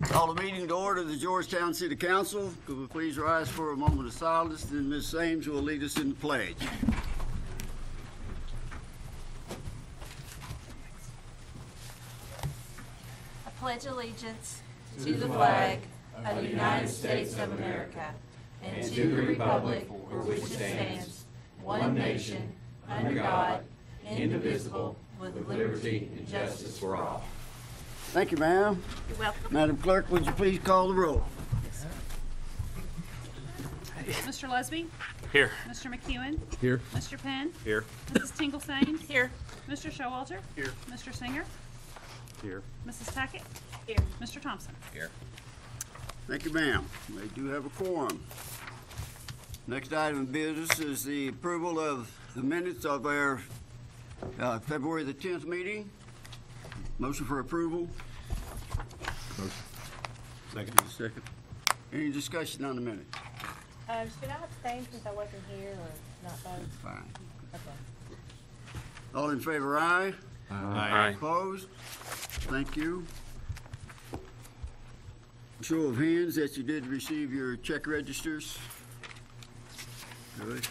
Call the meeting to order of the Georgetown City Council. Could we please rise for a moment of silence, and Ms. Ames will lead us in the pledge. I pledge allegiance to the flag of the United States of America and to the republic for which it stands, one nation, under God, indivisible, with liberty and justice for all. Thank you, ma'am. You're welcome. Madam Clerk, would you please call the roll? Mr. Lusby? Here. Mr. McEwen? Here. Mr. Penn? Here. Mrs. Tinglesane? Here. Mr. Showalter? Here. Mr. Singer? Here. Mrs. Tackett? Here. Mr. Thompson? Here. Thank you, ma'am. We do have a quorum. Next item of business is the approval of the minutes of our February the 10th meeting. Motion for approval. Motion. Second. Any discussion on the minute? Should I abstain since I wasn't here or not vote? Fine. Okay. All in favor, aye. Aye. Opposed? Thank you. Show of hands that you did receive your check registers. Good.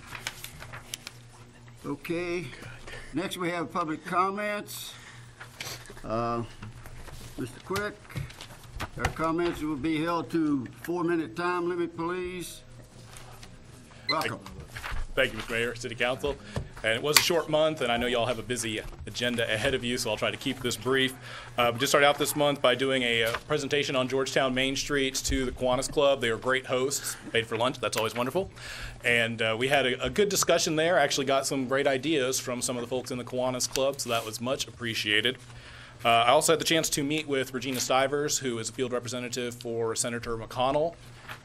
Okay. Next we have public comments. Mr. Quick, our comments will be held to 4-minute time limit, please. Welcome. Thank you, Mr. Mayor, City Council. And it was a short month, and I know y'all have a busy agenda ahead of you, so I'll try to keep this brief. We just started out this month by doing a presentation on Georgetown Main Street to the Kiwanis Club. They were great hosts, paid for lunch. That's always wonderful. And we had a good discussion there. Actually got some great ideas from some of the folks in the Kiwanis Club, so that was much appreciated. I also had the chance to meet with Regina Stivers, who is a field representative for Senator McConnell,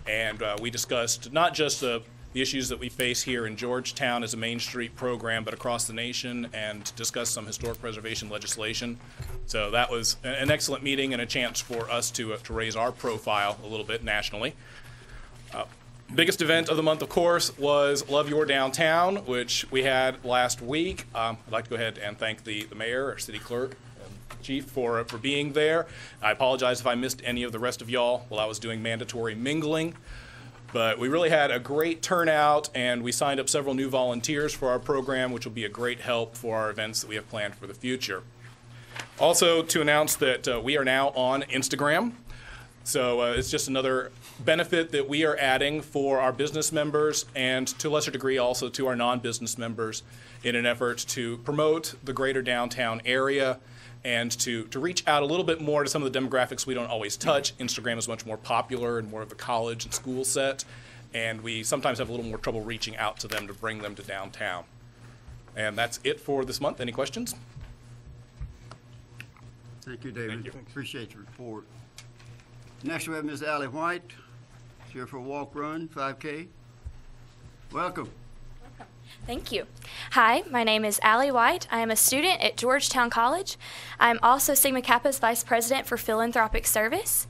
and we discussed not just the issues that we face here in Georgetown as a Main Street program, but across the nation, and discuss some historic preservation legislation. So that was an excellent meeting and a chance for us to raise our profile a little bit nationally. Biggest event of the month, of course, was Love Your Downtown, which we had last week. I'd like to go ahead and thank the mayor, our city clerk, and chief for being there. I apologize if I missed any of the rest of y'all while I was doing mandatory mingling. But we really had a great turnout, and we signed up several new volunteers for our program, which will be a great help for our events that we have planned for the future. Also, to announce that we are now on Instagram. So it's just another benefit that we are adding for our business members, and to a lesser degree also to our non-business members, in an effort to promote the greater downtown area and to reach out a little bit more to some of the demographics we don't always touch. Instagram is much more popular and more of the college and school set, and we sometimes have a little more trouble reaching out to them to bring them to downtown. And that's it for this month. Any questions? Thank you, David. Thank you. Appreciate your report. Next we have Ms. Allie White. She's here for a walk run, 5K. Welcome. Thank you. Hi, my name is Allie White. I am a student at Georgetown College. I'm also Sigma Kappa's Vice President for Philanthropic Service.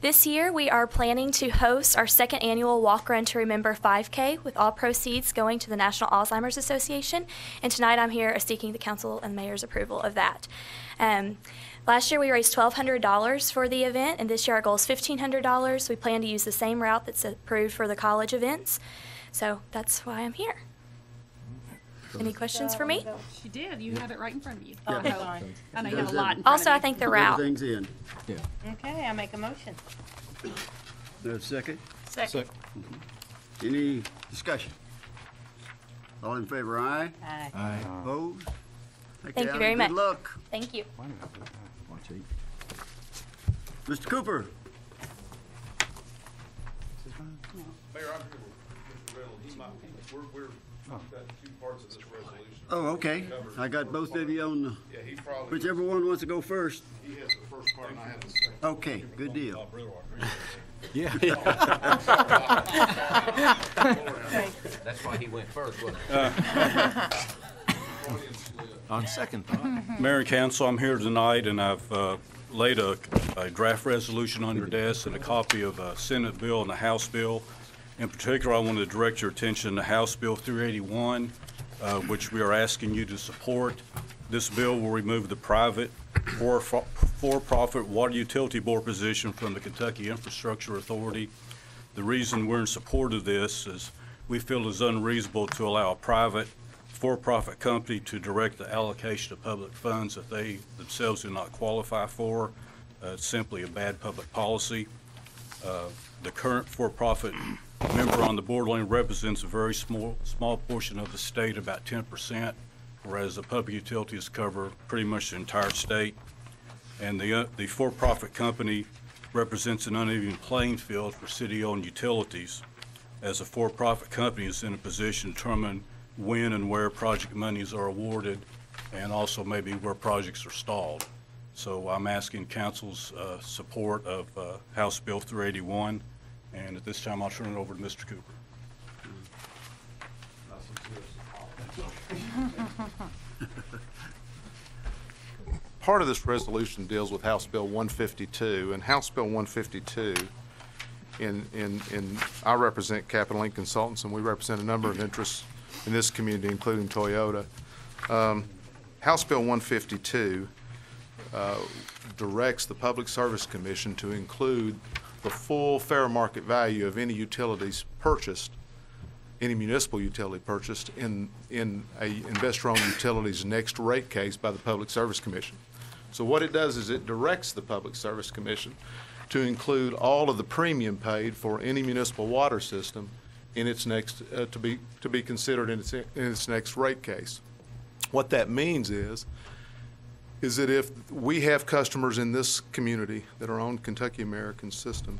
This year, we are planning to host our second annual Walk Run to Remember 5K, with all proceeds going to the National Alzheimer's Association. And tonight, I'm here seeking the council and mayor's approval of that. Last year, we raised $1,200 for the event, and this year our goal is $1,500. We plan to use the same route that's approved for the college events. So that's why I'm here. Any questions for me? She did. You have it right in front of you. Oh, Yeah. fine. I know you have a lot in front Also, I of you. think the route. Everything's in. Okay, I make a motion. There's a second. Second. Any discussion? All in favor, aye. Aye. Opposed? Thank you Allie. very much. Good luck. Thank you. Mr. Cooper. Mayor, I'm here with Mr. Reynolds. We've got two parts of this resolution. Oh, okay. I got both of you on the, Yeah, he's probably, whichever one wants to go first. he has the first part and I have the second. Okay, good deal. That's why he went first, wasn't On second thought. Mayor and Council, I'm here tonight, and I've laid a draft resolution on your desk and a copy of a Senate bill and a House bill. In particular, I want to direct your attention to House Bill 381, which we are asking you to support. This bill will remove the private for-profit water utility board position from the Kentucky Infrastructure Authority. The reason we're in support of this is we feel it's unreasonable to allow a private for-profit company to direct the allocation of public funds that they themselves do not qualify for. It's simply a bad public policy. The current for-profit member on the board only represents a very small portion of the state, about 10%, whereas the public utilities cover pretty much the entire state. And the for-profit company represents an uneven playing field for city-owned utilities, as a for-profit company is in a position to determine when and where project monies are awarded, and also maybe where projects are stalled. So I'm asking council's support of House Bill 381, and at this time I'll turn it over to Mr. Cooper. Part of this resolution deals with House Bill 152, and House Bill 152, I represent Capital Inc. Consultants, and we represent a number of interests in this community, including Toyota. House Bill 152 directs the Public Service Commission to include the full fair market value of any utilities purchased, any municipal utility purchased in a investor-owned utility's next rate case by the Public Service Commission. So what it does is it directs the Public Service Commission to include all of the premium paid for any municipal water system in its next to be considered in its next rate case. What that means is that if we have customers in this community that are on Kentucky American system,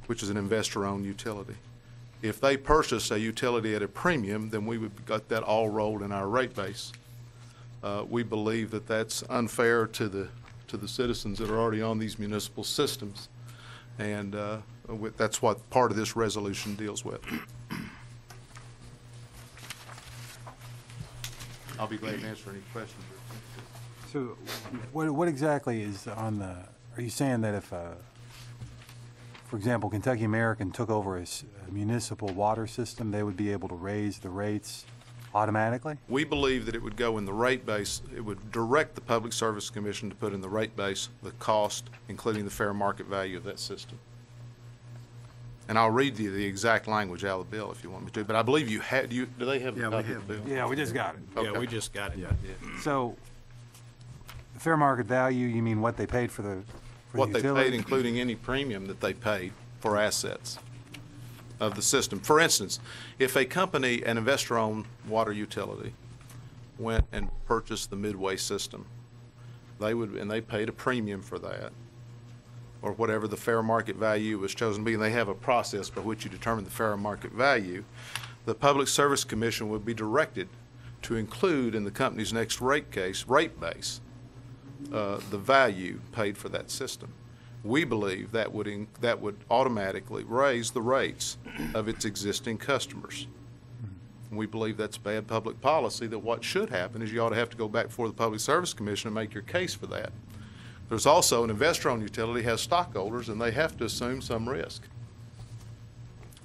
which is an investor-owned utility, if they purchase a utility at a premium, then we would got that all rolled in our rate base. We believe that that's unfair to the citizens that are already on these municipal systems, and that's what part of this resolution deals with. I'll be glad to answer any questions. So what exactly is on the, are you saying that if, for example, Kentucky American took over a municipal water system, they would be able to raise the rates automatically? We believe that it would go in the rate base, it would direct the Public Service Commission to put in the rate base the cost, including the fair market value of that system. And I'll read you the exact language out of the bill if you want me to, but I believe you had, do they have a copy of the bill? Yeah, we just got it. Okay. Yeah, we just got it. Yeah. So, the fair market value, you mean what they paid for the What they utility? paid, including any premium that they paid for assets of the system. For instance, if a company, an investor-owned water utility, went and purchased the Midway system, they paid a premium for that, or whatever the fair market value was chosen to be, and they have a process by which you determine the fair market value, the Public Service Commission would be directed to include in the company's next rate base, the value paid for that system. We believe that would automatically raise the rates of its existing customers. And we believe that's bad public policy, that what should happen is you ought to have to go back before the Public Service Commission and make your case for that. There's also an investor-owned utility has stockholders, and they have to assume some risk.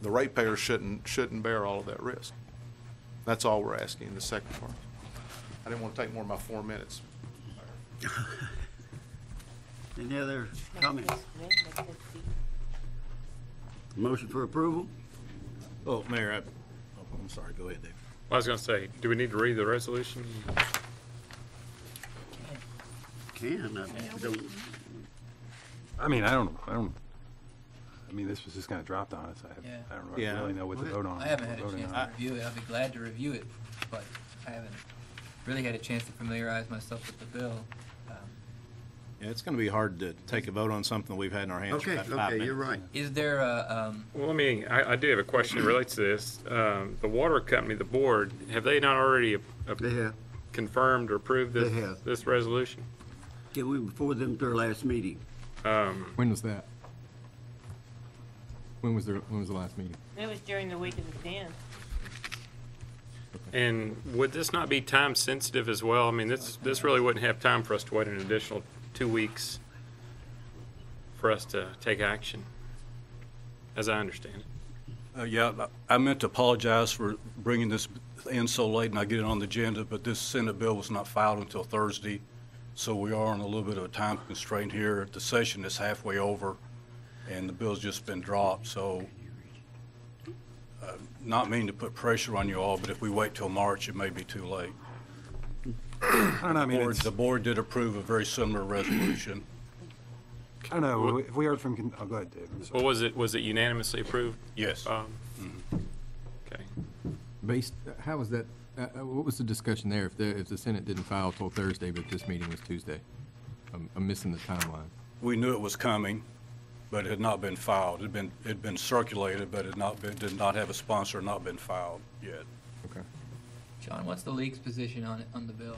The ratepayers shouldn't bear all of that risk. That's all we're asking in the second part. I didn't want to take more of my 4 minutes. Any other comments? Motion for approval? Oh, Mayor, I'm sorry, go ahead, Dave. I was going to say, do we need to read the resolution? I mean, I mean, this was just kind of dropped on us. I don't really know what to vote on. I haven't had a chance to review it. I'll be glad to review it, but I haven't really had a chance to familiarize myself with the bill. Yeah, it's going to be hard to take a vote on something we've had in our hands for about 5 minutes. You're right. Is there a, Well, I do have a question that relates to this. The water company, the board, have they not already They have. confirmed or approved They have. this resolution? Yeah, we were before them at their last meeting. When was that? When was the last meeting? It was during the week of the 10th. And would this not be time sensitive as well? I mean, this really wouldn't have time for us to wait an additional 2 weeks for us to take action, as I understand it. Yeah, I meant to apologize for bringing this in so late and not getting it on the agenda, but this Senate bill was not filed until Thursday, So we are on a little bit of a time constraint here. The session is halfway over, and the bill's just been dropped, so not meaning to put pressure on you all, but if we wait till March, it may be too late. I don't know, I mean, The board did approve a very similar resolution. I don't know, if we heard from, oh, go ahead, Dave. I'm sorry. Well, was it unanimously approved? Yes. Okay. How was that, what was the discussion there if the Senate didn't file till Thursday, but this meeting was Tuesday? I'm missing the timeline. We knew it was coming, but it had not been filed. It had been circulated, but did not have a sponsor, not been filed yet. Okay. John, what's the league's position on the bill?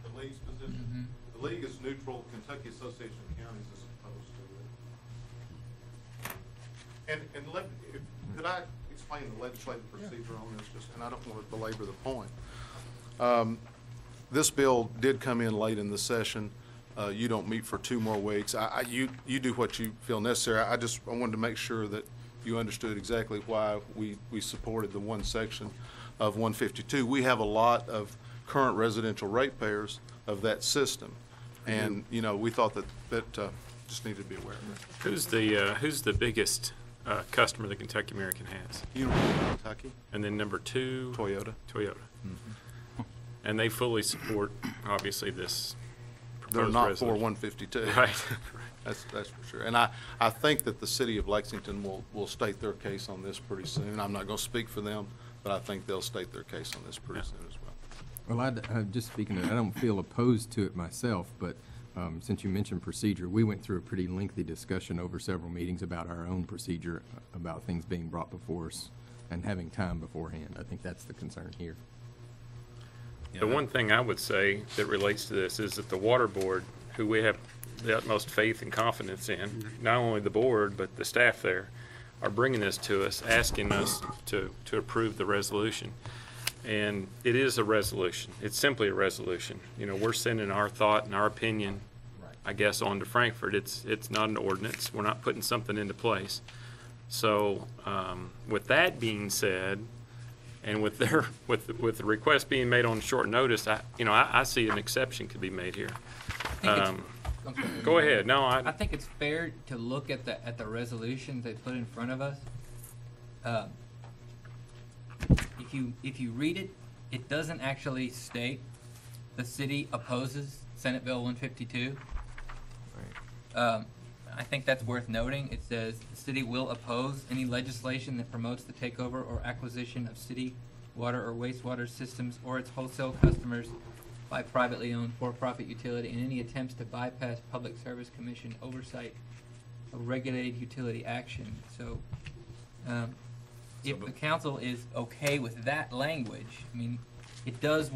The league's position? The league is neutral. Kentucky Association of Counties is opposed to it. And could I explain the legislative procedure on this, and I don't want to belabor the point. This bill did come in late in the session. You don't meet for 2 more weeks. You do what you feel necessary. I wanted to make sure that you understood exactly why we supported the one section of 152. We have a lot of current residential ratepayers of that system, and we thought that just needed to be aware of it. Who's the biggest customer that Kentucky American has? University of Kentucky. And then number 2? Toyota. Mm-hmm. And they fully support, obviously, this They're proposed not resolution. for 152. Right. That's for sure. And I think that the city of Lexington will state their case on this pretty soon. I'm not going to speak for them, but I think they'll state their case on this pretty soon as well. Well, I'm just speaking of, I don't feel opposed to it myself, but since you mentioned procedure, we went through a pretty lengthy discussion over several meetings about our own procedure, about things being brought before us and having time beforehand. I think that's the concern here. The one thing I would say that relates to this is that the water board, who we have the utmost faith and confidence in, not only the board, but the staff there, are bringing this to us, asking us to approve the resolution. And it is a resolution. It's simply a resolution. We're sending our thought and our opinion, I guess, on to Frankfurt. It's not an ordinance. We're not putting something into place. So with that being said, and with the request being made on short notice, I see an exception could be made here. Go ahead. No, I think it's fair to look at the resolutions they put in front of us. If you read it, it doesn't actually state the city opposes Senate Bill 152. Right. I think that's worth noting. It says the city will oppose any legislation that promotes the takeover or acquisition of city water or wastewater systems or its wholesale customers by privately owned for-profit utility, and any attempts to bypass Public Service Commission oversight of regulated utility action. So, if the council is okay with that language, I mean, it does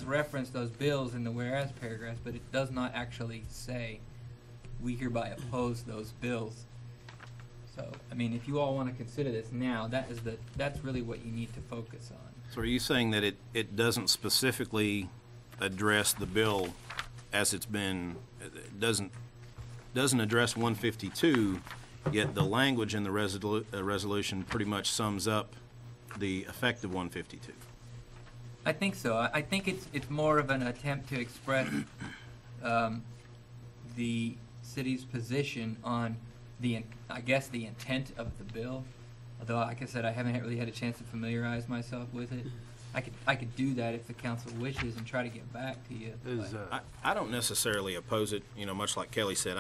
reference those bills in the whereas paragraphs, but it does not actually say we hereby oppose those bills. So, I mean, if you all want to consider this now, that's really what you need to focus on. So are you saying that it doesn't specifically address the bill as it's been, it doesn't address 152, yet the language in the resolution pretty much sums up the effect of 152? I think so. I think it's more of an attempt to express the city's position on the intent of the bill. Although, like I said, I haven't really had a chance to familiarize myself with it. I could do that if the council wishes and try to get back to you. I don't necessarily oppose it, much like Kelly said.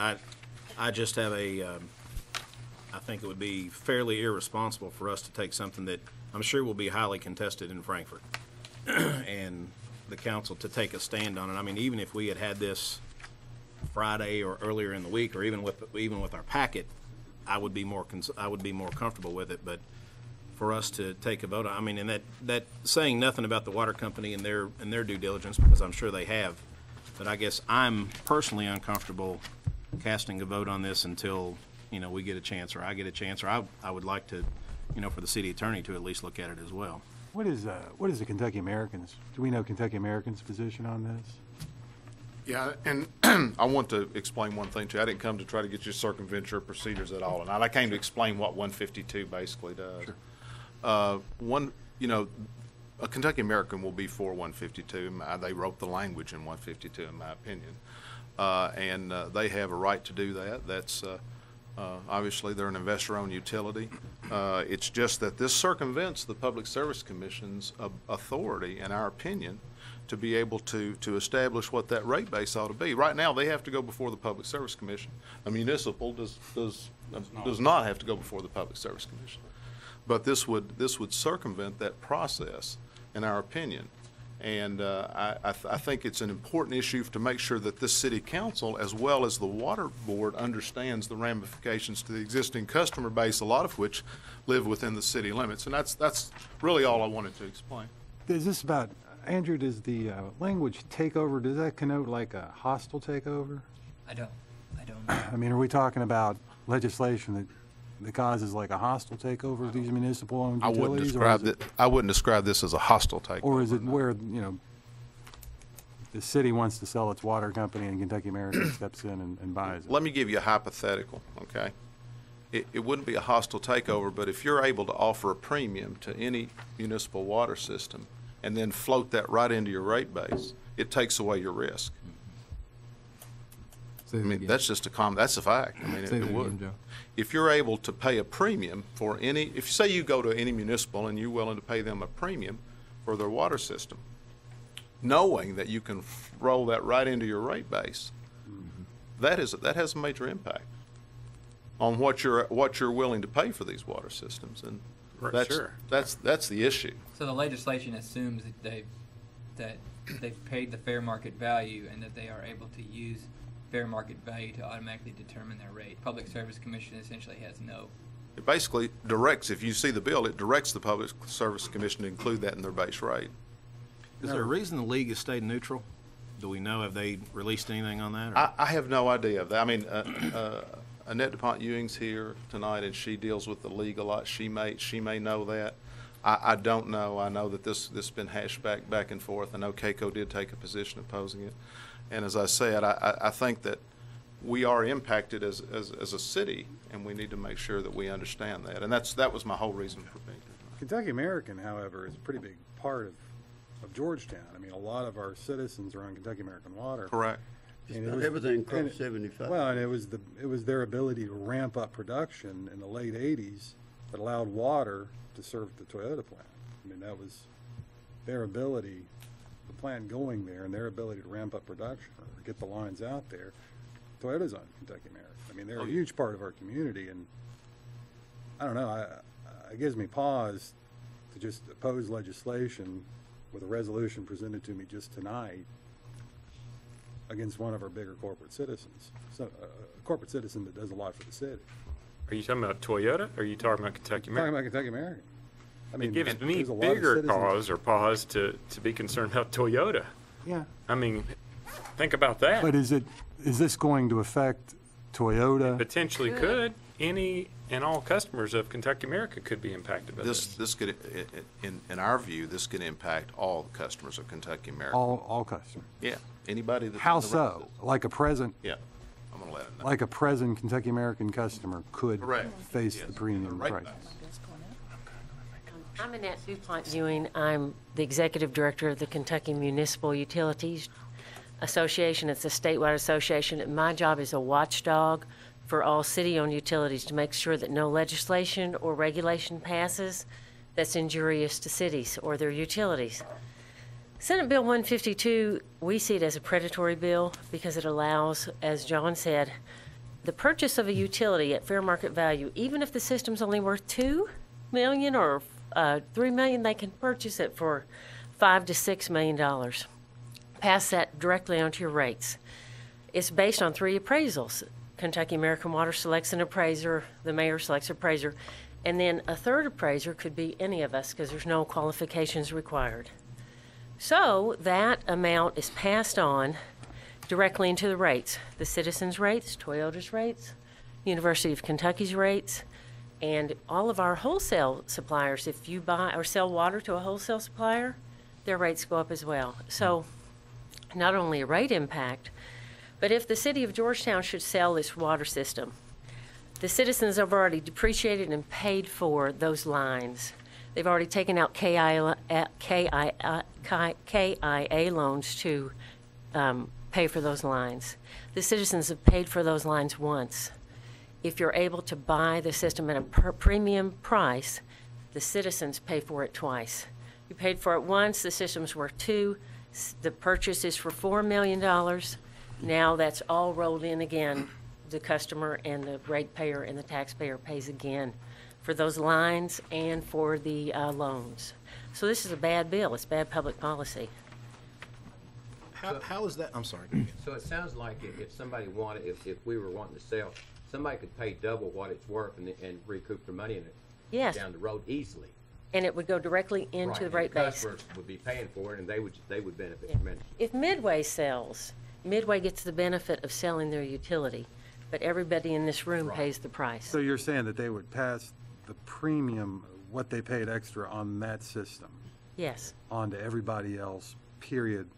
I just have I think it would be fairly irresponsible for us to take something that I'm sure will be highly contested in Frankfurt and the council to take a stand on it. I mean, even if we had this Friday or earlier in the week, or even with our packet, I would be more comfortable with it. But for us to take a vote, I mean, and that saying nothing about the water company and their due diligence, because I'm sure they have. But I guess I'm personally uncomfortable casting a vote on this until we get a chance, or I get a chance, or I would like to, for the city attorney to at least look at it as well. What is the Kentucky Americans? Do we know Kentucky Americans' position on this? Yeah, and I want to explain one thing too. I didn't come to try to get you to circumvent your procedures at all, and I came to explain what 152 basically does. Sure. Kentucky American will be for 152. They wrote the language in 152, in my opinion. And they have a right to do that. That's obviously they're an investor-owned utility. It's just that this circumvents the Public Service Commission's authority, in our opinion, to be able to establish what that rate base ought to be. Right now, they have to go before the Public Service Commission. A municipal does not have to go before the Public Service Commission. But this would circumvent that process, in our opinion. And I think it's an important issue to make sure that this city council, as well as the water board, understands the ramifications to the existing customer base, a lot of which live within the city limits. And that's really all I wanted to explain. Is this about, Andrew, does the language takeover, does that connote like a hostile takeover? I don't know. I mean, are we talking about legislation that causes like a hostile takeover of these municipal-owned utilities? I wouldn't describe this as a hostile takeover. Or is it where, you know, the city wants to sell its water company and Kentucky American steps in and buys it? Let me give you a hypothetical, okay? It wouldn't be a hostile takeover, but if you're able to offer a premium to any municipal water system and then float that right into your rate base, it takes away your risk. I mean, that's just that's a fact. I mean, it would. Again, if you're able to pay a premium for if you say you go to any municipal and you're willing to pay them a premium for their water system, knowing that you can roll that right into your rate base, that has a major impact on what you're willing to pay for these water systems, and that's the issue. So the legislation assumes that they've paid the fair market value and that they are able to use fair market value to automatically determine their rate. Public Service Commission essentially has no. It basically directs, if you see the bill, it directs the Public Service Commission to include that in their base rate. Is there a reason the league has stayed neutral? Do we know, have they released anything on that? I have no idea of that. I mean, Annette DuPont Ewing's here tonight, and she deals with the league a lot. She may know that. I don't know. I know that this has been hashed back and forth. I know KCO did take a position opposing it. And as I said, I think that we are impacted as a city, and we need to make sure that we understand that. And that was my whole reason for being here. Kentucky American, however, is a pretty big part of Georgetown. I mean, a lot of our citizens are on Kentucky American water. Correct. And everything across 75. Well, and it was their ability to ramp up production in the late 80s that allowed water to serve the Toyota plant. I mean, that was their ability, the plant going there, and their ability to ramp up production or get the lines out there. Toyota's on Kentucky American. I mean, they're a huge part of our community, and I don't know, it gives me pause to just oppose legislation with a resolution presented to me just tonight against one of our bigger corporate citizens, so a corporate citizen that does a lot for the city. Are you talking about Toyota, or are you talking about Kentucky American? I'm talking about Kentucky American. I mean, it gives me bigger pause to be concerned about Toyota. Yeah. I mean, think about that. But is this going to affect Toyota? It potentially could. Any and all customers of Kentucky America could be impacted by this. This could, in our view, this could impact all the customers of Kentucky America. All customers. Yeah. Anybody that. How so? Like a present. Yeah. I'm gonna let it know. Like a present Kentucky American customer could face the premium Right. price. I'm Annette DuPont Ewing. I'm the executive director of the Kentucky Municipal Utilities Association. It's a statewide association, and my job is a watchdog for all city-owned utilities to make sure that no legislation or regulation passes that's injurious to cities or their utilities. Senate Bill 152, we see it as a predatory bill because it allows, as John said, the purchase of a utility at fair market value, even if the system's only worth $2 million or $3 million, they can purchase it for $5 to $6 million. Pass that directly onto your rates. It's based on 3 appraisals. Kentucky American Water selects an appraiser, the mayor selects an appraiser, and then a third appraiser could be any of us because there's no qualifications required. So that amount is passed on directly into the rates, the citizens' rates, Toyota's rates, University of Kentucky's rates, and all of our wholesale suppliers. If you buy or sell water to a wholesale supplier, their rates go up as well. So not only a rate impact, but if the city of Georgetown should sell this water system, the citizens have already depreciated and paid for those lines. They've already taken out KIA loans to pay for those lines. The citizens have paid for those lines once. If you're able to buy the system at a premium price, the citizens pay for it twice. You paid for it once, the system's worth $2 million. The purchase is for $4 million. Now that's all rolled in again. The customer and the ratepayer and the taxpayer pays again for those lines and for the loans. So this is a bad bill. It's bad public policy. How is that? I'm sorry. So it sounds like if somebody wanted, if we were wanting to sell, somebody could pay double what it's worth and recoup their money in it. Yes. Down the road easily. And it would go directly into the rate base. Customers would be paying for it, and they would benefit tremendously. If Midway sells, Midway gets the benefit of selling their utility, but everybody in this room pays the price. So you're saying that they would pass the premium, what they paid extra on that system? Yes. On to everybody else, period,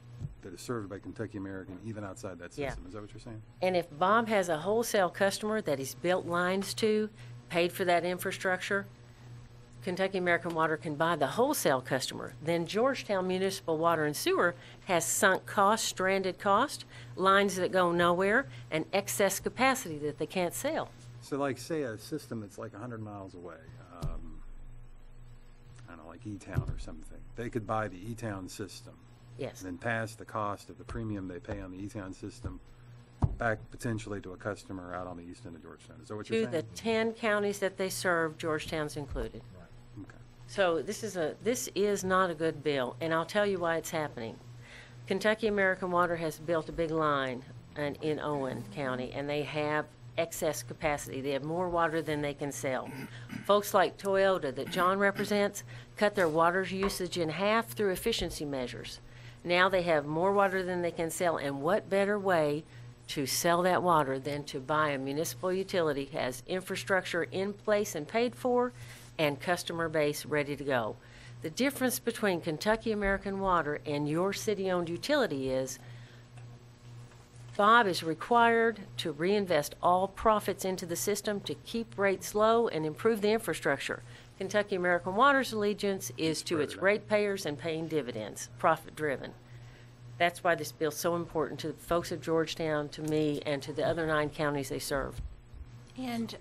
that is served by Kentucky American, even outside that system. Yeah. Is that what you're saying? And if Bob has a wholesale customer that he's built lines to, paid for that infrastructure, Kentucky American Water can buy the wholesale customer. Then Georgetown Municipal Water and Sewer has sunk cost, stranded cost, lines that go nowhere, and excess capacity that they can't sell. So like, say a system that's like 100 miles away, I don't know, like E-Town or something. They could buy the E-Town system. Yes. And then pass the cost of the premium they pay on the E-Town system back potentially to a customer out on the east end of Georgetown. Is that what you're saying? To the 10 counties that they serve, Georgetown's included. Okay. So this is not a good bill, and I'll tell you why it's happening. Kentucky American Water has built a big line in Owen County, and they have excess capacity. They have more water than they can sell. Folks like Toyota that John represents cut their water usage in half through efficiency measures. Now they have more water than they can sell, and what better way to sell that water than to buy a municipal utility, has infrastructure in place and paid for, and customer base ready to go. The difference between Kentucky American Water and your city-owned utility is Bob is required to reinvest all profits into the system to keep rates low and improve the infrastructure. Kentucky American Water's allegiance is to its ratepayers and paying dividends, profit-driven. That's why this bill's so important to the folks of Georgetown, to me, and to the other 9 counties they serve. And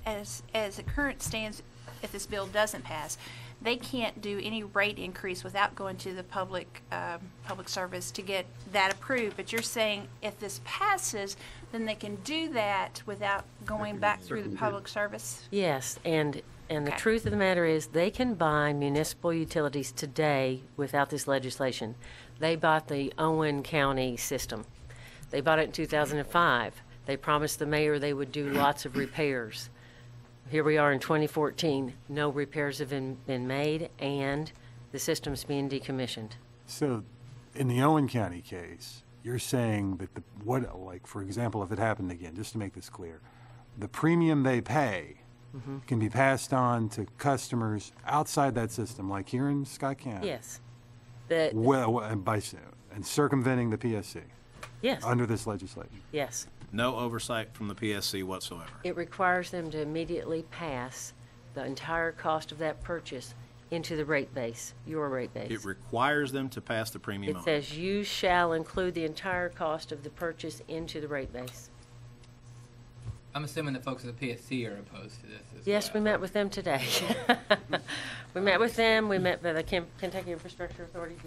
as it current stands, if this bill doesn't pass, they can't do any rate increase without going to the public service to get that approved. But you're saying if this passes, then they can do that without going back through the public service? Yes, and the Okay. truth of the matter is they can buy municipal utilities today without this legislation. They bought the Owen County system. They bought it in 2005. They promised the mayor they would do lots of repairs. Here we are in 2014. No repairs have been made, and the system's being decommissioned. So in the Owen County case, you're saying that like, for example, if it happened again, just to make this clear, the premium they pay can be passed on to customers outside that system, like here in Scott County. Yes. And circumventing the PSC. Yes. Under this legislation. Yes. No oversight from the PSC whatsoever. It requires them to immediately pass the entire cost of that purchase into the rate base, your rate base. It requires them to pass the premium It on. says you shall include the entire cost of the purchase into the rate base. I'm assuming the folks at the PSC are opposed to this as Yes, well. we met with them today. We met with them, we met with the Kentucky Infrastructure Authority.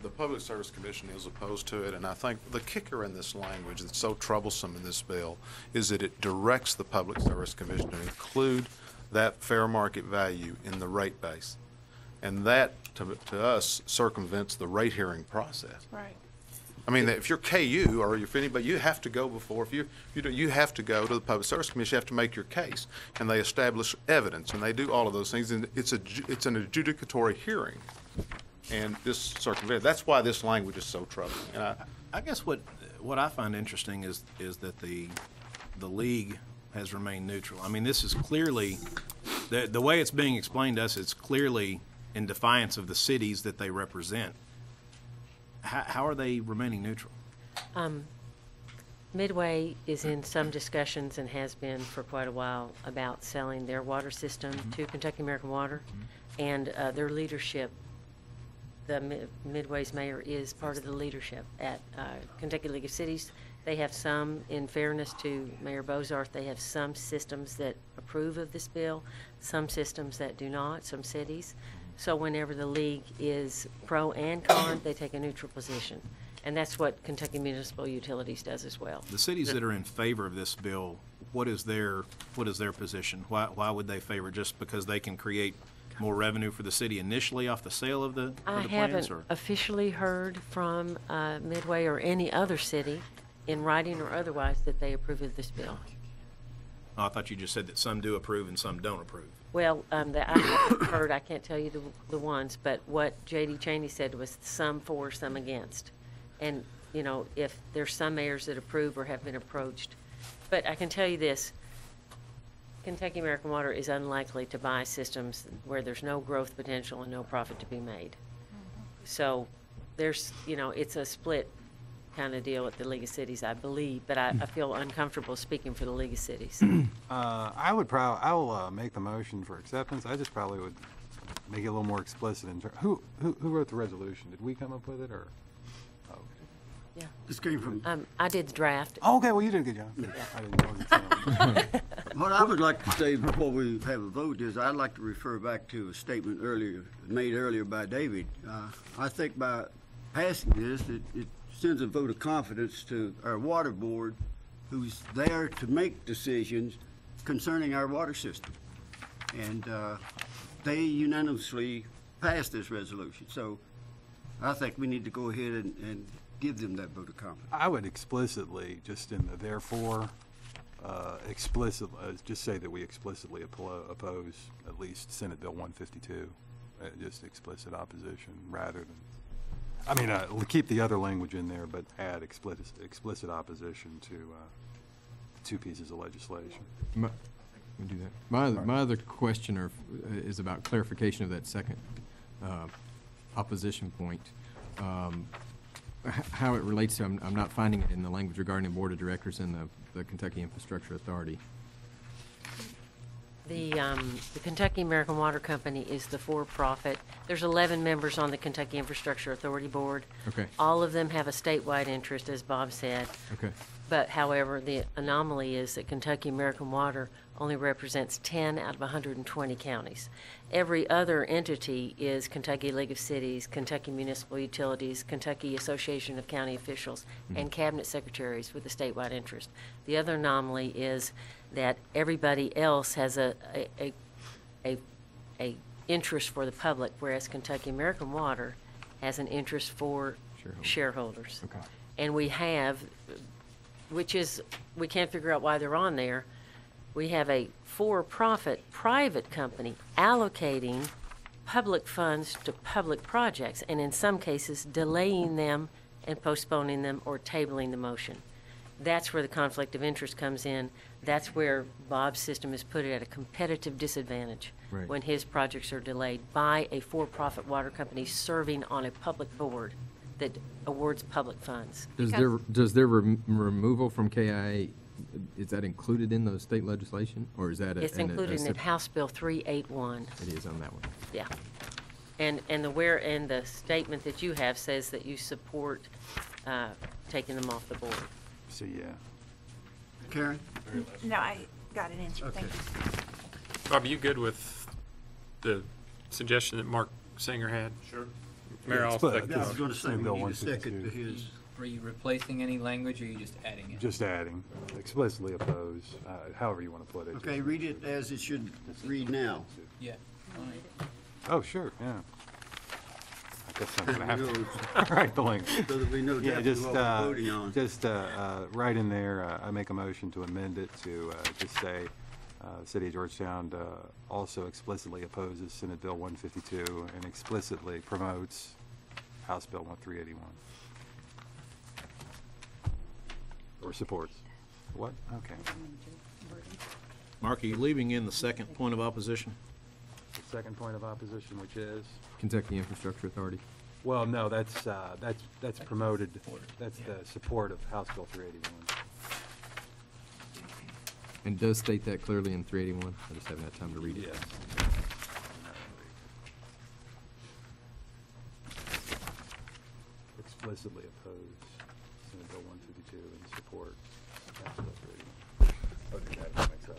The Public Service Commission is opposed to it, and I think the kicker in this language that's so troublesome in this bill is that it directs the Public Service Commission to include that fair market value in the rate base. And that, to us, circumvents the rate hearing process. Right. I mean, if you're KU or if anybody, you have to go before, you have to go to the Public Service Commission, you have to make your case, and they establish evidence, and they do all of those things, and it's an adjudicatory hearing, and this circumvent. That's why this language is so troubling. And I guess what I find interesting is that the league has remained neutral. I mean, this is clearly the way it's being explained to us. It's clearly in defiance of the cities that they represent. How are they remaining neutral? Midway is in some discussions and has been for quite a while about selling their water system to Kentucky American Water, and their leadership, Midway's mayor is part of the leadership at Kentucky League of Cities. They have some, in fairness to Mayor Bozarth, they have some systems that approve of this bill, some systems that do not, some cities. So whenever the league is pro and con, they take a neutral position. And that's what Kentucky Municipal Utilities does as well. The cities that are in favor of this bill, what is their position? Why would they favor? Just because they can create more revenue for the city initially off the sale of the I plans? haven't Or? officially heard from Midway or any other city, in writing or otherwise, that they approve of this bill. Oh, I thought you just said that some do approve and some don't approve. Well, that I haven't heard, I can't tell you the ones, but what J.D. Cheney said was some for, some against. And, you know, if there's some mayors that approve or have been approached. But I can tell you this, Kentucky American Water is unlikely to buy systems where there's no growth potential and no profit to be made. So there's, you know, it's a split kind of deal at the League of Cities, I believe, but I feel uncomfortable speaking for the League of Cities. I'll make the motion for acceptance. I just probably would make it a little more explicit. Who wrote the resolution? Did we come up with it, or? Oh, Yeah. This came from, I did the draft. oh, okay, well, you did a good job. I didn't know it. what I would like to say before we have a vote is I'd like to refer back to a statement made earlier by David. I think by passing this, it sends a vote of confidence to our water board, who's there to make decisions concerning our water system. And they unanimously passed this resolution. So I think we need to go ahead and give them that vote of confidence. I would explicitly, just in the therefore, just say that we explicitly oppose at least Senate Bill 152, just explicit opposition rather than, I mean, keep the other language in there, but add explicit opposition to two pieces of legislation. Let me do that. My other question is about clarification of that second opposition point. How it relates to, I'm not finding it in the language regarding the Board of Directors and the Kentucky Infrastructure Authority. The Kentucky American Water Company is the for-profit. There's 11 members on the Kentucky Infrastructure Authority Board. Okay. All of them have a statewide interest, as Bob said. Okay. But however, the anomaly is that Kentucky American Water only represents 10 out of 120 counties. Every other entity is Kentucky League of Cities, Kentucky Municipal Utilities, Kentucky Association of County Officials, and cabinet secretaries with a statewide interest. The other anomaly is that everybody else has a interest for the public, whereas Kentucky American Water has an interest for shareholders. Okay. And we have, which is, we can't figure out why they're on there. We have a for-profit private company allocating public funds to public projects, and in some cases delaying them and postponing them or tabling the motion. That's where the conflict of interest comes in. That's where Bob's system is put at a competitive disadvantage Right. when his projects are delayed by a for-profit water company serving on a public board that awards public funds. Does their removal from KIA, is that included in the state legislation, or is that It's included in House Bill 381. It is on that one. Yeah. And the statement that you have says that you support taking them off the board. So, yeah. Karen? No, I got an answer. Thank you. Bob, are you good with the suggestion that Mark Singer had? Sure. Mayor, I'll second. Yeah, I was going to say, we Bill need a second to 152. his. Are you replacing any language, or are you just adding it? Just adding, explicitly oppose, however you want to put it. Okay, read it as it should read now. Yeah. Oh, sure, yeah. I guess I'm gonna have to write the link. So that we know Yeah, definitely what we're voting on. just right in there, I make a motion to amend it to just say, the City of Georgetown also explicitly opposes Senate Bill 152 and explicitly promotes House Bill 1381. Or supports. What? Okay. Mark, are you leaving in the second point of opposition? The second point of opposition, which is? Kentucky Infrastructure Authority. Well, no, that's promoted, that's the support of House Bill 381. And does state that clearly in 381? I just haven't had time to read it. Explicitly oppose Senate Bill 152 and support council reading. Okay, that makes sense.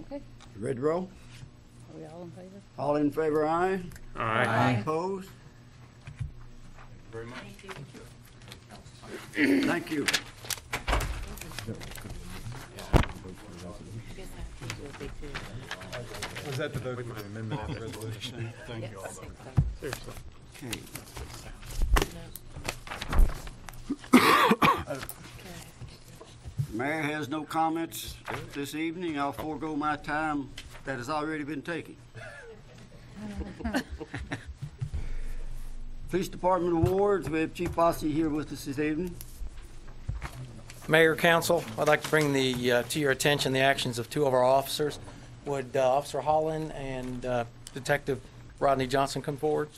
Okay. Ready to roll? Are we all in favor? All in favor, aye? Aye. Opposed? Very much. Thank you. Was that the vote for the amendment of the resolution? Thank you all. Seriously. Okay. Mayor has no comments this evening. I'll forego my time that has already been taken. Police Department awards. We have Chief Bossy here with us this evening. Mayor, Council, I'd like to bring to your attention the actions of two of our officers. Would Officer Holland and Detective Rodney Johnson come forward?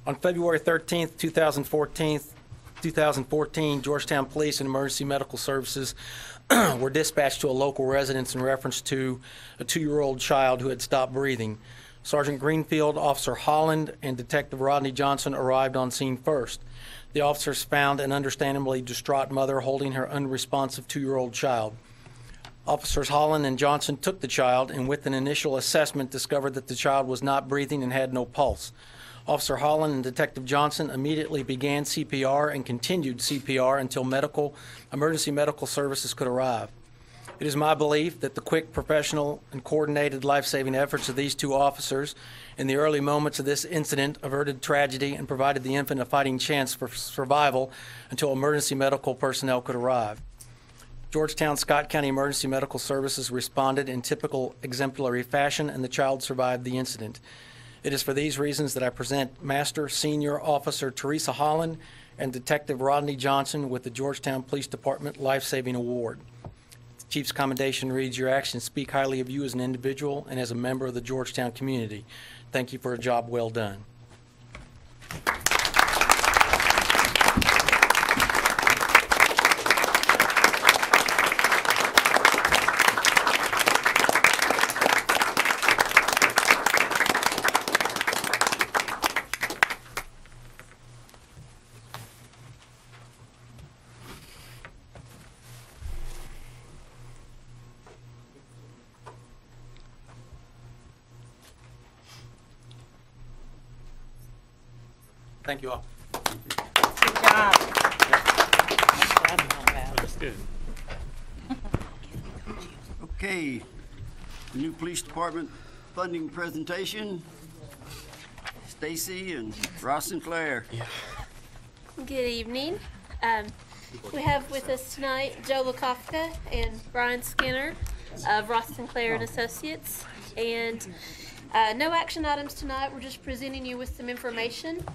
On February 13th, 2014, Georgetown Police and Emergency Medical Services were dispatched to a local residence in reference to a 2-year-old child who had stopped breathing. Sergeant Greenfield, Officer Holland, and Detective Rodney Johnson arrived on scene first. The officers found an understandably distraught mother holding her unresponsive 2-year-old child. Officers Holland and Johnson took the child and with an initial assessment discovered that the child was not breathing and had no pulse. Officer Holland and Detective Johnson immediately began CPR and continued CPR until emergency medical services could arrive. It is my belief that the quick, professional, and coordinated life-saving efforts of these two officers in the early moments of this incident averted tragedy and provided the infant a fighting chance for survival until emergency medical personnel could arrive. Georgetown Scott County Emergency Medical Services responded in typical exemplary fashion, and the child survived the incident. It is for these reasons that I present Master Senior Officer Teresa Holland and Detective Rodney Johnson with the Georgetown Police Department Life Saving Award. The Chief's commendation reads, "Your actions speak highly of you as an individual and as a member of the Georgetown community. Thank you for a job well done." Thank you all. Good job. That's good. Okay, the new police department funding presentation. Stacy and Ross Sinclair. Good evening. We have with us tonight Joe Lakofka and Brian Skinner of Ross Sinclair and Associates. And no action items tonight. We're just presenting you with some information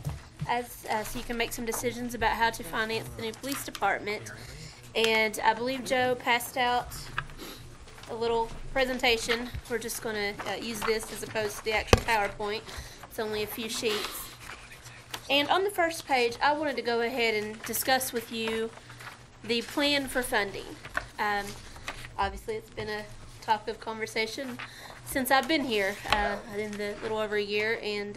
so you can make some decisions about how to finance the new police department. And I believe Joe passed out a little presentation. We're just going to use this as opposed to the actual PowerPoint. It's only a few sheets. And on the first page, I wanted to go ahead and discuss with you the plan for funding. Obviously, it's been a topic of conversation since I've been here in the little over a year, and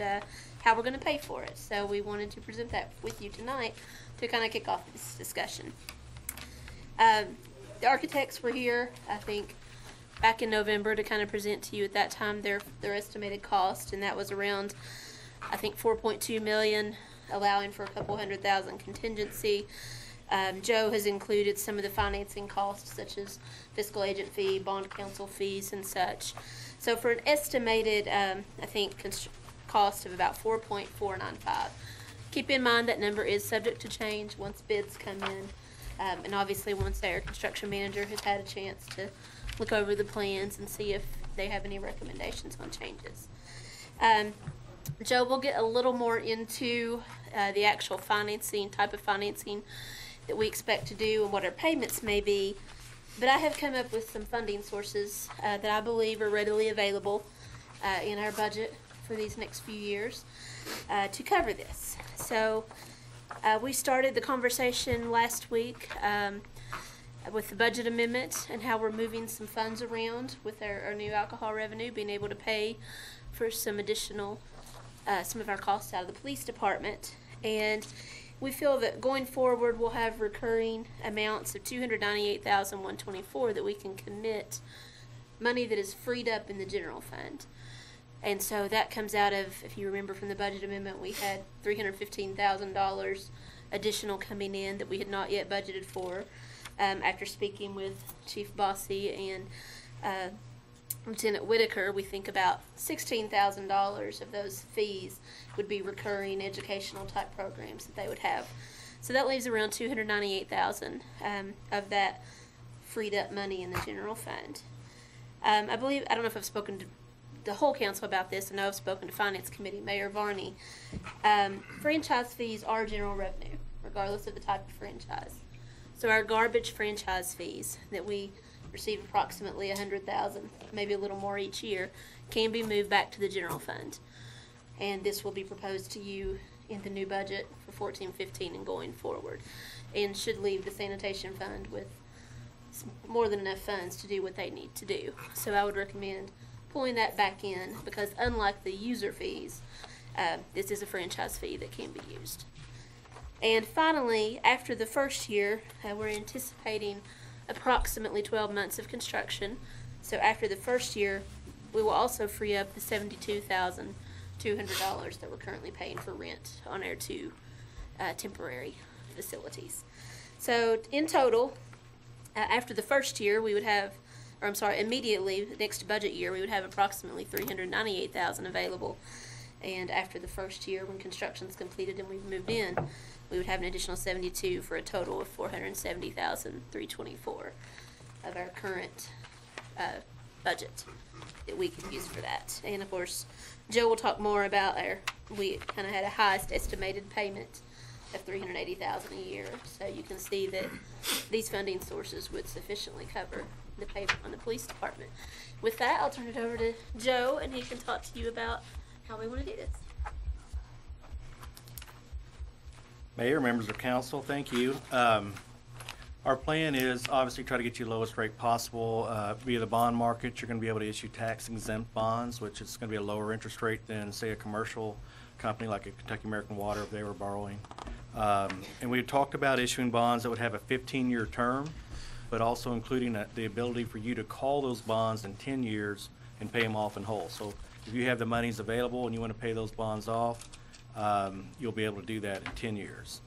how we're going to pay for it. So we wanted to present that with you tonight to kind of kick off this discussion. The architects were here, I think, back in November to kind of present to you at that time their estimated cost, and that was around, I think, $4.2 million, allowing for a couple $100,000 contingency. Joe has included some of the financing costs, such as fiscal agent fee, bond counsel fees, and such. So for an estimated, I think, cost of about $4.495. Keep in mind that number is subject to change once bids come in, and obviously once our construction manager has had a chance to look over the plans and see if they have any recommendations on changes. Joe will get a little more into the actual type of financing that we expect to do and what our payments may be, but I have come up with some funding sources that I believe are readily available in our budget for these next few years to cover this. So We started the conversation last week with the budget amendment and how we're moving some funds around with our new alcohol revenue, being able to pay for some additional, some of our costs out of the police department. And we feel that going forward, we'll have recurring amounts of $298,124 that we can commit, money that is freed up in the general fund. And so that comes out of, if you remember from the budget amendment, we had $315,000 additional coming in that we had not yet budgeted for. After speaking with Chief Bossy and Lieutenant Whitaker, we think about $16,000 of those fees would be recurring educational type programs that they would have. So that leaves around $298,000 of that freed up money in the general fund. I believe, I don't know if I've spoken to the whole council about this. I know I've spoken to Finance Committee, Mayor Varney. Franchise fees are general revenue, regardless of the type of franchise. So our garbage franchise fees that we receive approximately $100,000, maybe a little more each year, can be moved back to the general fund. And this will be proposed to you in the new budget for 14-15 and going forward, and should leave the sanitation fund with more than enough funds to do what they need to do. So I would recommend pulling that back in, because unlike the user fees, this is a franchise fee that can be used. And finally, after the first year, we're anticipating approximately 12 months of construction. So after the first year, we will also free up the $72,200 that we're currently paying for rent on our two temporary facilities. So in total, after the first year, we would have, or I'm sorry, immediately next budget year, we would have approximately $398,000 available. And after the first year, when construction's completed and we've moved in, we would have an additional 72 for a total of $470,324 of our current budget that we can use for that. And of course, Joe will talk more about we kind of had a highest estimated payment of $380,000 a year. So you can see that these funding sources would sufficiently cover the payment on the police department. With that, I'll turn it over to Joe, and he can talk to you about how we want to do this. Mayor, members of council, thank you. Our plan is obviously try to get you the lowest rate possible. Via the bond market, you're going to be able to issue tax-exempt bonds, which is going to be a lower interest rate than, say, a commercial company like a Kentucky American Water if they were borrowing. And we talked about issuing bonds that would have a 15-year term, but also including the ability for you to call those bonds in 10 years and pay them off in whole. So if you have the monies available and you want to pay those bonds off, you'll be able to do that in 10 years.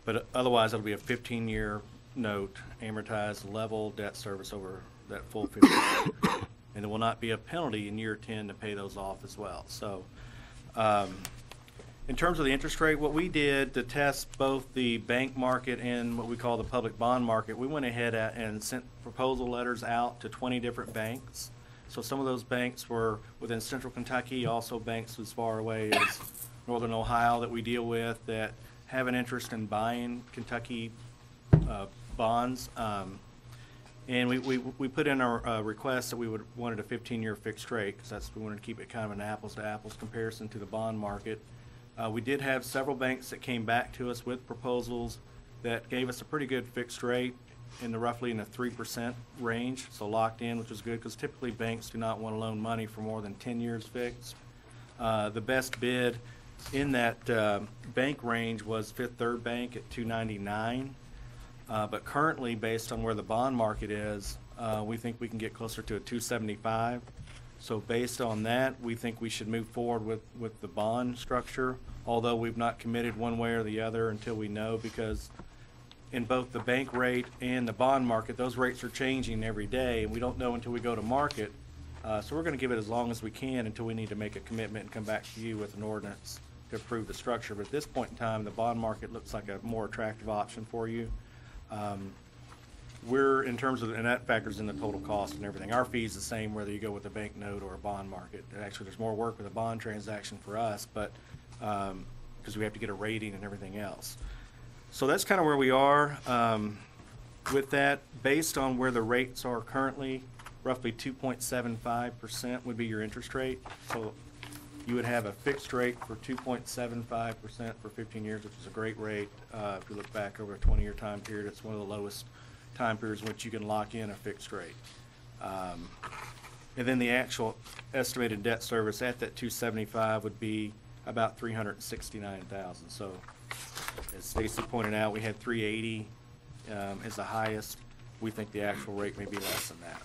But otherwise, it'll be a 15-year note, amortized level debt service over that full 15 years. And there will not be a penalty in year 10 to pay those off as well. So in terms of the interest rate, what we did to test both the bank market and what we call the public bond market, we went ahead and sent proposal letters out to 20 different banks. So some of those banks were within central Kentucky, also banks as far away as northern Ohio that we deal with that have an interest in buying Kentucky bonds. And we put in our request that we wanted a 15-year fixed rate, because we wanted to keep it kind of an apples-to-apples comparison to the bond market. We did have several banks that came back to us with proposals that gave us a pretty good fixed rate roughly in the 3% range, so locked in, which was good, because typically banks do not want to loan money for more than 10 years fixed. The best bid in that bank range was Fifth Third Bank at $299. But currently, based on where the bond market is, we think we can get closer to a $275. So based on that, we think we should move forward with the bond structure, although we've not committed one way or the other until we know, because in both the bank rate and the bond market, those rates are changing every day, and we don't know until we go to market. So we're going to give it as long as we can until we need to make a commitment and come back to you with an ordinance to approve the structure. But at this point in time, the bond market looks like a more attractive option for you. We're, in terms of, and that factors in the total cost and everything. Our fee is the same whether you go with a bank note or a bond market. Actually, there's more work with a bond transaction for us, but because we have to get a rating and everything else. So that's kind of where we are with that. Based on where the rates are currently, roughly 2.75% would be your interest rate. So you would have a fixed rate for 2.75% for 15 years, which is a great rate. If you look back over a 20-year time period, it's one of the lowest time periods in which you can lock in a fixed rate. And then the actual estimated debt service at that 275 would be about 369,000. So, as Stacy pointed out, we had 380 as the highest. We think the actual rate may be less than that.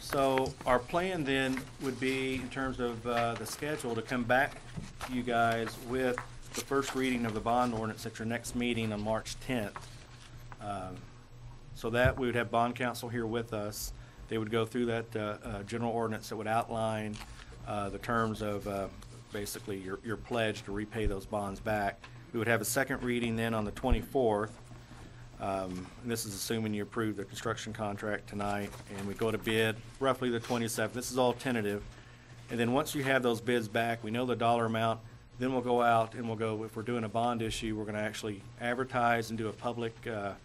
So our plan then would be, in terms of the schedule, to come back to you guys with the first reading of the bond ordinance at your next meeting on March 10th. So that we would have bond counsel here with us. They would go through that general ordinance that would outline the terms of basically your pledge to repay those bonds back. We would have a second reading then on the 24th. And this is assuming you approve the construction contract tonight, and we go to bid roughly the 27th. This is all tentative. And then once you have those bids back, we know the dollar amount, then we'll go out and we'll go, if we're doing a bond issue, we're going to actually advertise and do a public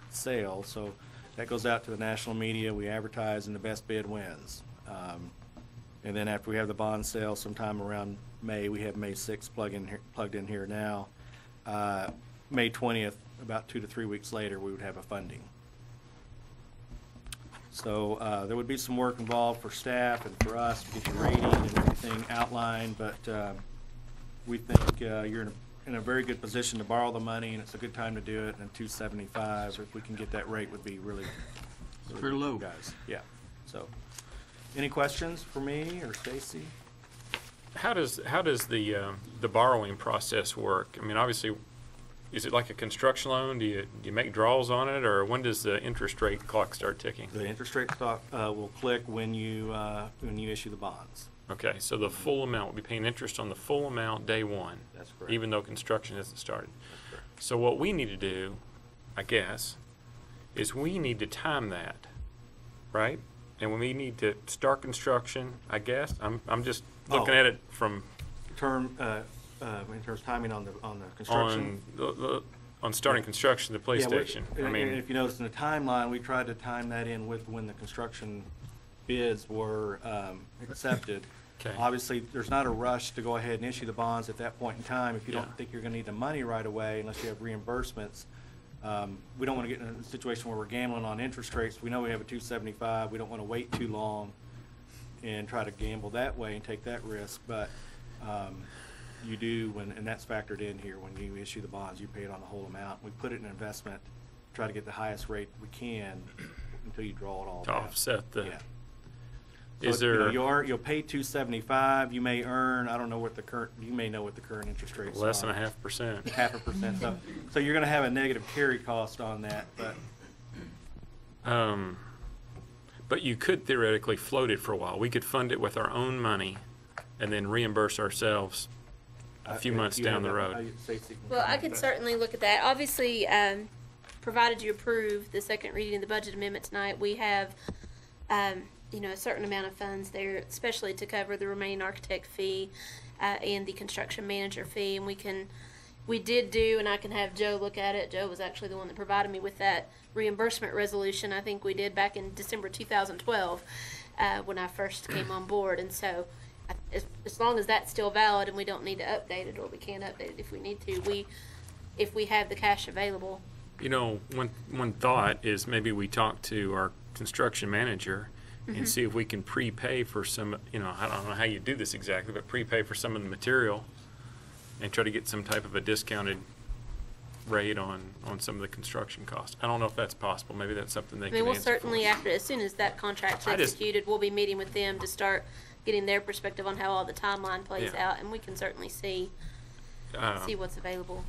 sale. So that goes out to the national media. We advertise, and the best bid wins. And then after we have the bond sale sometime around May, we have May 6th plugged in here now. May 20th, about 2 to 3 weeks later, we would have a funding. So there would be some work involved for staff and for us to get your rating and everything outlined, but we think you're in a very good position to borrow the money, and it's a good time to do it. And 275, if we can get that rate, would be really pretty low, guys. Yeah. So, any questions for me or Stacy? How does the borrowing process work? I mean, obviously, is it like a construction loan? Do you make draws on it, or when does the interest rate clock start ticking? The interest rate clock will click when you issue the bonds. Okay, so the full amount, we'll be paying interest on the full amount day one. That's correct. Even though construction hasn't started. That's correct. So what we need to do, I guess, is we need to time that, right? And when we need to start construction, I guess, I'm just looking at it from in terms of timing on the construction. On starting construction, the play station. I mean, if you notice in the timeline, we tried to time that in with when the construction bids were accepted. Okay. Obviously, there's not a rush to go ahead and issue the bonds at that point in time if you don't think you're going to need the money right away unless you have reimbursements. We don't want to get in a situation where we're gambling on interest rates. We know we have a 275. We don't want to wait too long and try to gamble that way and take that risk. But you do, and that's factored in here. When you issue the bonds, you pay it on the whole amount. We put it in investment, try to get the highest rate we can until you draw it all to down. offset the. Yeah. Is So, there you'll pay 275. You may earn, I don't know what the current. You may know what the current interest rates are. less than 0.5%? 0.5%. So you're going to have a negative carry cost on that, But you could theoretically float it for a while. We could fund it with our own money, and then reimburse ourselves a few months down the road. Well, I could certainly look at that. Obviously, provided you approve the second reading of the budget amendment tonight, we have, a certain amount of funds there, especially to cover the remaining architect fee and the construction manager fee. And we did do, and I can have Joe look at it. Joe was actually the one that provided me with that reimbursement resolution. I think we did back in December 2012 when I first came on board. And so as long as that's still valid and we don't need to update it, or we can update it if we need to, if we have the cash available. One thought is maybe we talk to our construction manager and see if we can prepay for some, I don't know how you do this exactly, but prepay for some of the material and try to get some type of a discounted rate on some of the construction costs. I don't know if that's possible. Maybe that's something they can answer. We'll certainly, as soon as that contract's executed, we'll be meeting with them to start getting their perspective on how all the timeline plays out, and we can certainly see what's available.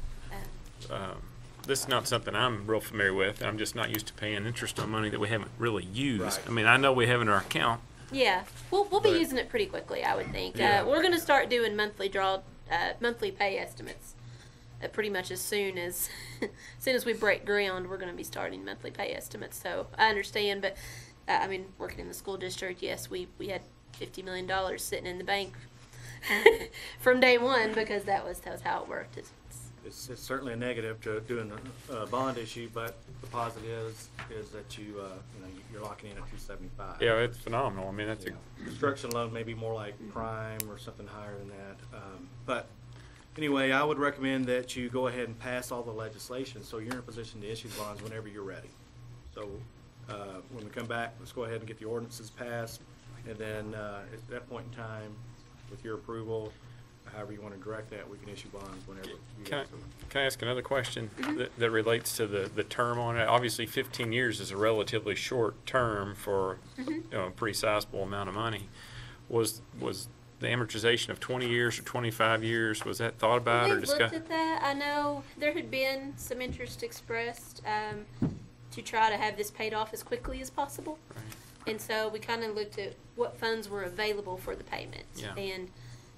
This is not something I'm real familiar with. I'm just not used to paying interest on money that we haven't really used. Right. I mean, I know we have in our account. Yeah, we'll be using it pretty quickly, I would think. Yeah. We're going to start doing monthly pay estimates pretty much as soon as we break ground. We're going to be starting monthly pay estimates. So I understand, but working in the school district, yes, we had $50 million sitting in the bank from day one because that was how it worked. it's certainly a negative to doing a bond issue, but the positive is that you're locking in at 275. Yeah, it's phenomenal. I mean, that's Construction loan may be more like prime or something higher than that. But anyway, I would recommend that you go ahead and pass all the legislation so you're in a position to issue bonds whenever you're ready. So when we come back, let's go ahead and get the ordinances passed, and then at that point in time, with your approval, however you want to direct that, we can issue bonds whenever you guys are. Can I ask another question that relates to the term on it? Obviously, 15 years is a relatively short term for a pretty sizable amount of money. Was the amortization of 20 years or 25 years, was that thought about or discussed? We looked at that. I know there had been some interest expressed to try to have this paid off as quickly as possible. Right. And so we kind of looked at what funds were available for the payment. Yeah. And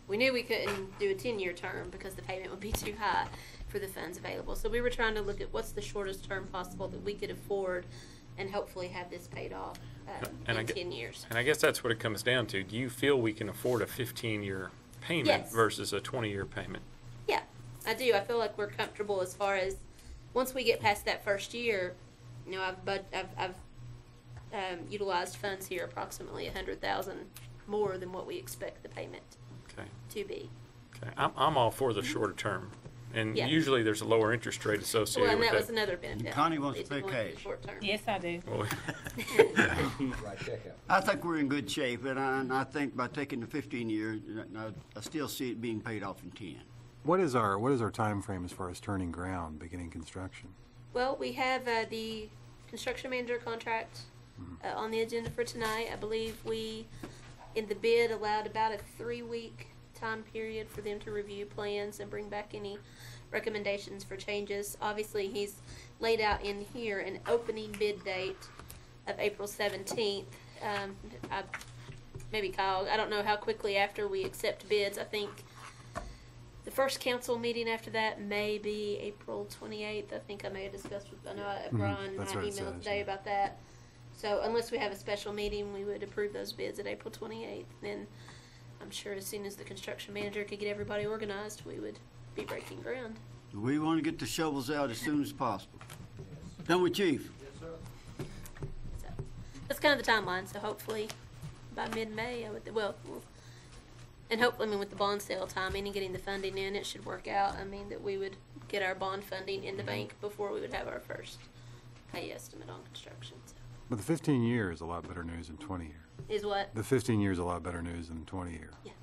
we knew we couldn't do a 10-year term because the payment would be too high for the funds available. So we were trying to look at what's the shortest term possible that we could afford and hopefully have this paid off in 10 years. And I guess that's what it comes down to. Do you feel we can afford a 15-year payment Yes. versus a 20-year payment? Yeah, I do. I feel like we're comfortable as far as once we get past that first year. I've utilized funds here approximately $100,000 more than what we expect the payment to be. Okay, I'm all for the shorter term, and Yeah. usually there's a lower interest rate associated Well, and with that was another benefit. Connie wants to is pay going cash. short term. Yes, I do. Well, I think we're in good shape, and I think by taking the 15 years, I still see it being paid off in 10. What is our time frame as far as turning ground, beginning construction? Well, we have the construction manager contract on the agenda for tonight. I believe we, in the bid, allowed about a 3-week time period for them to review plans and bring back any recommendations for changes. Obviously, he's laid out in here an opening bid date of April 17th. Maybe Kyle, I don't know how quickly after we accept bids. I think the first council meeting after that may be April 28th. I think I may have discussed with, Brian, my That's what it email says, today yeah. about that. So unless we have a special meeting, we would approve those bids at April 28th. Then I'm sure as soon as the construction manager could get everybody organized, we would be breaking ground. We want to get the shovels out as soon as possible. Done with Chief? So that's kind of the timeline. So hopefully by mid-May, and hopefully, with the bond sale timing and getting the funding in, it should work out. That we would get our bond funding in the bank before we would have our first pay estimate on construction. So. But the 15 year is a lot better news than 20 year. Is what? The 15 year is a lot better news than 20 year. Yeah.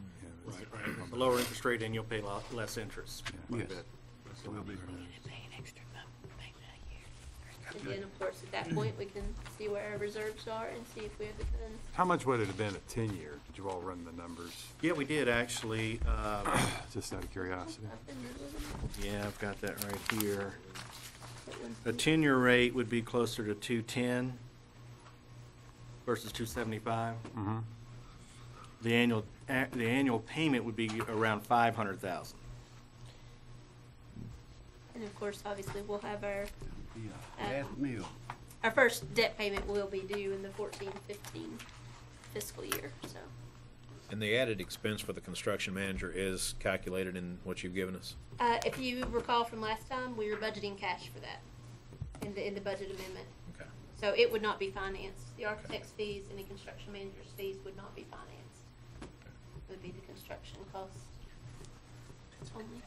Right. The lower interest rate, and you'll pay a lot less interest. Yes. That's what we'll be. And then, of course, at that point, we can see where our reserves are and see if we have the funds. How much would it have been at 10 year? Did you all run the numbers? Yeah, we did actually. Just out of curiosity. Yeah, I've got that right here. A 10-year rate would be closer to 210 versus 275. Mm-hmm. The annual payment would be around 500,000. And of course, obviously, we'll have our Half meal. our first debt payment will be due in the 14-15 fiscal year. So. And the added expense for the construction manager is calculated in what you've given us? If you recall from last time, we were budgeting cash for that in the budget amendment. Okay. So it would not be financed. The architect's fees and the construction manager's fees would not be financed. It would be the construction cost only.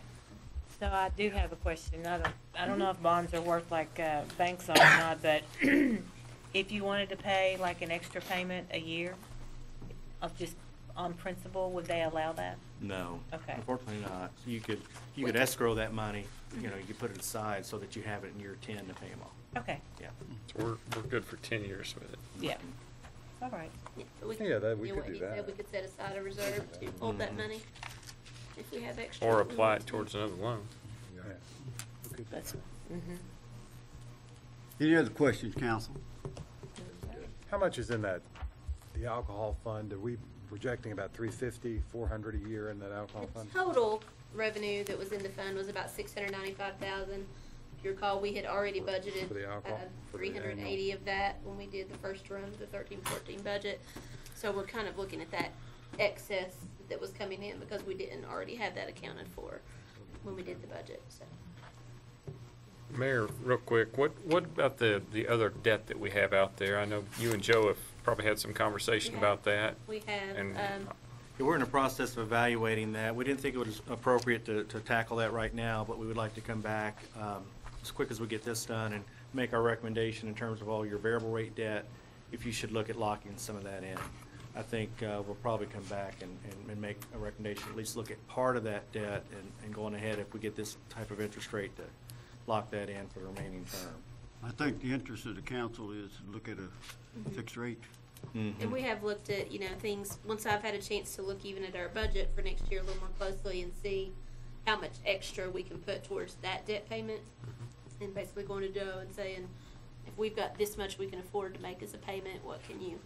So I do have a question. I don't know if bonds are worth like banks are or not, but if you wanted to pay like an extra payment a year of just on principal, would they allow that? No. Okay. Unfortunately not. You could escrow that money, you could put it aside so that you have it in year 10 to pay them off. Okay. Yeah. So we're good for 10 years with it. Yeah. All right. Yeah, but we Yeah, could we what could do he that. said, we could set aside a reserve to hold that money if we have extra. Or apply it towards another loan. That's, Any other questions, council? How much is in the alcohol fund? Are we projecting about 350, 400 a year in that alcohol fund? Total revenue that was in the fund was about $695,000. If you recall, we had already budgeted For the alcohol? For the 380 of that when we did the first run of the 13-14 budget. So we're kind of looking at that excess that was coming in because we didn't already have that accounted for when we did the budget. So. Mayor, real quick, what about the other debt that we have out there? I know you and Joe have probably had some conversation about that. We have, And- We're in the process of evaluating that. We didn't think it was appropriate to tackle that right now, but we would like to come back as quick as we get this done and make our recommendation in terms of all your variable rate debt, if you should look at locking some of that in. I think we'll probably come back and make a recommendation, at least look at part of that debt and going ahead if we get this type of interest rate to lock that in for the remaining term. I think the interest of the council is to look at a fixed rate. and we have looked at, things, once I've had a chance to look even at our budget for next year a little more closely and see how much extra we can put towards that debt payment. And basically going to Joe and saying, if we've got this much we can afford to make as a payment, what can you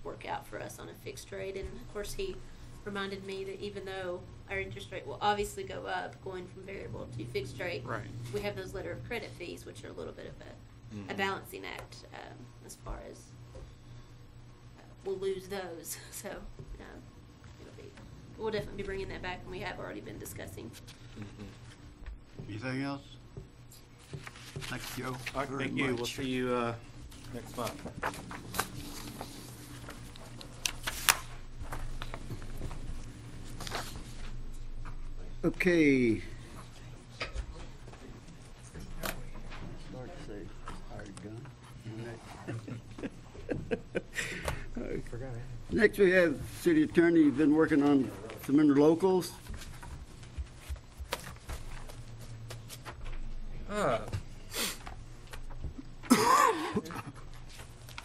work out for us on a fixed rate? And of course, he reminded me that even though our interest rate will obviously go up going from variable to fixed rate, Right. we have those letter of credit fees, which are a little bit of a balancing act as far as we'll lose those. So we'll definitely be bringing that back, and we have already been discussing. Anything else? Thanks, Joe. All right, very thank you. much. We'll see you next month. Okay. Next, we have city attorney, been working on some interlocals.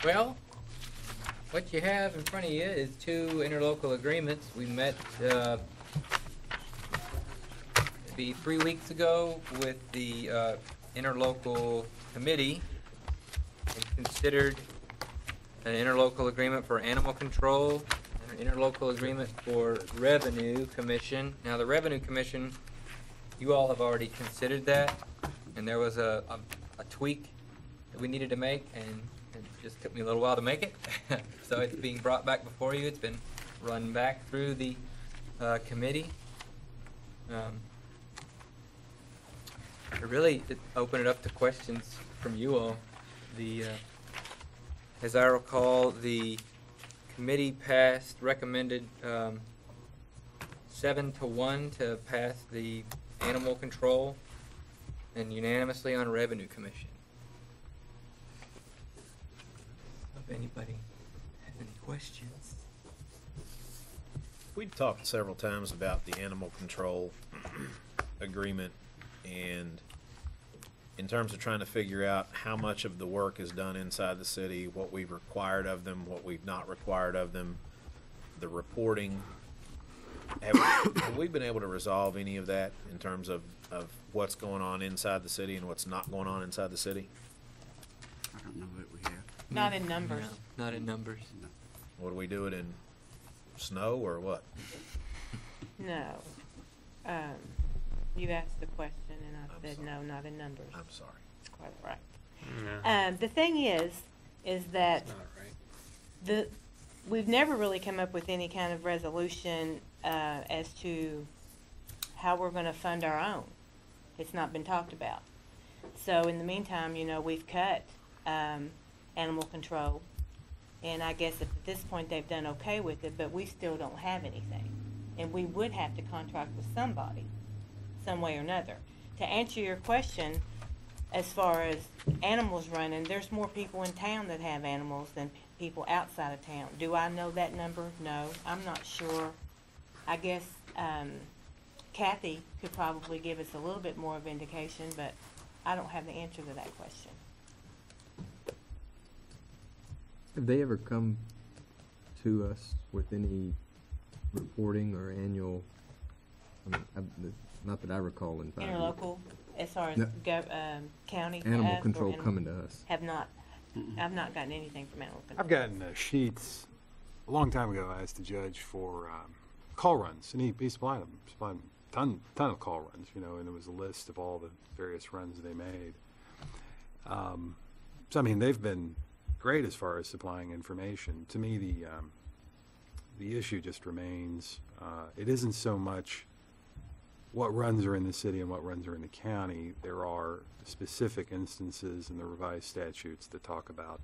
Well, what you have in front of you is two interlocal agreements. We met maybe 3 weeks ago with the interlocal committee and considered an interlocal agreement for animal control and an interlocal agreement for revenue commission. Now, the revenue commission, you all have already considered that, and there was a tweak that we needed to make, and it just took me a little while to make it. So it's being brought back before you. It's been run back through the committee. I really open it up to questions from you all. As I recall, the committee recommended 7-1 to pass the animal control, and unanimously on revenue commission. If anybody has any questions. We've talked several times about the animal control agreement, and in terms of trying to figure out how much of the work is done inside the city, what we've required of them, what we've not required of them, the reporting. Have we been able to resolve any of that in terms of what's going on inside the city and what's not going on inside the city? I don't know that we have. Not in numbers. No, not in numbers. What do we do it in snow or what? No. You asked the question, and I said no, not in numbers. I'm sorry. It's quite all right. Yeah. The thing is that Not right. we've never really come up with any kind of resolution as to how we're going to fund our own. It's not been talked about. So in the meantime, we've cut animal control, and I guess at this point they've done okay with it, but we still don't have anything. And we would have to contract with somebody, some way or another. To answer your question, as far as animals running, there's more people in town that have animals than people outside of town. Do I know that number? No, I'm not sure. I guess Kathy could probably give us a little bit more of indication, but I don't have the answer to that question. Have they ever come to us with any reporting or annual, not that I recall in 5 years. Interlocal, as far as No. county. Animal or control coming to us. Have not. I've not gotten anything from animal control. I've gotten sheets a long time ago. I asked the judge for call runs, and he supplied them. Supplied a ton of call runs, and it was a list of all the various runs they made. So I mean, they've been great as far as supplying information. To me, the issue just remains. It isn't so much what runs are in the city and what runs are in the county, there are specific instances in the revised statutes that talk about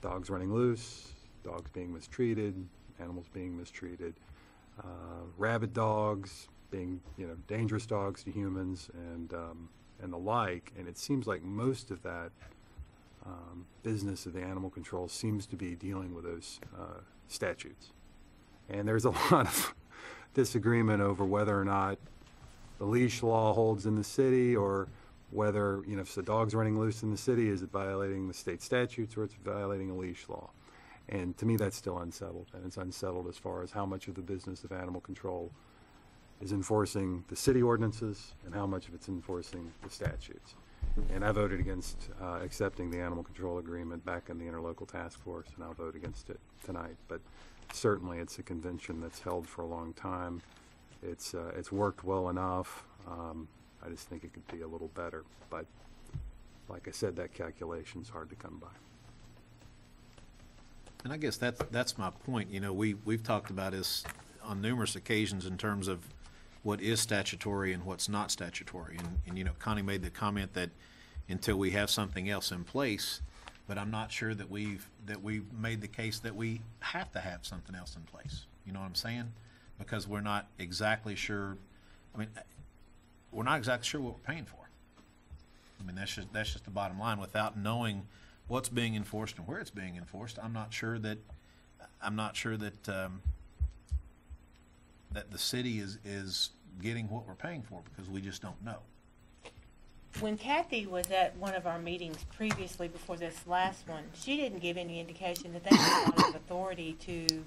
dogs running loose, dogs being mistreated, animals being mistreated, rabid dogs being, dangerous dogs to humans, and the like. And it seems like most of that business of the animal control seems to be dealing with those statutes. And there's a lot of disagreement over whether or not the leash law holds in the city, or whether, if the dog's running loose in the city, is it violating the state statutes or it's violating a leash law? And to me, that's still unsettled, and it's unsettled as far as how much of the business of animal control is enforcing the city ordinances and how much of it's enforcing the statutes. And I voted against accepting the animal control agreement back in the Interlocal Task Force, and I'll vote against it tonight. But certainly it's a convention that's held for a long time. It's worked well enough. I just think it could be a little better. But like I said, that calculation's hard to come by. And I guess that's my point. We've talked about this on numerous occasions in terms of what is statutory and what's not statutory. And Connie made the comment that until we have something else in place, but I'm not sure that we've made the case that we have to have something else in place. You know what I'm saying? Because we're not exactly sure. We're not exactly sure what we're paying for. That's just the bottom line. Without knowing what's being enforced and where it's being enforced, I'm not sure that that the city is getting what we're paying for, because we just don't know. When Kathy was at one of our meetings previously before this last one, she didn't give any indication that they had a lot of authority to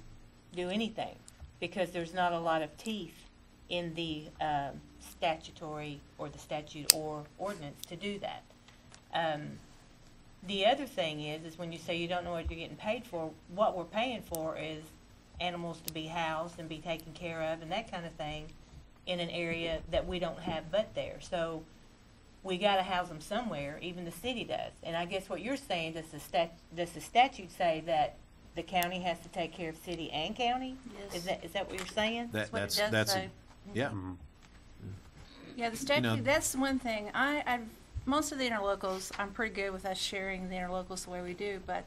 do anything, because there's not a lot of teeth in the statutory or the statute or ordinance to do that. The other thing is when you say you don't know what you're getting paid for, what we're paying for is animals to be housed and be taken care of and that kind of thing in an area that we don't have but there. So we got to house them somewhere, even the city does. And I guess what you're saying, does the statute say that the county has to take care of city and county? Yes. Is that what you're saying? That's what it does say. Yeah. Mm-hmm. Yeah, the statute, that's one thing. Most of the interlocals, I'm pretty good with us sharing the interlocals the way we do, but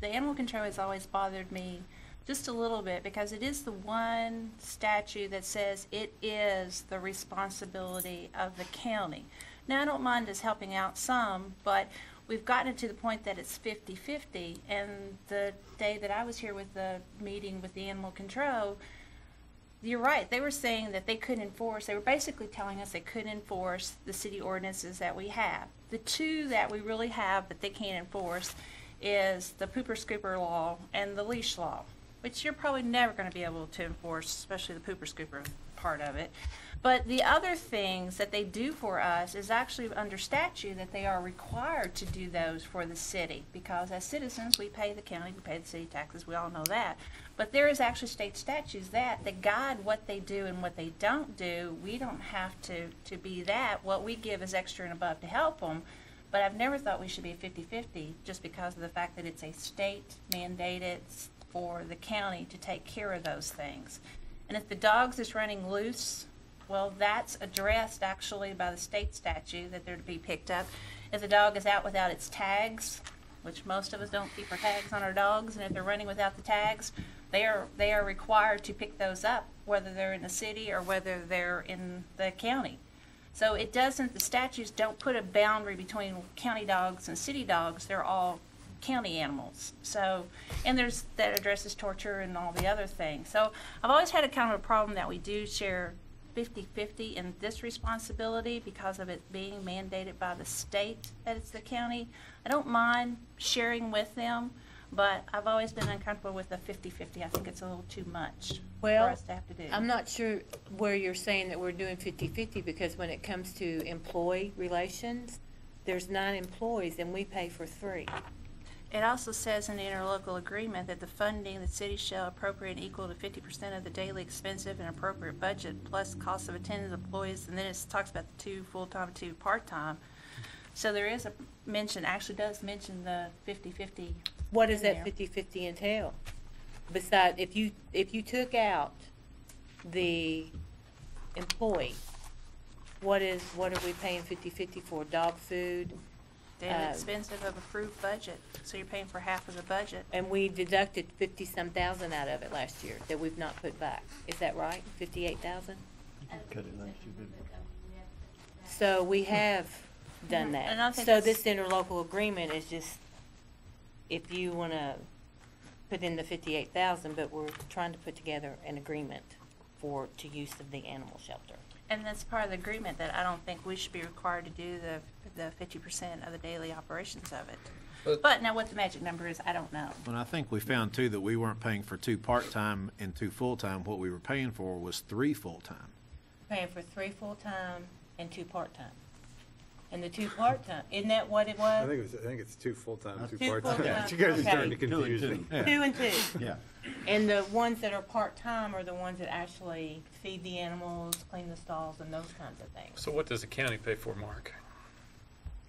the animal control has always bothered me just a little bit, because it is the one statute that says it is the responsibility of the county. Now, I don't mind us helping out some, but we've gotten it to the point that it's 50-50, and the day that I was here with the meeting with the animal control, you're right, they were saying that they couldn't enforce, they were basically telling us they couldn't enforce the city ordinances that we have. The two that we really have that they can't enforce is the pooper scooper law and the leash law, which you're probably never going to be able to enforce, especially the pooper scooper part of it. But the other things that they do for us is actually under statute that they are required to do those for the city, because as citizens we pay the county, we pay the city taxes, we all know that. But there is actually state statutes that guide what they do and what they don't do. We don't have to be that. What we give is extra and above to help them. But I've never thought we should be 50-50 just because of the fact that it's a state mandated for the county to take care of those things. And if the dog's is running loose, well, that's addressed actually by the state statute that they're to be picked up. If the dog is out without its tags, which most of us don't keep our tags on our dogs, and if they're running without the tags, they are required to pick those up, whether they're in the city or whether they're in the county. So it doesn't, the statutes don't put a boundary between county dogs and city dogs. They're all county animals. So, and there's, that addresses torture and all the other things. So I've always had a kind of a problem that we do share 50-50 in this responsibility because of it being mandated by the state that it's the county. I don't mind sharing with them, but I've always been uncomfortable with the 50-50. I think it's a little too much for us to have to do. I'm not sure where you're saying that we're doing 50-50, because when it comes to employee relations, there's 9 employees and we pay for 3. It also says in the interlocal agreement that the funding, the city shall appropriate equal to 50% of the daily expensive and appropriate budget plus cost of attendance employees, and then it talks about the 2 full-time, 2 part-time. So there is a mention, actually does mention the 50-50. What does that 50-50 entail? Besides, if you took out the employee, what are we paying 50/50 for? Dog food? Damn expensive of approved budget, so you're paying for half of the budget. And we deducted 50-some thousand out of it last year that we've not put back. Is that right? 58,000? Cut it last year, didn't we? So we have done that. And I think So that's- this interlocal agreement is just, if you want to put in the 58,000, but we're trying to put together an agreement to use of the animal shelter. And that's part of the agreement, that I don't think we should be required to do the 50% of the daily operations of it. But now what the magic number is, I don't know. And I think we found too that we weren't paying for 2 part-time and 2 full-time. What we were paying for was 3 full-time. Paying for 3 full-time and 2 part-time. And the 2 part-time, isn't that what it was? I think it's 2 full-time, 2 2 part-time. full-time, You guys are okay. starting to confuse me. 2 and 2. Yeah. And the ones that are part-time are the ones that actually feed the animals, clean the stalls, and those kinds of things. So what does the county pay for, Mark?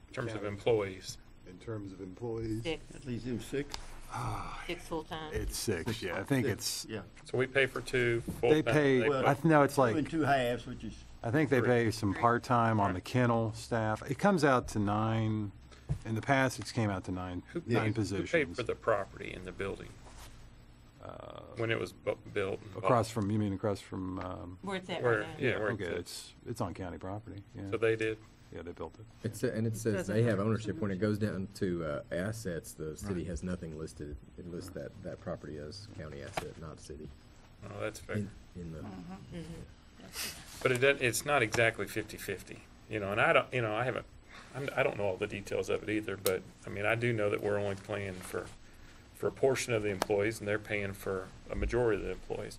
In terms of employees? In terms of employees? 6. At least them 6. 6 full-time. It's 6, yeah. I think it's, Yeah. So we pay for 2 they full-time. pay, no, it's 2 like, and 2 halves, which is, I think they pay some part-time on the kennel staff. It comes out to 9, in the past, it's came out to 9 Who positions. paid for the property in the building? When it was built? and bought? Across from, you mean across from, Where it's at Where, right now. yeah, where okay, it's it's on county property, yeah. So they did? Yeah, they built it. And it says they have ownership. When it goes down to assets, the city has nothing listed. It lists that property as county asset, not city. Oh, that's fair. In the, But it's not exactly 50/50, you know, and I don't, you know, I don't know all the details of it either, but, I mean, I do know that we're only paying for a portion of the employees, and they're paying for a majority of the employees.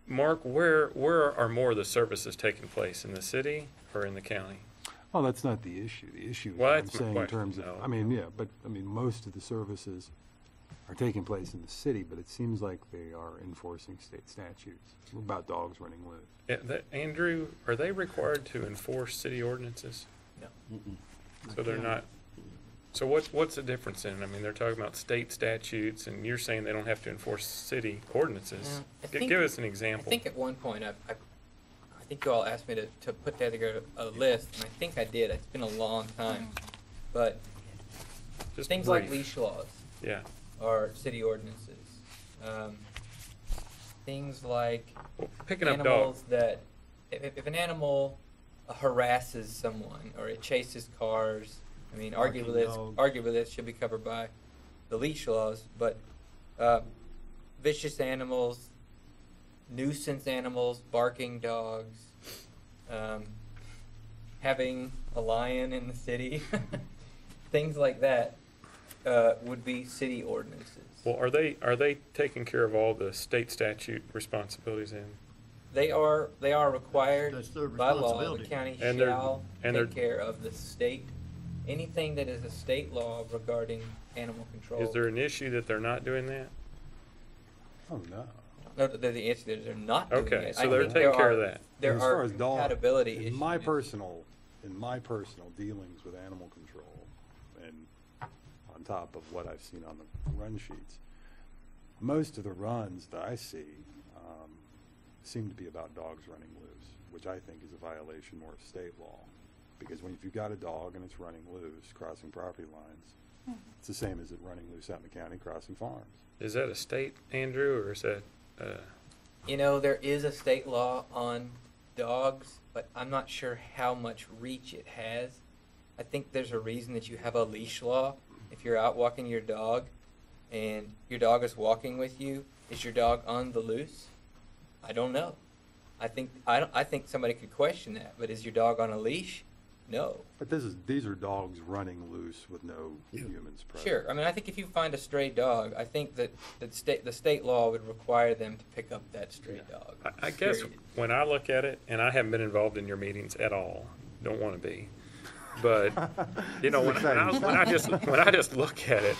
Mark, where are more of the services taking place, in the city or in the county? Well, that's not the issue. The issue is, Well, I'm that's my saying in question, terms of, though. I mean, yeah, but, I mean, most of the services are taking place in the city, but it seems like they are enforcing state statutes about dogs running loose. Andrew, are they required to enforce city ordinances? No. So they're not, so what's the difference in? I mean, they're talking about state statutes, and you're saying they don't have to enforce city ordinances. Give us an example. I think at one point, I think you all asked me to put together a list, and I think I did. It's been a long time. But Just things brief. like leash laws Yeah. are city ordinances. Things like Picking up animals dogs. that, if an animal harasses someone or it chases cars, I mean, arguably that should be covered by the leash laws, but vicious animals, nuisance animals, barking dogs, having a lion in the city, things like that would be city ordinances. Well, are they taking care of all the state statute responsibilities in? They are required That's their by law. The responsibility. county And they're- shall and take they're- care of the state, anything that is a state law regarding animal control. Is there an issue that they're not doing that? Oh, no. No, the answer is they're not doing Okay, it. so I they're think taking there care are- of that. There As far are as dog, compatibility in issues. my personal dealings with animal control, and on top of what I've seen on the run sheets, most of the runs that I see seem to be about dogs running loose, which I think is a violation more of state law. Because if you've got a dog and it's running loose, crossing property lines, it's the same as it running loose out in the county, crossing farms. Is that a state, Andrew, or is that? You know, there is a state law on dogs, but I'm not sure how much reach it has. I think there's a reason that you have a leash law. If you're out walking your dog and your dog is walking with you, is your dog on the loose? I don't know. I think somebody could question that, but is your dog on a leash? No. But these are dogs running loose with no humans present. Sure. I mean, I think if you find a stray dog, I think that the state law would require them to pick up that stray dog. I guess Period. when I look at it, and I haven't been involved in your meetings at all, don't want to be, but you know, when I just look at it,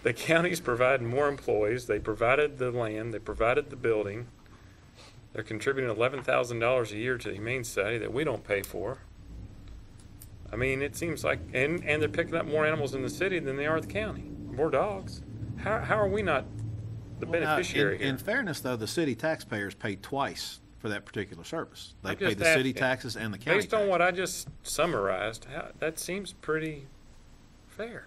the county's providing more employees. They provided the land. They provided the building. They're contributing $11,000 a year to the Humane Society that we don't pay for. I mean, it seems like, and they're picking up more animals in the city than they are the county. More dogs. How are we not the beneficiary here? In fairness, though, the city taxpayers pay twice for that particular service. They I'm pay just the city asking, taxes and the county Based on taxes. what I just summarized, that seems pretty fair.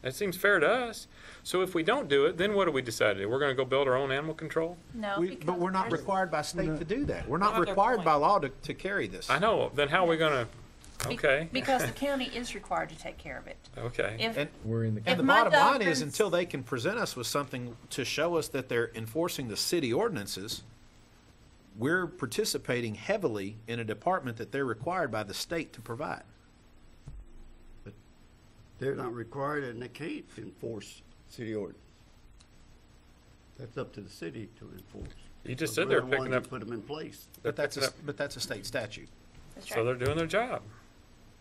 That seems fair to us. So if we don't do it, then what do we decide to do? We're going to go build our own animal control? No, But we're not required by state to do that. We're not Another required point. by law to carry this. I know. Then how are we going to? Okay. Because the county is required to take care of it. Okay. If, We're in the if And the my bottom dog line is, brings- until they can present us with something to show us that they're enforcing the city ordinances, we're participating heavily in a department that they're required by the state to provide. They're not required and they can't enforce city ordinance. That's up to the city to enforce. You just So said we're they're the picking ones that up. put them in place. But that's a state statute. That's So right. they're doing their job.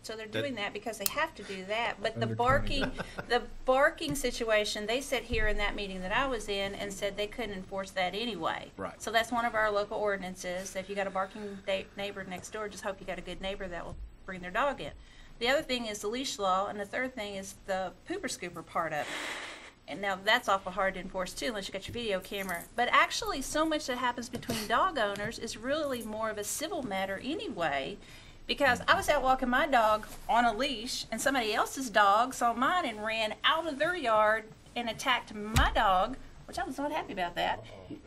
So they're doing that because they have to do that. But the barking situation, they said here in that meeting that I was in and said they couldn't enforce that anyway. Right. So that's one of our local ordinances. If you got a barking neighbor next door, just hope you got a good neighbor that will bring their dog in. The other thing is the leash law, and the third thing is the pooper scooper part of it. And now that's awful hard to enforce too, unless you got your video camera. But actually, so much that happens between dog owners is really more of a civil matter anyway. Because I was out walking my dog on a leash, and somebody else's dog saw mine and ran out of their yard and attacked my dog, which I was not happy about that.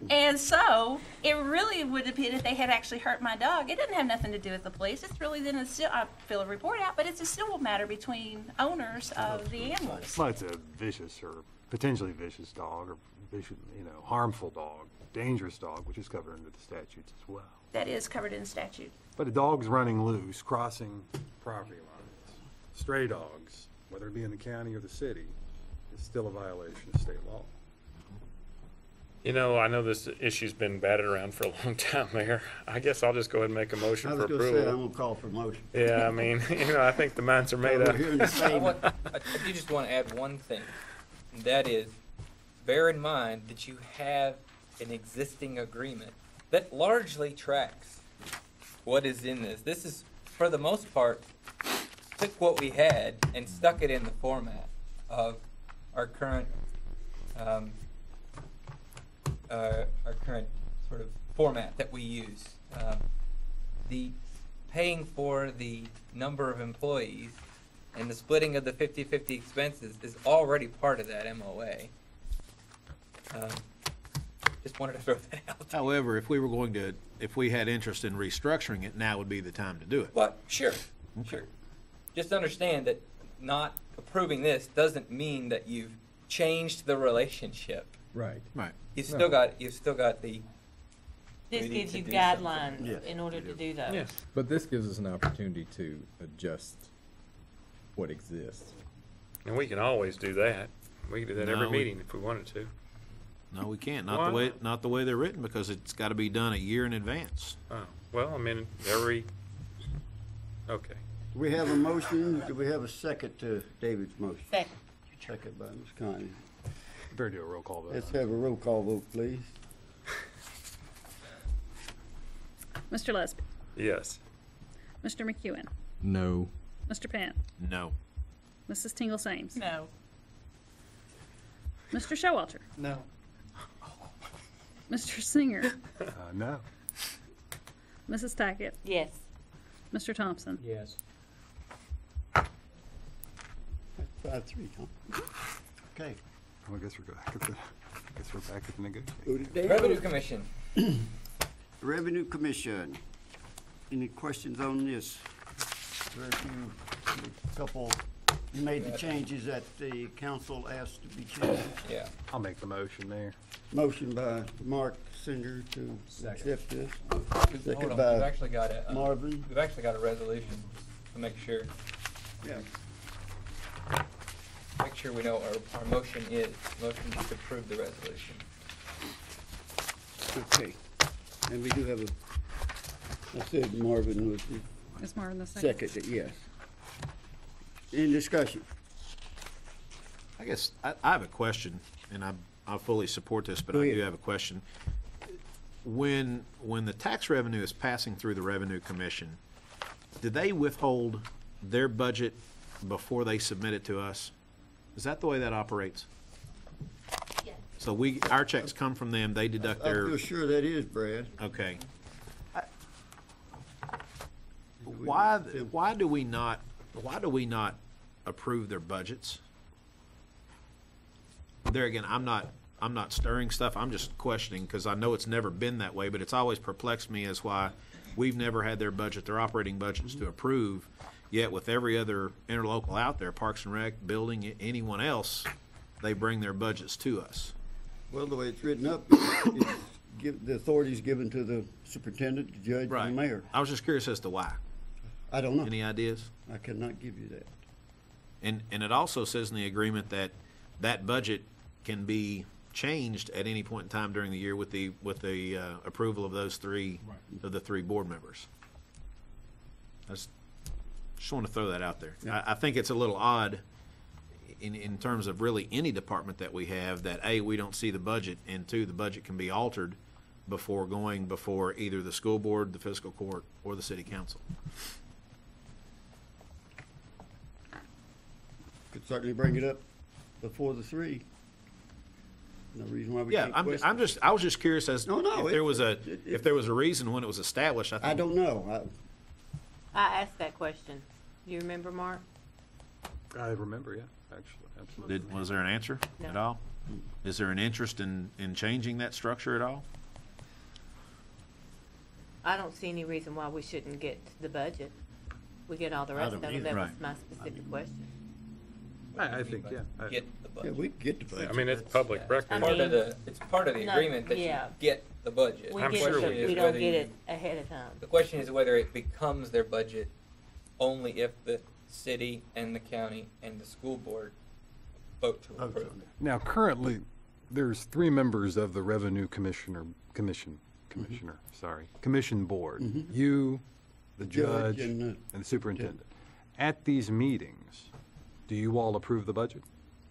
And so it really would have been if they had actually hurt my dog. It doesn't have nothing to do with the police. It's really then I fill a report out, but it's a civil matter between owners of the animals. Well, it's a vicious or potentially vicious dog or vicious, harmful dog, dangerous dog, which is covered under the statutes as well. That is covered in statute. But a dog's running loose, crossing property lines, stray dogs, whether it be in the county or the city, is still a violation of state law. You know, I know this issue's been batted around for a long time, Mayor. I guess I'll just go ahead and make a motion I for was going to say, I'm approval. going to call for motion. Yeah, I mean, I think the minds are made We're up. hearing the I same. do just want to add one thing. That is, bear in mind that you have an existing agreement that largely tracks what is in this. This is, for the most part, took what we had and stuck it in the format of our current, sort of format that we use. The paying for the number of employees and the splitting of the 50-50 expenses is already part of that MOA. Just wanted to throw that out. However, if we had interest in restructuring it, now would be the time to do it. Well, sure. Just understand that not approving this doesn't mean that you've changed the relationship. Right. Right. You've still got the. This we need gives to you do something. guidelines Yes, in order to do those. Yes. But this gives us an opportunity to adjust what exists. And we can always do that. We can do that every No, we- meeting if we wanted to. No, we can't. Why Not the way they're written, because it's got to be done a year in advance. Oh, well, I mean, okay. Do we have a motion? Do we have a second to David's motion? Second. Second by Ms. Connie. Better do a roll call vote. Let's have a roll call vote, please. Mr. Lesby, Yes. Mr. McEwen, No. Mr. Pant, No. Mrs. Tingle Sames, No. Mr. Showalter, No. Mr. Singer, No. Mrs. Tackett, Yes. Mr. Thompson. Yes. 5-3, huh? Okay. Well, I guess we're back at the negotiation. Go to Dave. Revenue Commission. Revenue Commission. Any questions on this? You made the changes that the council asked to be changed. Yeah. I'll make the motion, Mayor. Motion by Mark Singer to accept this. Hold Second on, by we've actually got a, Marvin. we've actually got a resolution to make sure. Yeah. Make sure we know what our motion is. Motion is to approve the resolution. Okay. And we do have I said Marvin was the Is Marvin the second? second, yes. Any discussion? I guess I have a question, and I fully support this, but Go I ahead. do have a question. When the tax revenue is passing through the Revenue Commission, do they withhold their budget before they submit it to us? Is that the way that operates? Yes. So our checks come from them, they deduct I their, feel sure that is, Brad. okay. Why do we not approve their budgets? There again, I'm not stirring stuff. I'm just questioning because I know it's never been that way, but it's always perplexed me as why we've never had their operating budgets to approve. Yet with every other interlocal out there, Parks and Rec, building, anyone else, they bring their budgets to us. Well, the way it's written up, the authority is given to the superintendent, the judge, and the mayor. I was just curious as to why. I don't know. Any ideas? I cannot give you that. And it also says in the agreement that that budget can be changed at any point in time during the year with the approval of those three board members. Just want to throw that out there. Yeah. I think it's a little odd in terms of really any department that we have that A, we don't see the budget, and two, the budget can be altered before going before either the school board, the fiscal court, or the city council. Could certainly bring it up before the three. No reason why we can't question it. I was just curious as if there was a reason when it was established. I don't know. I asked that question. Do you remember, Mark? I remember, yeah, actually, absolutely. Was there an answer at all? Is there an interest in changing that structure at all? I don't see any reason why we shouldn't get the budget. We get all the rest of it. That was my specific question. I think, yeah. Get the budget. Yeah, we get the budget. I mean, it's public record. It's part of the agreement that you get the budget. We don't get it ahead of time. The question is whether it becomes their budget only if the city and the county and the school board vote to approve it. Now, currently, there's 3 members of the Revenue Commission Board. You, the judge, and the superintendent. At these meetings, do you all approve the budget?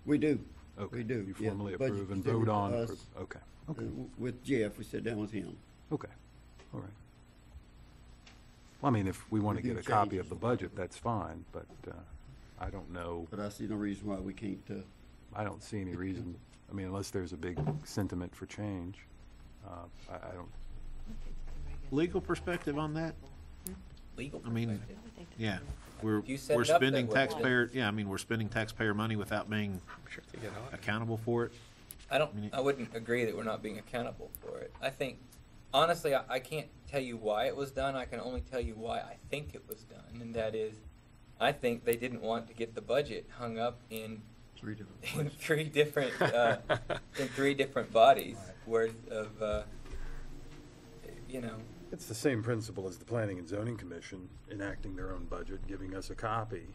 We do. Okay. We do. You formally budget approve and presented vote to on. us, Okay. With Jeff, we sat down with him. Okay. All right. Well, I mean, if we want to get a copy of the budget, that's fine, but I don't know. But I see no reason why we can't. I don't see any reason. I mean, unless there's a big sentiment for change, I don't. Legal perspective on that? Legal. I mean, yeah, we're you set we're it up spending that way, taxpayer. Yeah, I mean, we're spending taxpayer money without being accountable for it. I wouldn't agree that we're not being accountable for it. I think, honestly, I can't tell you why it was done. I can only tell you why I think it was done, and that is, I think they didn't want to get the budget hung up in three different bodies worth of, It's the same principle as the Planning and Zoning Commission enacting their own budget, giving us a copy,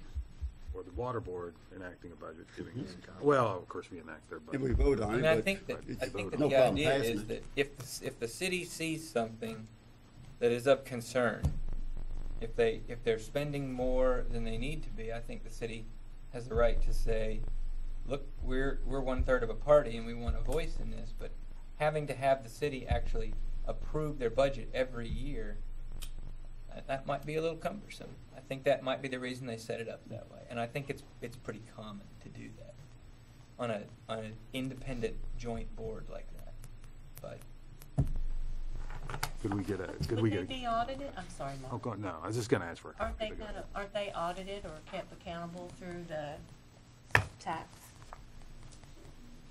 or the Water Board enacting a budget, giving us a copy. Well, of course, we enact their budget. And we vote on it. I think that the idea is that if the city sees something that is of concern, if they're spending more than they need to be, I think the city has the right to say, look, we're 1/3 of a party and we want a voice in this, but having to have the city actually approve their budget every year, that might be a little cumbersome. I think that might be the reason they set it up that way, and I think it's pretty common to do that on an independent joint board like that. But Could we get Would they be audited? I'm sorry, Mark. Oh, God, no, I was just gonna ask for a copy. Aren't they audited or kept accountable through the tax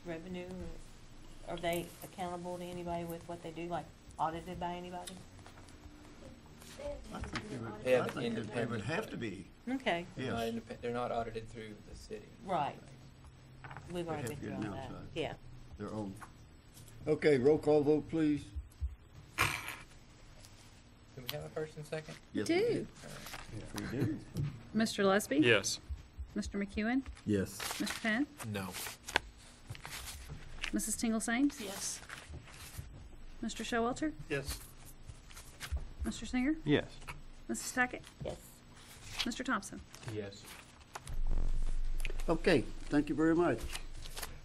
revenue? Are they accountable to anybody with what they do, like audited by anybody? I think they would have to be. Okay. Yes. They're not audited through the city. Right. We've They already have been to through get all an that. outside. Yeah. Their own. Okay, roll call vote, please. Do we have a first and second? Yes, We we do. We do. Mr. Lesby? Yes. Mr. McEwen? Yes. Mr. Penn? No. Mrs. Tingle Sames? Yes. Mr. Showalter? Yes. Mr. Singer? Yes. Mrs. Tackett? Yes. Mr. Thompson? Yes. Okay, thank you very much.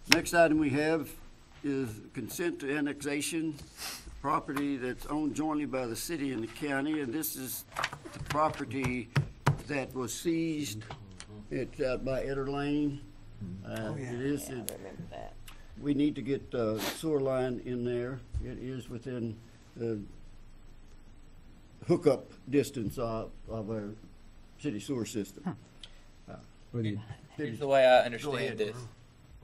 Next item we have is consent to annexation, property that's owned jointly by the city and the county, and this is the property that was seized. It's out by Eder Lane. It is. I remember that. We need to get the sewer line in there. It is within the hookup distance of our city sewer system. Here's the way I understand this.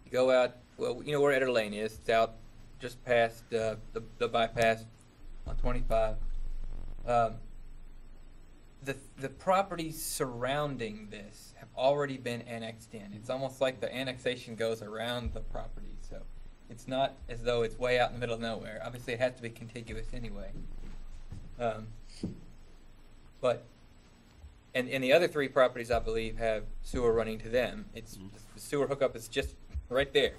You go out, well, you know where Eder Lane is. It's out just past the bypass on 25. The properties surrounding this have already been annexed in. It's almost like the annexation goes around the property, so it's not as though it's way out in the middle of nowhere. Obviously, it has to be contiguous anyway. And the other three properties, I believe, have sewer running to them. It's the sewer hookup is just right there.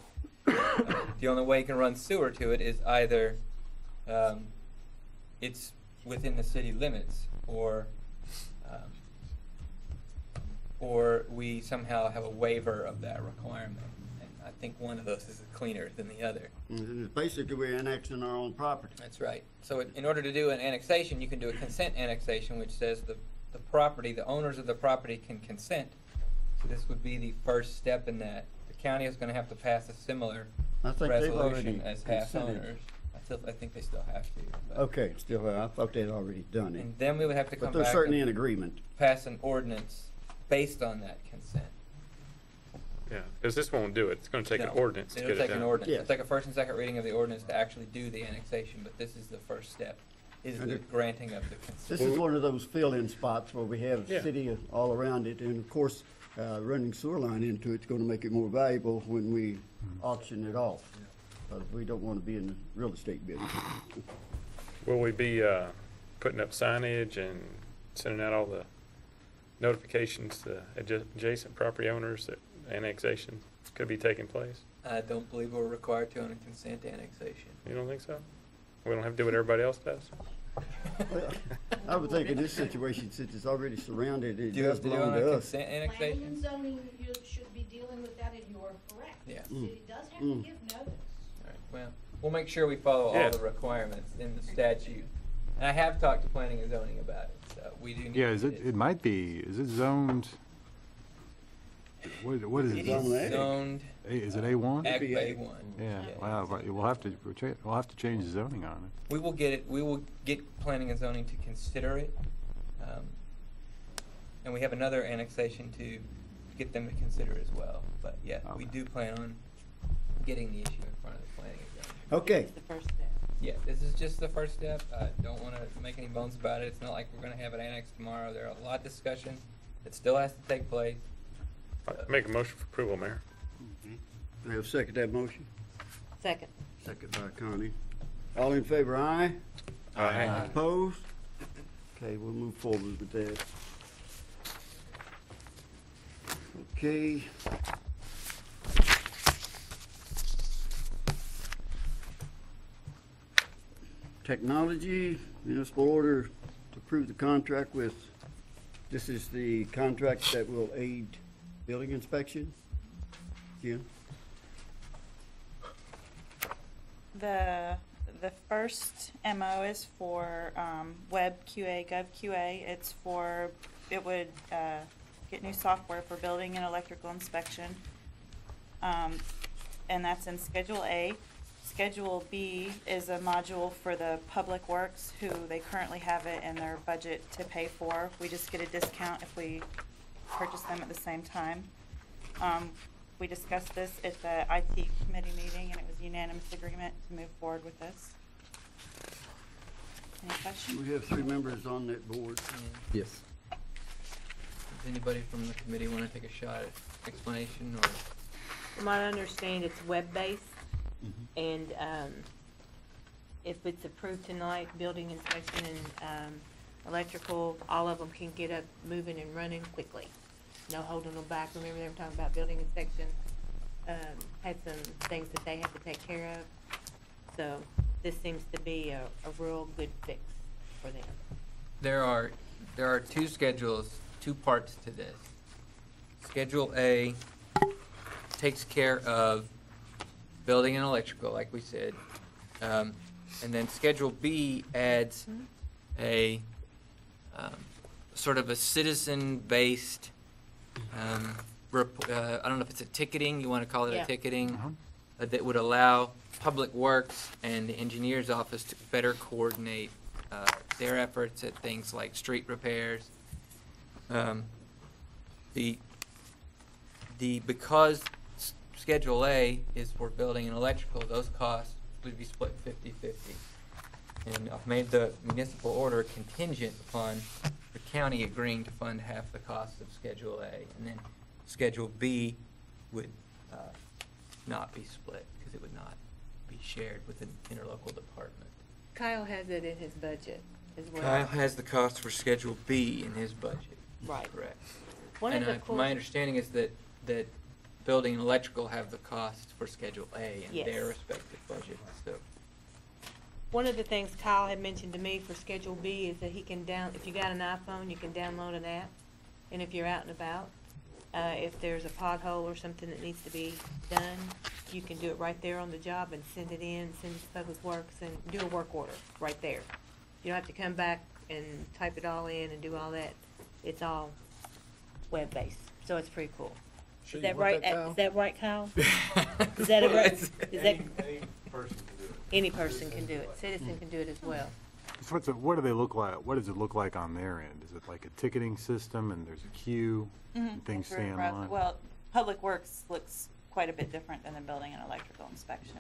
The only way you can run sewer to it is either it's within the city limits, or we somehow have a waiver of that requirement. And I think one of those is cleaner than the other. Basically, we're annexing our own property. That's right. So in order to do an annexation, you can do a consent annexation, which says the property, the owners of the property can consent. So this would be the first step in that. The county is going to have to pass a similar resolution as half owners. I think they still have to. Okay, still, I thought they'd already done it. And then we would have to come But they're back certainly and in agreement. pass an ordinance based on that consent. Yeah, because this won't do it. It's going to take an ordinance to It'll get it take done. an ordinance. It'll take a first and second reading of the ordinance to actually do the annexation, but this is the first step, is the granting of the consent. This is one of those fill-in spots where we have Yeah. city all around it, and of course, running sewer line into it's gonna make it more valuable when we auction it off. We don't wanna be in the real estate business. Will we be putting up signage and sending out all the notifications to adjacent property owners that annexation could be taking place? I don't believe we're required to on a consent annexation. You don't think so? We don't have to do what everybody else does? I would think in this situation, since it's already surrounded, it Do you does have to do belong on a to us. consent Planning annexation? and zoning, you should be dealing with that, and you're correct. Yeah. The city does have to give notice. All right, well, we'll make sure we follow Yeah. all the requirements in the statute. And I have talked to planning and zoning about it, so we do need Yeah, to. it might be, is it zoned? What is it? It is zoned. Is it A1? Ag A1. Yeah, wow, but we'll have to change the zoning on it. We will get it, we will get planning and zoning to consider it. And we have another annexation to get them to consider as well. But yeah, we do plan on getting the issue in front of the planning and zoning. Okay. It's the first step. Yeah, this is just the first step. I don't want to make any bones about it. It's not like we're going to have it annexed tomorrow. There are a lot of discussion that still has to take place. Make a motion for approval, Mayor. I have second that motion. Second. Second by Connie. All in favor, aye? Aye. Opposed? Okay, we'll move forward with that. Okay. Technology, municipal order to approve the contract with, this is the contract that will aid building inspection. Jim? The first MO is for WEBQA, GovQA. It's for, it would get new software for building and electrical inspection. And that's in Schedule A. Schedule B is a module for the Public Works, who they currently have it in their budget to pay for. We just get a discount if we purchase them at the same time. We discussed this at the IT committee meeting, and it was unanimous agreement to move forward with this. Any questions? We have 3 members on that board. Yes. Does anybody from the committee want to take a shot at explanation or? From what I understand, it's web-based, and if it's approved tonight, building inspection and electrical, all of them can get up moving and running quickly. No holding them back. Remember they were talking about building inspection, had some things that they had to take care of. So this seems to be a real good fix for them. There are 2 schedules, 2 parts to this. Schedule A takes care of building and electrical, like we said. And then Schedule B adds a sort of a citizen-based, I don't know if it's a ticketing, you want to call it a ticketing, that would allow Public Works and the engineer's office to better coordinate their efforts at things like street repairs. Because Schedule A is for building and electrical, those costs would be split 50-50. And I've made the municipal order contingent upon the county agreeing to fund half the cost of Schedule A. And then Schedule B would not be split because it would not be shared with an interlocal department. Kyle has it in his budget as well. Kyle has the cost for Schedule B in his budget. Right. Correct. One of the My understanding is that building and electrical have the cost for Schedule A in Yes. their respective budgets, so. One of the things Kyle had mentioned to me for Schedule B is that he can if you got an iPhone, you can download an app. And if you're out and about, if there's a pothole or something that needs to be done, you can do it right there on the job and send it in, send it to Public Works and do a work order right there. You don't have to come back and type it all in and do all that. It's all web-based, so it's pretty cool. Is that right? Is that right, Kyle? Is that right? Is that? Any person can do it. Citizen can do it as well. So what do they look like? What does it look like on their end? Is it like a ticketing system and there's a queue and things stay in line? Well, Public Works looks quite a bit different than the building and electrical inspection,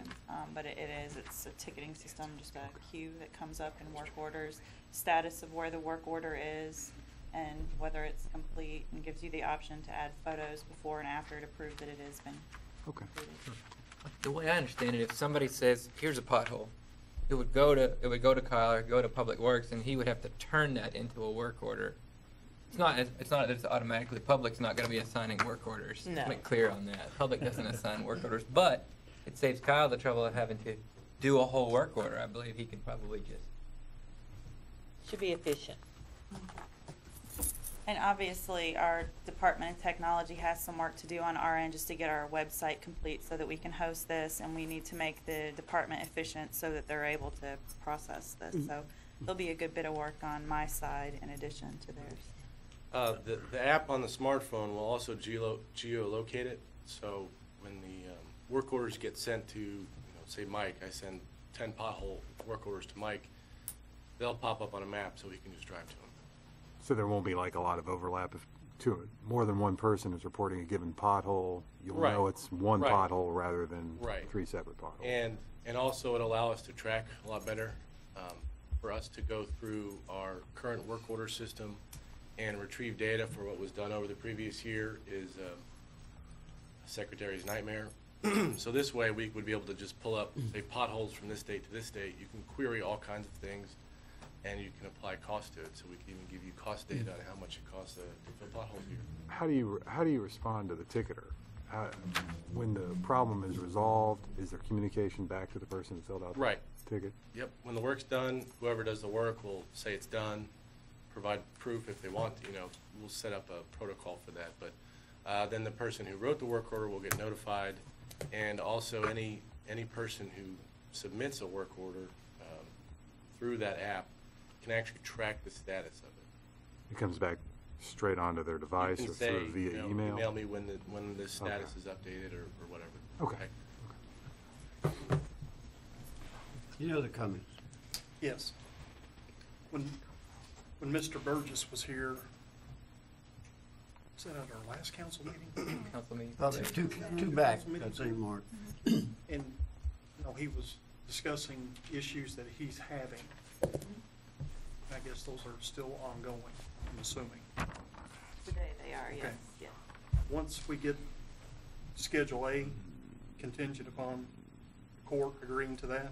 but it's a ticketing system, just a queue that comes up in work orders, status of where the work order is, and whether it's complete, and gives you the option to add photos before and after to prove that it has been completed. The way I understand it, if somebody says, here's a pothole, it would go to Kyle or go to Public Works, and he would have to turn that into a work order. It's not that it's automatically, Public's not gonna be assigning work orders. No. Let's make clear on that. Public doesn't assign work orders, but it saves Kyle the trouble of having to do a whole work order. I believe he could probably just. Should be efficient. And obviously, our Department of Technology has some work to do on our end just to get our website complete so that we can host this, and we need to make the department efficient so that they're able to process this. So there'll be a good bit of work on my side in addition to theirs. The app on the smartphone will also geolocate it, so when the work orders get sent to, say Mike, I send 10 pothole work orders to Mike, they'll pop up on a map so he can just drive to them. So there won't be like a lot of overlap if more than one person is reporting a given pothole. You'll Right. know it's one Right. pothole rather than Right. 3 separate potholes. And also it'll allow us to track a lot better, for us to go through our current work order system and retrieve data for what was done over the previous year is a secretary's nightmare. So this way we would be able to just pull up, say, potholes from this date to this date. You can query all kinds of things, and you can apply cost to it. So we can even give you cost data on how much it costs to fill potholes here. How do you respond to the ticketer? When the problem is resolved, is there communication back to the person who filled out Right. the ticket? Yep. When the work's done, whoever does the work will say it's done, provide proof if they want. We'll set up a protocol for that. But then the person who wrote the work order will get notified, and also any person who submits a work order through that app can actually track the status of it. It comes back straight onto their device You or can say, through via email? Email me when the status is updated or whatever. Okay. Any other comments? Yes. When Mr. Burgess was here, was that at our last council meeting? Council meeting. There's two back, that's it, Mark. And, he was discussing issues that he's having. I guess those are still ongoing, I'm assuming. Today they are, yes, yeah. Once we get Schedule A contingent upon the court agreeing to that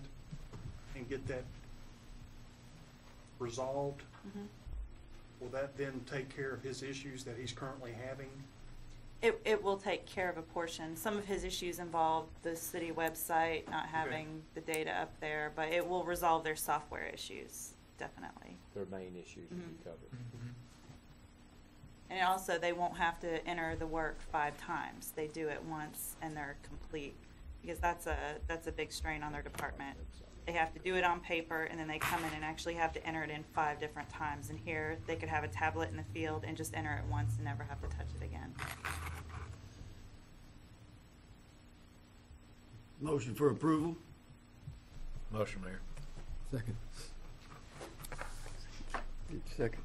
and get that resolved, will that then take care of his issues that he's currently having? It will take care of a portion. Some of his issues involve the city website not having the data up there, but it will resolve their software issues, definitely. Their main issues will be covered. And also, they won't have to enter the work 5 times. They do it once and they're complete, because that's a big strain on their department. They have to do it on paper, and then they come in and actually have to enter it in 5 different times. And here, they could have a tablet in the field and just enter it once and never have to touch it again. Motion for approval? Motion, Mayor. Second. Second.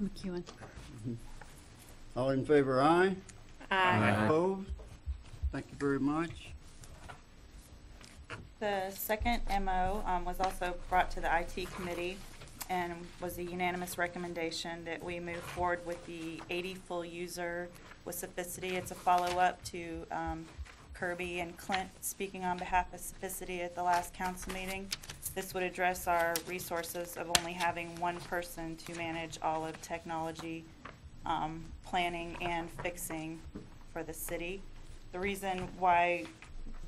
McEwen. All in favor, aye? Aye. Opposed? Thank you very much. The second MO was also brought to the IT committee and was a unanimous recommendation that we move forward with the 80 full user with Sophisticity. It's a follow-up to Kirby and Clint speaking on behalf of Sophisticity at the last council meeting. This would address our resources of only having one person to manage all of technology, planning and fixing for the city. The reason why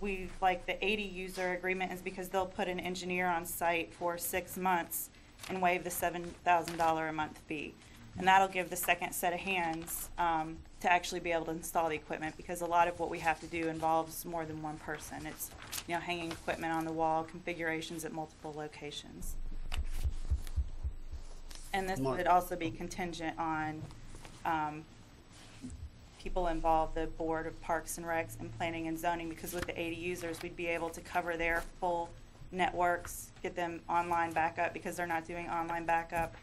we like the 80 user agreement is because they'll put an engineer on site for 6 months and waive the $7,000 a month fee. And that'll give the second set of hands to actually be able to install the equipment, because a lot of what we have to do involves more than one person. It's, you know, hanging equipment on the wall, configurations at multiple locations. And this would also be contingent on people involved, the Board of Parks and Recs and Planning and Zoning, because with the 80 users, we'd be able to cover their full networks, get them online backup because they're not doing online backup,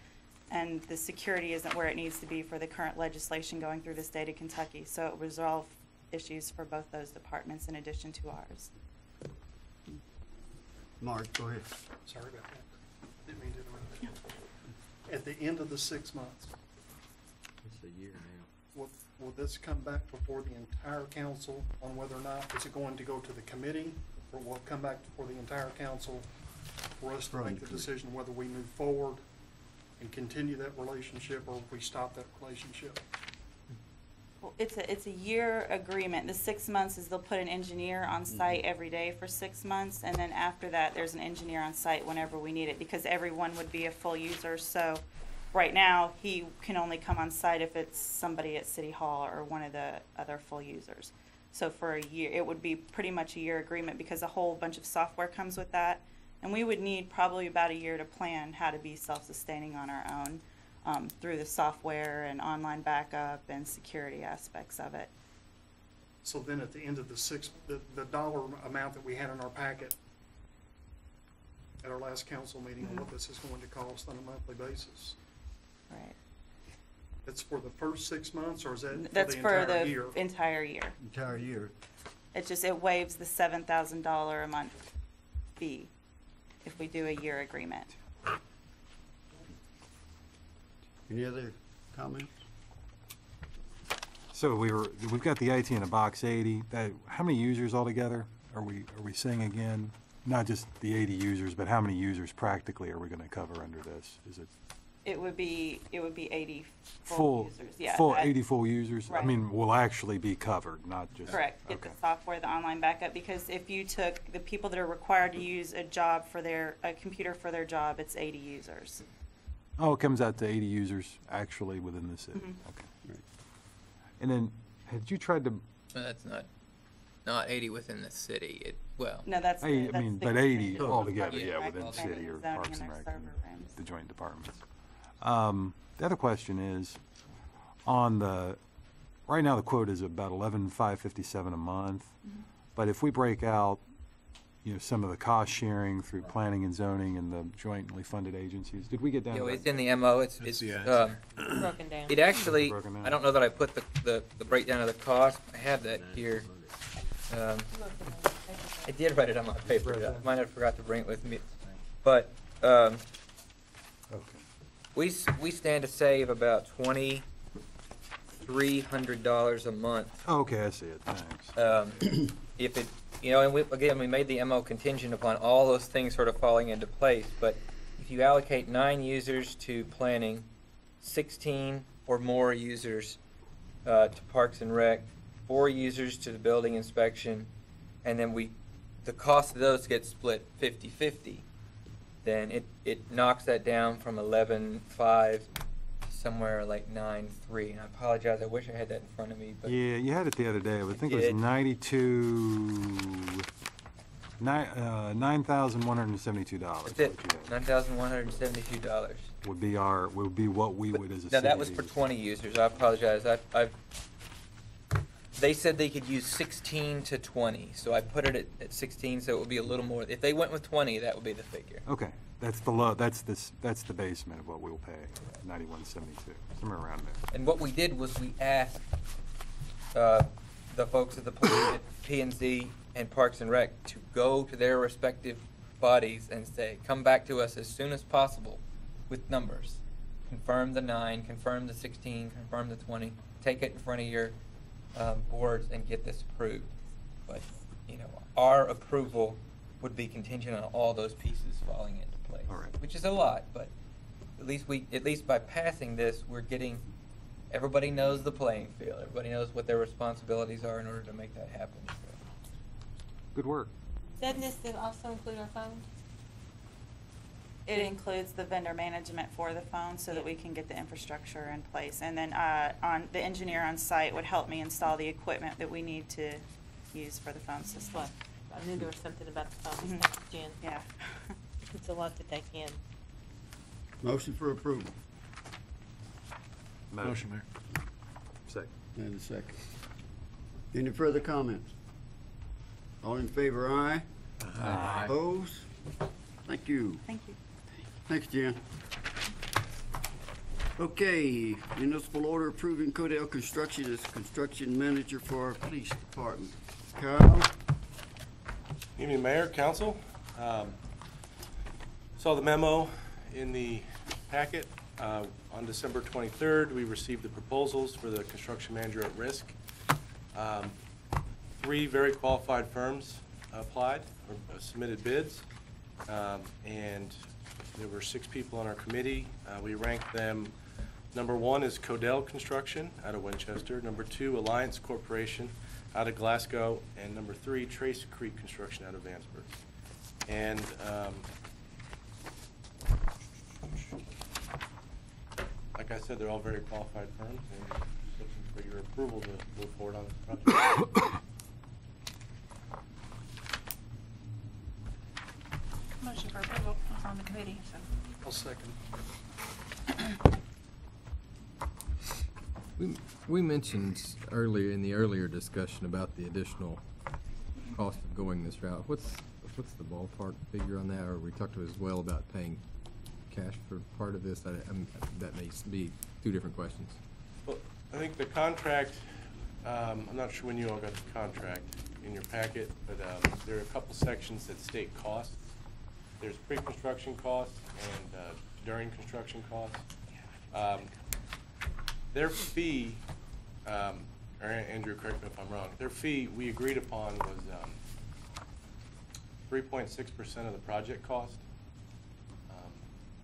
and the security isn't where it needs to be for the current legislation going through the state of Kentucky. So it would resolve issues for both those departments in addition to ours. Mark, go ahead. Sorry about that. Didn't mean to interrupt. At the end of the 6 months, It's a year now. will this come back before the entire council on whether or not, is it going to go to the committee, or will it come back before the entire council for us to make the decision whether we move forward and continue that relationship, or if we stop that relationship? Well, it's a year agreement. The 6 months is they'll put an engineer on site every day for 6 months, and then after that, there's an engineer on site whenever we need it, because everyone would be a full user. So right now, he can only come on site if it's somebody at City Hall or one of the other full users. So for a year, it would be pretty much a year agreement, because a whole bunch of software comes with that. And we would need probably about a year to plan how to be self-sustaining on our own through the software and online backup and security aspects of it. So then at the end of the dollar amount that we had in our packet at our last council meeting on what this is going to cost on a monthly basis. Right. It's for the first 6 months, or is that for That's the for entire the year? entire year. Entire year. It waives the $7,000 a month fee if we do a year agreement. Any other comments? So we've got the IT in a box 80. How many users altogether are we seeing again? Not just the 80 users, but how many users practically are we going to cover under this? Is it It would be 80 full users. Yeah, full 80 full users? Right. I mean, will actually be covered, not just. Correct. Get Okay. the software, the online backup, because if you took the people that are required to use a computer for their job, it's 80 users. Oh, it comes out to 80 users actually within the city. Mhm. Okay. Right. And then, had you tried to? That's not 80 within the city. No, that's. I mean, the but 80 contingent. altogether, Yeah, yeah, right, within the planning city or zoning Parks and our Rec, server and rooms. the joint departments. The other question is, right now the quote is about $11,557 a month. Mm-hmm. But if we break out, some of the cost sharing through planning and zoning and the jointly funded agencies, did we get down? You know, to it's in the MO. It's Broken down. It actually, Broken down. I don't know that I put the breakdown of the cost. I have that here. I did write it on my paper. I might have forgot to bring it with me. But we stand to save about $2,300 a month. Oh, okay, I see it. Thanks. If it, and we made the MO contingent upon all those things sort of falling into place. But if you allocate 9 users to planning, 16 or more users to Parks and Rec, 4 users to the building inspection, and then the cost of those gets split 50-50, then it knocks that down from 11.5 somewhere like 9.3. And I apologize, I wish I had that in front of me. But Yeah, you had it the other day. I would think it was did. $9,172. That's it, $9,172. Would be what we would as a Now city. that was for 20 users. I apologize. They said they could use 16 to 20, so I put it at 16, so it would be a little more. If they went with 20, that would be the figure. Okay, that's the low, that's the basement of what we'll pay, 9172, somewhere around there. And what we did was we asked the folks at the police at P&Z and Parks and Rec to go to their respective bodies and say, come back to us as soon as possible with numbers. Confirm the 9, confirm the 16, confirm the 20, take it in front of your boards and get this approved. But, you know, our approval would be contingent on all those pieces falling into place. All right. Which is a lot, but at least by passing this, we're getting, everybody knows the playing field. Everybody knows what their responsibilities are in order to make that happen. So. Good work. Doesn't this also include our phone? It includes the vendor management for the phone so that we can get the infrastructure in place. And then on the engineer on site would help me install the equipment that we need to use for the phone system. What? I knew there was something about the phone Mhm. system, Jen. Yeah. It's a lot to take in. Motion for approval. Motion, Mayor. Second. And a second. Any further comments? All in favor, aye? Aye. Opposed? Thank you. Thank you. Thanks, Jen. Okay, municipal order approving Codell Construction as construction manager for our police department. Kyle? Evening, Mayor, Council. Saw the memo in the packet. On December 23rd, we received the proposals for the construction manager at risk. 3 very qualified firms applied or submitted bids, and there were 6 people on our committee. We ranked them. Number 1 is Codell Construction out of Winchester. Number 2, Alliance Corporation out of Glasgow. And number 3, Trace Creek Construction out of Vansburg. And like I said, they're all very qualified firms, and just looking for your approval to move forward on this project. Motion for approval on the committee. So. I'll second. We mentioned earlier in the earlier discussion about the additional cost of going this route. What's the ballpark figure on that? Or we talked as well about paying cash for part of this? That may be 2 different questions. Well, I think the contract, I'm not sure when you all got the contract in your packet, but there are a couple sections that state costs. There's pre-construction costs and during construction costs. Their fee, or Andrew, correct me if I'm wrong, their fee we agreed upon was 3.6% of the project cost.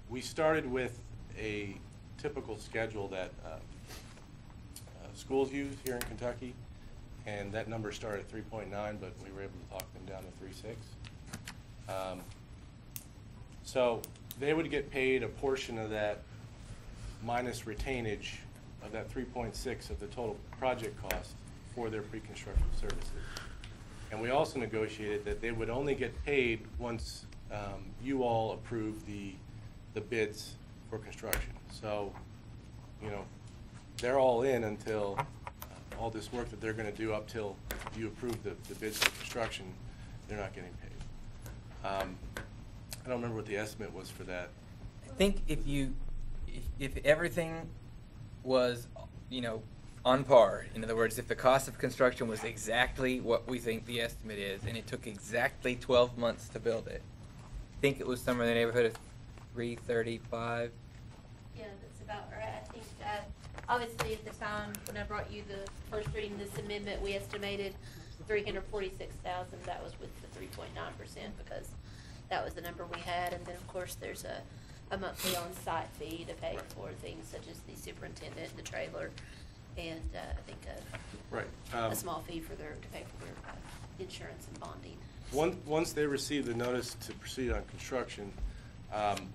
We started with a typical schedule that schools use here in Kentucky, and that number started at 3.9, but we were able to talk them down to 3.6. So they would get paid a portion of that minus retainage of that 3.6 of the total project cost for their pre-construction services. And we also negotiated that they would only get paid once you all approve the bids for construction. So, you know, they're all in until all this work that they're going to do up till you approve the bids for construction, they're not getting paid. I don't remember what the estimate was for that. I think if everything was, you know, on par, in other words, if the cost of construction was exactly what we think the estimate is, and it took exactly 12 months to build it, I think it was somewhere in the neighborhood of $335. Yeah, that's about right. I think obviously at the time when I brought you the first reading of this amendment, we estimated $346,000. That was with the 3.9% because that was the number we had. And then of course there's a monthly on-site fee to pay for things such as the superintendent, the trailer, and I think a small fee for to pay for their insurance and bonding. Once they received the notice to proceed on construction,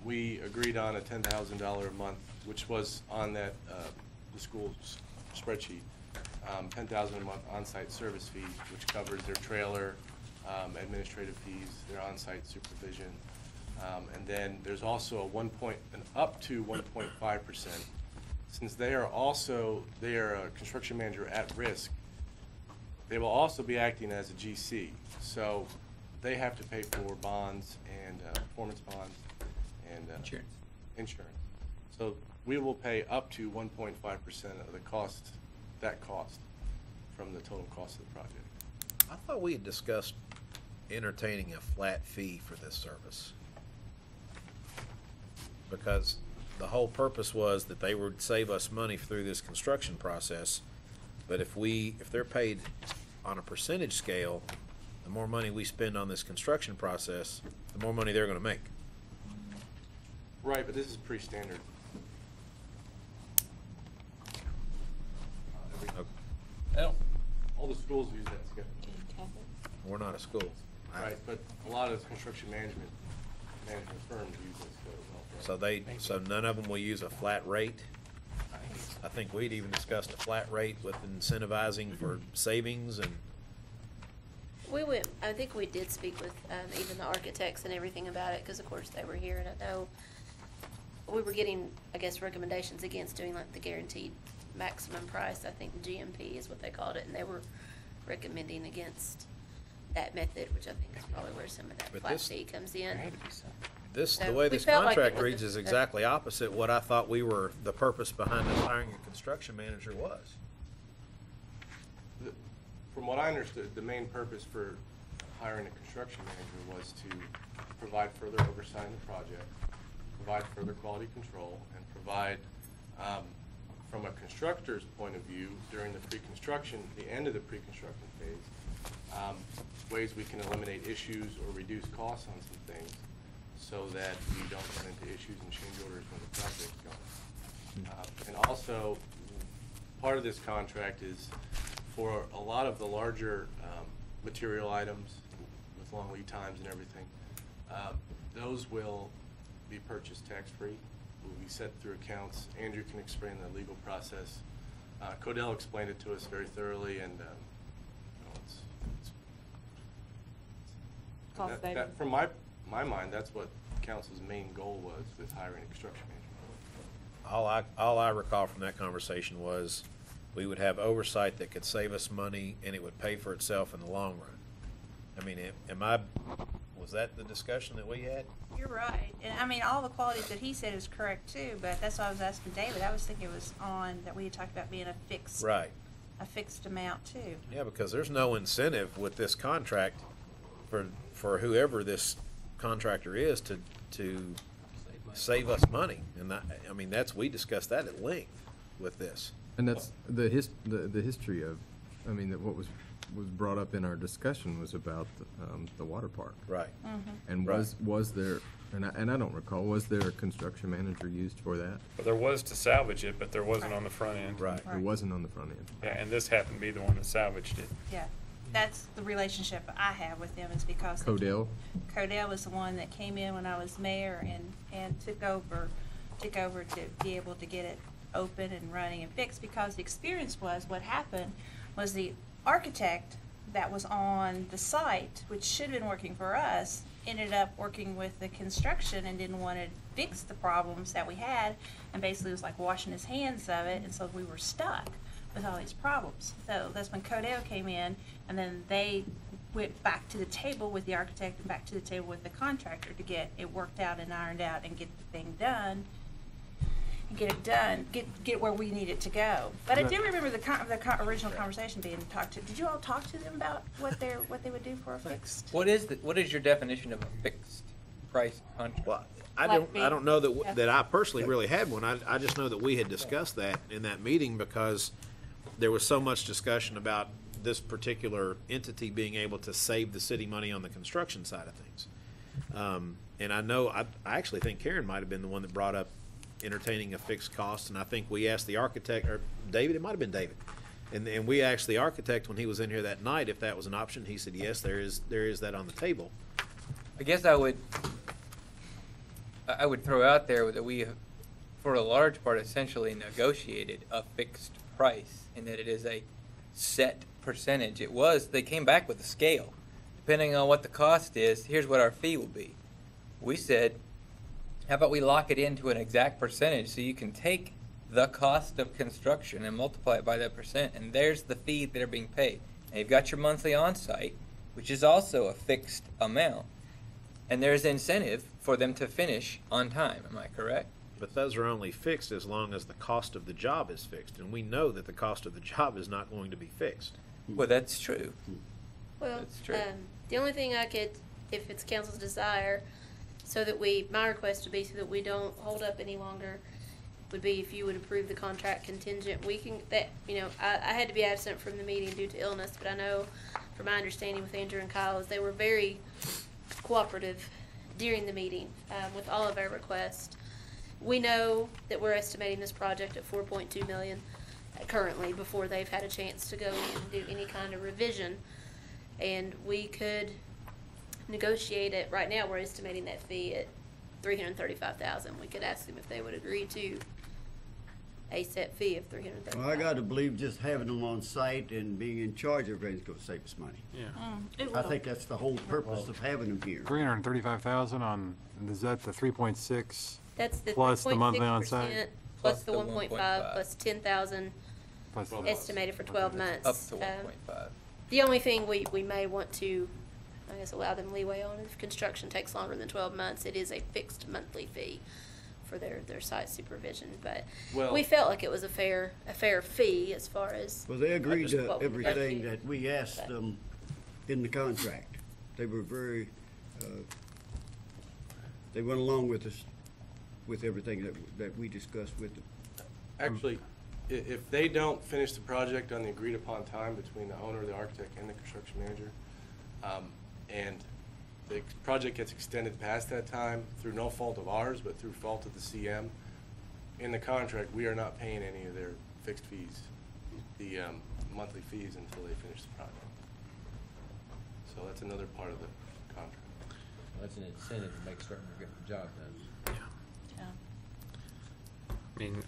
we agreed on a $10,000 a month, which was on that the school's spreadsheet. $10,000 a month on-site service fee, which covers their trailer, administrative fees, their on-site supervision, and then there's also an up to 1.5%. Since they are a construction manager at risk, They will also be acting as a GC, so they have to pay for bonds and performance bonds and insurance. So we will pay up to 1.5% of the cost, from the total cost of the project. I thought we had discussed entertaining a flat fee for this service. Because the whole purpose was that they would save us money through this construction process. But if they're paid on a percentage scale, the more money we spend on this construction process, the more money they're gonna make. Right, but this is pretty standard. All the schools use that schedule. We're not a school. Right, but a lot of construction management firms use this schedule. So none of them will use a flat rate? I think we'd even discussed a flat rate with incentivizing for savings and. I think we did speak with even the architects and everything about it, because of course they were here, and I know we were getting, I guess, recommendations against doing like the guaranteed maximum price. I think GMP is what they called it, and they were recommending against that method, which I think is probably where some of that flat fee comes in. The way this contract reads is exactly opposite what I thought the purpose behind us hiring a construction manager was. From what I understood, the main purpose for hiring a construction manager was to provide further oversight in the project, provide further quality control, and provide, from a constructor's point of view, during the end of the pre-construction phase, ways we can eliminate issues or reduce costs on some things so that we don't run into issues and change orders when the project's going. And also, part of this contract is for a lot of the larger material items with long lead times and everything, those will be purchased tax-free, will be set through accounts. Andrew can explain the legal process. Codell explained it to us very thoroughly, and from my mind, that's what council's main goal was with hiring a construction manager. All I recall from that conversation was we would have oversight that could save us money and it would pay for itself in the long run. I mean, was that the discussion that we had? You're right. And I mean, all the qualities that he said is correct too, but that's why I was asking David. I was thinking it was that we had talked about being a fixed amount too. Yeah, because there's no incentive with this contract for whoever this contractor is to save us money. And we discussed that at length with this. And that's the history of, what was brought up in our discussion was about the water park. Right. Mm-hmm. And was there, and I don't recall, was there a construction manager used for that? But there was to salvage it, but there wasn't on the front end. Right. It wasn't on the front end. Yeah, and this happened to be the one that salvaged it. Yeah. That's the relationship I have with them, is because Codell was the one that came in when I was mayor and took over to be able to get it open and running and fixed, because the experience was what happened was the architect that was on the site, which should have been working for us, ended up working with the construction and didn't want to fix the problems that we had, and basically was like washing his hands of it, and so we were stuck with all these problems. So that's when Codell came in, and then they went back to the table with the architect and back to the table with the contractor to get it worked out and ironed out and get the thing done. Get where we need it to go. But I do remember the original conversation being talked to. Did you all talk to them about what they would do for a fixed? What is your definition of a fixed price contract? Well, I don't know that I personally really had one. I just know that we had discussed that in that meeting, because there was so much discussion about this particular entity being able to save the city money on the construction side of things. And I actually think Karen might have been the one that brought up entertaining a fixed cost, and I think we asked the architect, or David, it might have been David, and we asked the architect when he was in here that night if that was an option. He said yes, there is that on the table. I guess I would throw out there that we, for a large part, essentially negotiated a fixed price, in that it is a set percentage. They came back with a scale. Depending on what the cost is, here's what our fee will be. We said, how about we lock it into an exact percentage so you can take the cost of construction and multiply it by that percent, and there's the fee that are being paid. and you've got your monthly on-site, which is also a fixed amount, and there's incentive for them to finish on time. Am I correct? But those are only fixed as long as the cost of the job is fixed, and we know that the cost of the job is not going to be fixed. Well, that's true. Well, That's true. the only thing I could, if it's council's desire, so that my request would be so that we don't hold up any longer, would be if you would approve the contract contingent. We can, I had to be absent from the meeting due to illness, but I know from my understanding with Andrew and Kyle is they were very cooperative during the meeting with all of our requests. We know that we're estimating this project at $4.2 million currently before they've had a chance to go and do any kind of revision. And we could negotiate it. Right now, we're estimating that fee at $335,000. We could ask them if they would agree to a set fee of $335,000. Well, I got to believe just having them on site and being in charge of everything's going to save us money. Yeah. I think that's the whole purpose of having them here. 335,000 on, is that the 3.6? That's the Plus the monthly 3.6% on-site? plus the 1.5 plus 10,000 Plus the- estimated for 12 months. Up to 1.5. The only thing we may want to, I guess, allow them leeway on if construction takes longer than 12 months, it is a fixed monthly fee for their site supervision. But we felt like it was a fair fee as far as. Well, they agreed to what we everything negotiated. that we asked them in the contract. They were very, they went along with us, with everything that we discussed with them. Actually, if they don't finish the project on the agreed upon time between the owner, the architect, and the construction manager, and the project gets extended past that time through no fault of ours, but through fault of the CM, in the contract, we are not paying any of their fixed fees, the monthly fees, until they finish the project. So that's another part of the contract. Well, that's an incentive to make certain we get the job done. I mean,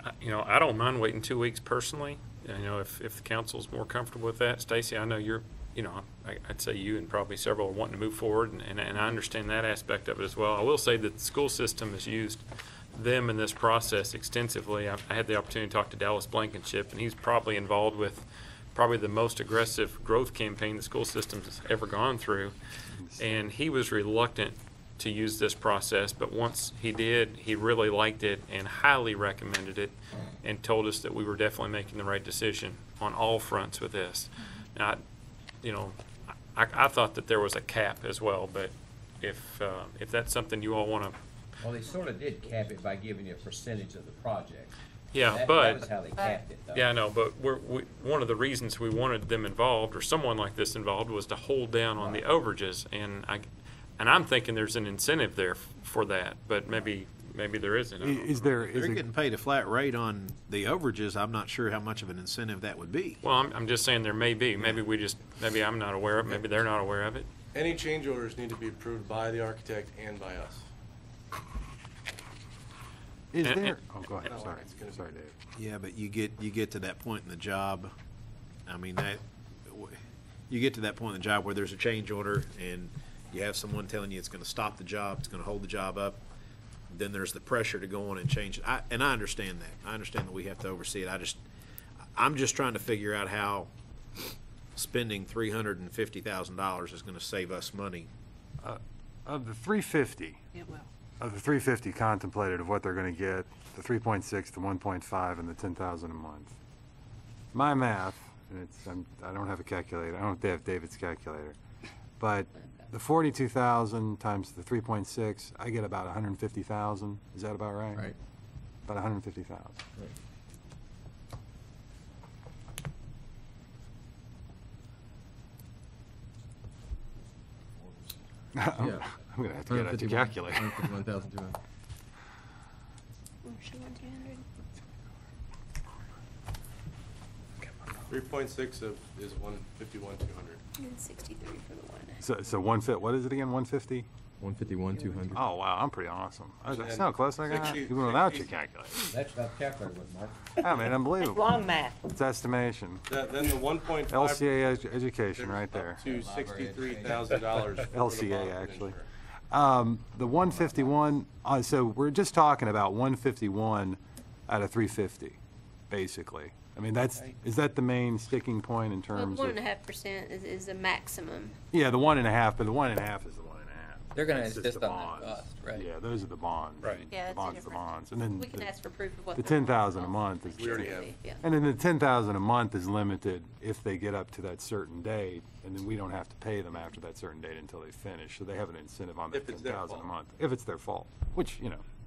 I don't mind waiting 2 weeks personally. If the council's more comfortable with that. Stacy, I know you're, I'd say you and probably several are wanting to move forward, and I understand that aspect of it as well. I will say that the school system has used them in this process extensively. I had the opportunity to talk to Dallas Blankenship, and he's probably involved with probably the most aggressive growth campaign the school system has ever gone through. And he was reluctant to use this process, but once he did, he really liked it and highly recommended it, and told us that we were definitely making the right decision on all fronts with this. Now, I thought that there was a cap as well, but if that's something you all want to. Well, they sort of did cap it by giving you a percentage of the project. Yeah, that was how they capped it, though. Yeah, I know, but one of the reasons we wanted them involved, or someone like this involved, was to hold down on the overages, and I'm thinking there's an incentive there for that, but maybe there isn't. They're getting paid a flat rate on the overages. I'm not sure how much of an incentive that would be. Well, I'm just saying there may be. Maybe I'm not aware of it. Maybe they're not aware of it. Any change orders need to be approved by the architect and by us. Oh, go ahead. Sorry, Dave. Yeah, but you get to that point in the job. I mean, you get to that point in the job where there's a change order and you have someone telling you it's going to stop the job, it's going to hold the job up. Then there's the pressure to go on and change it. And I understand that. I understand that we have to oversee it. I'm just trying to figure out how spending $350,000 is going to save us money. Of the 350. It will. Of the 350 contemplated of what they're going to get, the 3.6, the 1.5, and the 10,000 a month. My math, and I don't have a calculator. I don't have David's calculator, but the 42,000 times the 3.6, I get about 150,000. Is that about right? Right. About 150,000. Right. I'm going to have to get out the calculator. 151,200. 3.6 is 151,200. And 63 for the one. So what is it again? 150? 151,200. Oh wow, I'm pretty awesome. That's how close I got. Even without your calculator. That's not calculated with, Mark. I mean, unbelievable. Long math. It's estimation. Then the 1.5. LCA education right there. To $63,000. LCA actually. The 151. So we're just talking about 151 out of 350, basically. I mean, is that the main sticking point in Well, terms of? 1.5% is a maximum. Yeah, the 1.5, but the 1.5 is the 1.5. They're gonna That's just insist the on that bonds. cost, right? Yeah, those are the bonds. Right. Yeah, The it's bonds, the different. bonds. And then We can ask for proof of what the the 10,000 a month is. We already have. Yeah. And then the 10,000 a month is limited if they get up to that certain date, and then we don't have to pay them after that certain date until they finish. So they have an incentive on that If it's their 10,000 a fault. month, if it's their fault, which,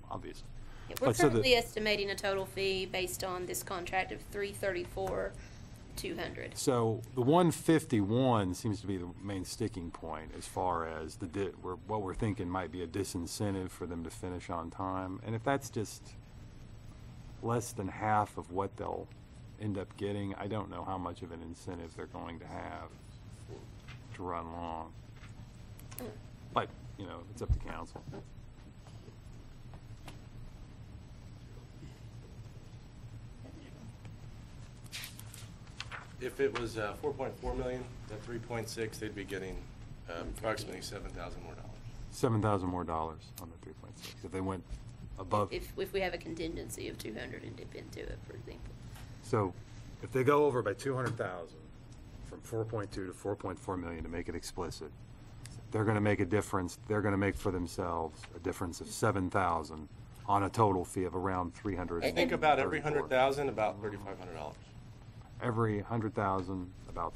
obviously. Yeah, we're But so the- currently estimating a total fee based on this contract of $334,200. So the 151 seems to be the main sticking point as far as what we're thinking might be a disincentive for them to finish on time. And if that's just less than half of what they'll end up getting, I don't know how much of an incentive they're going to have to run long. But, it's up to council. If it was 4.4 million, at 3.6, they'd be getting approximately $7,000 more. $7,000 more on the 3.6 if they went above. If we have a contingency of 200 and dip into it, for example. So if they go over by 200,000 from 4.2 to 4.4 million, to make it explicit, they're going to make a difference. They're going to make for themselves a difference of 7,000 on a total fee of around 300. I think about every 100,000, about $3,500. Every 100,000, about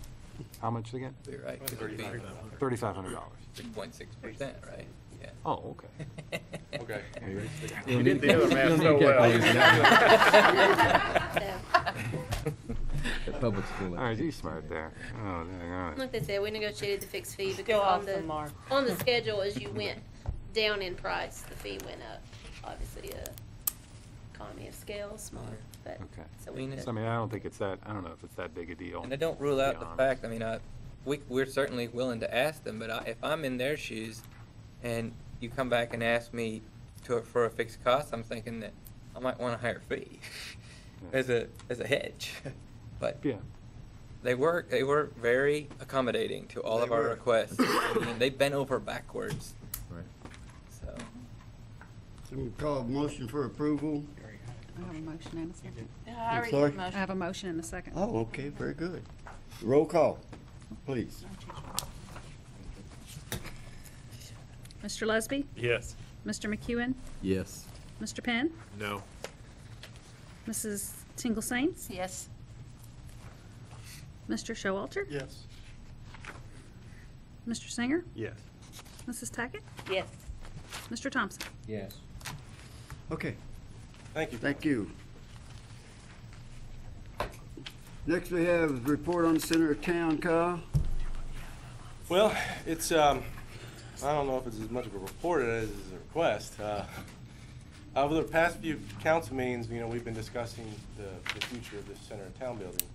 how much again? You're right. $3,500. $3,500. 6.6%, right? Yeah. Oh, okay. Okay. You did the other math so well. The public school. All right, you smart there. Oh, dang on. Like they said, we negotiated the fixed fee Still because off the mark. on the schedule, as you went down in price, the fee went up. Obviously, economy of scale, smaller, but. Okay. So I mean, we So, I mean, I don't think it's that, I don't know if it's that big a deal. And I don't rule out the honest. fact, I mean, we're certainly willing to ask them, but if I'm in their shoes and you come back and ask me for a fixed cost, I'm thinking that I might want a higher fee as a hedge. But Yeah. they were very accommodating to all They of our were. requests. I mean, they bent over backwards. Right. So So we call a motion for approval. I have a motion and a second. Yeah, I I'm already sorry? did the I motion. have a motion and a second. Oh, okay, very good. Roll call, please. Mr. Lesby? Yes. Mr. McEwen? Yes. Mr. Penn? No. Mrs. Tingle Saints? Yes. Mr. Showalter? Yes. Mr. Singer? Yes. Mrs. Tackett? Yes. Mr. Thompson? Yes. Okay, Thank you. thank you. Next, we have report on center of town, Kyle. Well, it's, I don't know if it's as much of a report as a request. Over the past few council meetings, we've been discussing the future of this center of town building.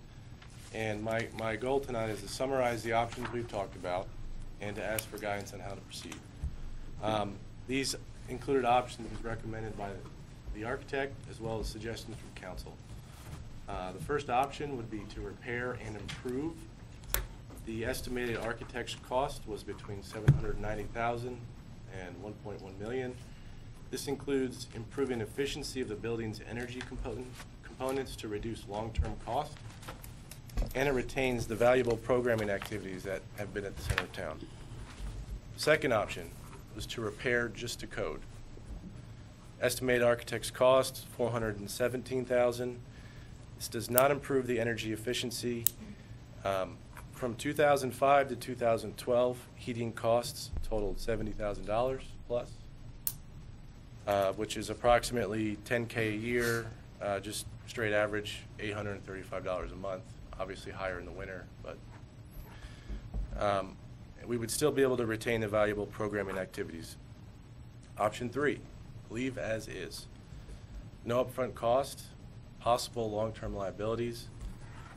And my goal tonight is to summarize the options we've talked about and to ask for guidance on how to proceed. These included options recommended by the architect as well as suggestions from council. The first option would be to repair and improve. The estimated architect's cost was between $790,000 and $1.1 million. This includes improving efficiency of the building's energy components to reduce long-term cost, and it retains the valuable programming activities that have been at the center of town. Second option was to repair just to code. Estimated architect's cost, $417,000. This does not improve the energy efficiency. From 2005 to 2012, heating costs totaled $70,000 plus, which is approximately $10K a year, just straight average $835 a month, obviously higher in the winter, but we would still be able to retain the valuable programming activities. Option 3, leave as is. No upfront cost, possible long-term liabilities.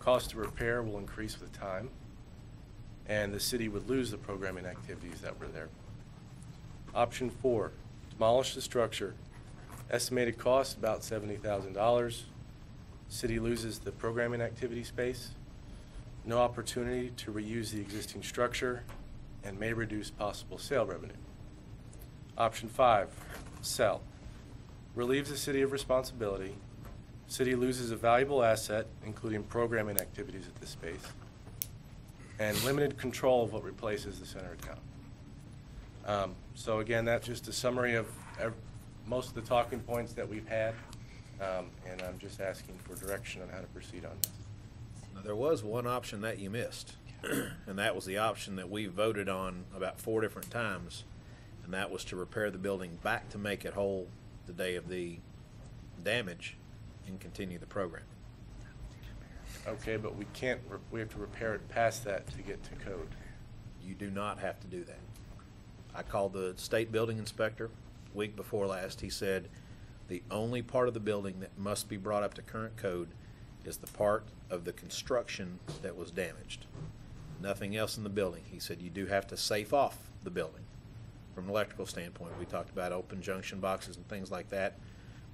Cost to repair will increase with time, and the city would lose the programming activities that were there. Option 4, demolish the structure. Estimated cost about $70,000. City loses the programming activity space. No opportunity to reuse the existing structure and may reduce possible sale revenue. Option 5, sell. Relieves the city of responsibility. City loses a valuable asset, including programming activities at this space, and limited control of what replaces the center of town. So again, that's just a summary of most of the talking points that we've had, and I'm just asking for direction on how to proceed on this. Now, there was one option that you missed, and that was the option that we voted on about 4 different times, and that was to repair the building back to make it whole the day of the damage and continue the program. Okay, but we can't, we have to repair it past that to get to code. You do not have to do that. I called the state building inspector week before last. He said the only part of the building that must be brought up to current code is the part of the construction that was damaged. Nothing else in the building. He said you do have to safe off the building from an electrical standpoint. We talked about open junction boxes and things like that,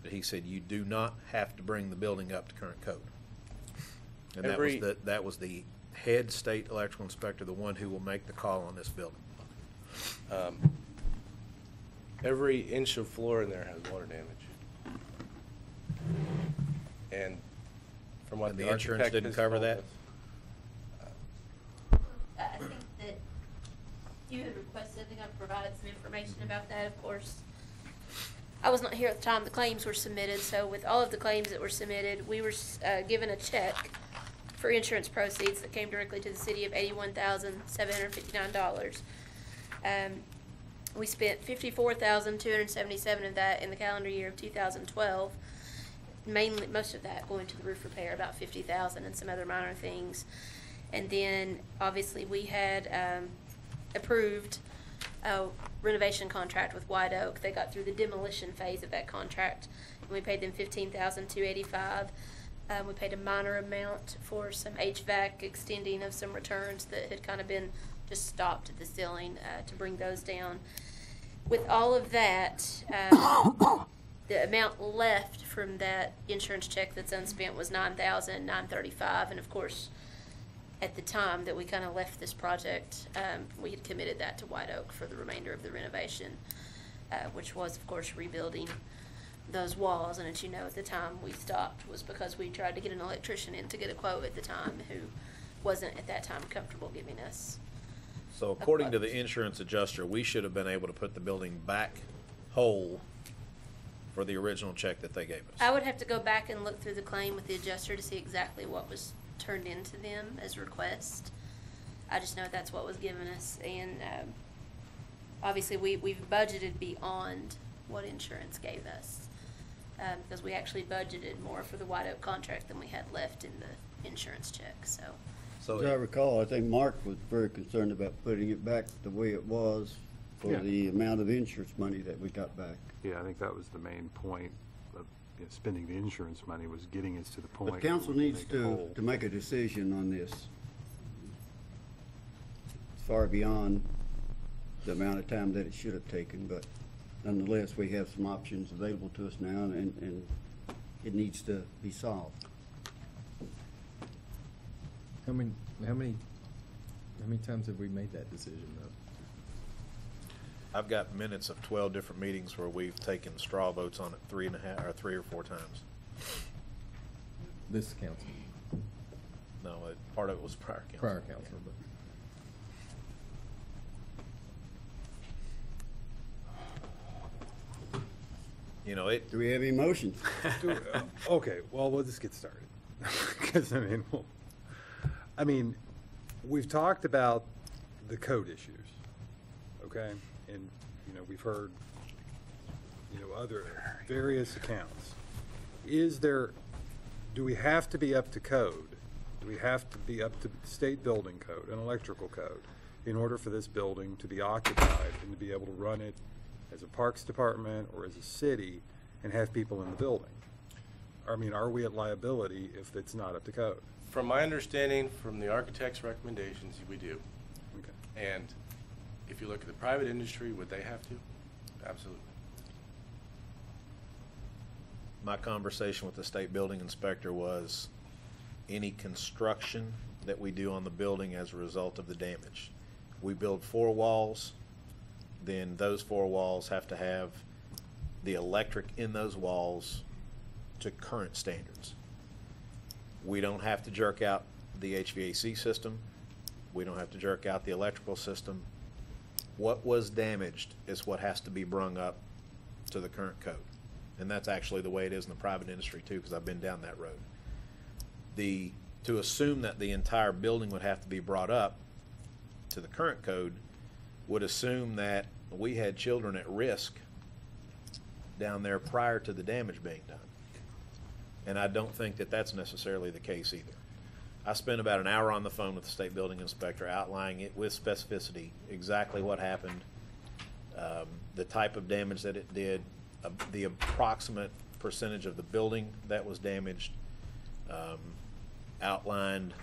but he said you do not have to bring the building up to current code. And that was the head state electrical inspector, the one who will make the call on this building. Every inch of floor in there has water damage. And from what And the the insurance architect didn't has cover told that? us, I think that you had requested, I think I've provided some information about that, of course. I was not here at the time the claims were submitted, so with all of the claims that were submitted, we were given a check for insurance proceeds that came directly to the city of $81,759. We spent $54,277 of that in the calendar year of 2012. Mainly, most of that going to the roof repair, about $50,000 and some other minor things. And then, obviously, we had approved a renovation contract with White Oak. They got through the demolition phase of that contract, and we paid them $15,285. We paid a minor amount for some HVAC extending of some returns that had kind of been just stopped at the ceiling to bring those down. With all of that, the amount left from that insurance check that's unspent was $9,935, and of course, at the time that we kind of left this project, we had committed that to White Oak for the remainder of the renovation, which was, of course, rebuilding those walls. And as you know, at the time we stopped was because we tried to get an electrician in to get a quote at the time who wasn't at that time comfortable giving us. So according to the insurance adjuster, we should have been able to put the building back whole for the original check that they gave us. I would have to go back and look through the claim with the adjuster to see exactly what was turned into them as request. I just know that's what was given us, and obviously we've budgeted beyond what insurance gave us, because we actually budgeted more for the White Oak contract than we had left in the insurance check. So As I recall, I think Mark was very concerned about putting it back the way it was for the amount of insurance money that we got back. Yeah, I think that was the main point of spending the insurance money, was getting us to the point. But council needs to make a decision on this. It's far beyond the amount of time that it should have taken, but nonetheless, we have some options available to us now, and it needs to be solved. How many times have we made that decision, though? I've got minutes of 12 different meetings where we've taken straw votes on it 3 or 4 times. This council? No, part of it was prior council. Prior council, but. You know, it. Do we have any motions? Okay, well, we'll just get started. Because, I mean, we've talked about the code issues, okay? And, we've heard, other various accounts. Do we have to be up to code? Do we have to be up to state building code and electrical code in order for this building to be occupied and to be able to run it as a parks department or as a city and have people in the building? I mean, are we at liability if it's not up to code? From my understanding, from the architect's recommendations, we do. Okay. And if you look at the private industry, would they have to? Absolutely. My conversation with the state building inspector was any construction that we do on the building as a result of the damage. We build 4 walls, then those 4 walls have to have the electric in those walls to current standards. We don't have to jerk out the HVAC system. We don't have to jerk out the electrical system. What was damaged is what has to be brung up to the current code. And that's actually the way it is in the private industry too, because I've been down that road. To assume that the entire building would have to be brought up to the current code would assume that we had children at risk down there prior to the damage being done. And I don't think that that's necessarily the case either. I spent about an hour on the phone with the state building inspector outlining it with specificity, exactly what happened, the type of damage that it did, the approximate percentage of the building that was damaged, outlined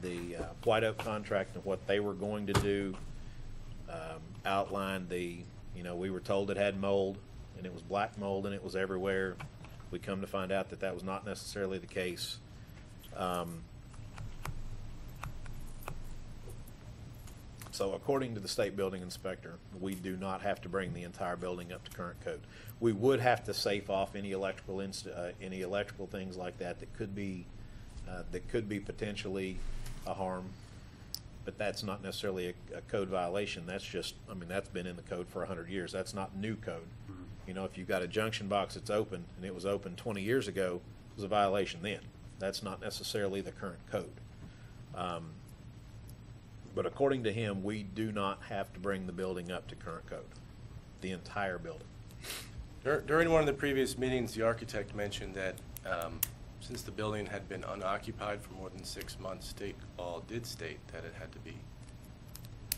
the White Oak contract and what they were going to do, outlined we were told it had mold, and it was black mold, and it was everywhere. We come to find out that that was not necessarily the case. So according to the state building inspector, we do not have to bring the entire building up to current code. We would have to safe off any electrical things like that could be potentially a harm, but that's not necessarily a code violation. That's just, that's been in the code for 100 years. That's not new code. If you've got a junction box that's open and it was open 20 years ago, it was a violation then. That's not necessarily the current code. But according to him, we do not have to bring the building up to current code, the entire building. During one of the previous meetings, the architect mentioned that since the building had been unoccupied for more than 6 months, state law did state that it had to be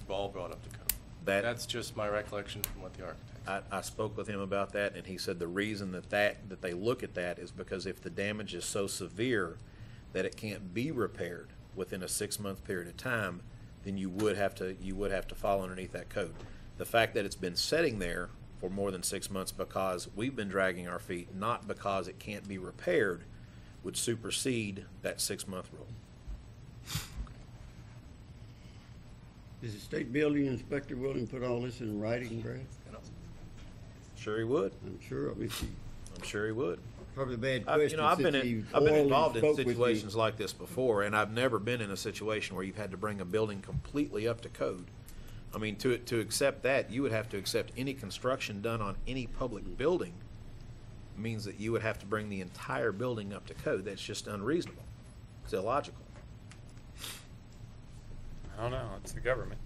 all brought up to code. That's just my recollection from what the architect said. I spoke with him about that, and he said the reason that they look at that is because if the damage is so severe that it can't be repaired within a 6-month period of time, then you would have to fall underneath that code. The fact that it's been sitting there for more than 6 months because we've been dragging our feet, not because it can't be repaired, would supersede that 6-month rule. Is the state building inspector willing to put all this in writing, Brad? Sure he would. I'm sure. I'm sure he would. Probably a bad question. I've been involved in situations like this before, and I've never been in a situation where you've had to bring a building completely up to code. To accept that, you would have to accept any construction done on any public building means that you would have to bring the entire building up to code. That's just unreasonable. It's illogical. I don't know. It's the government.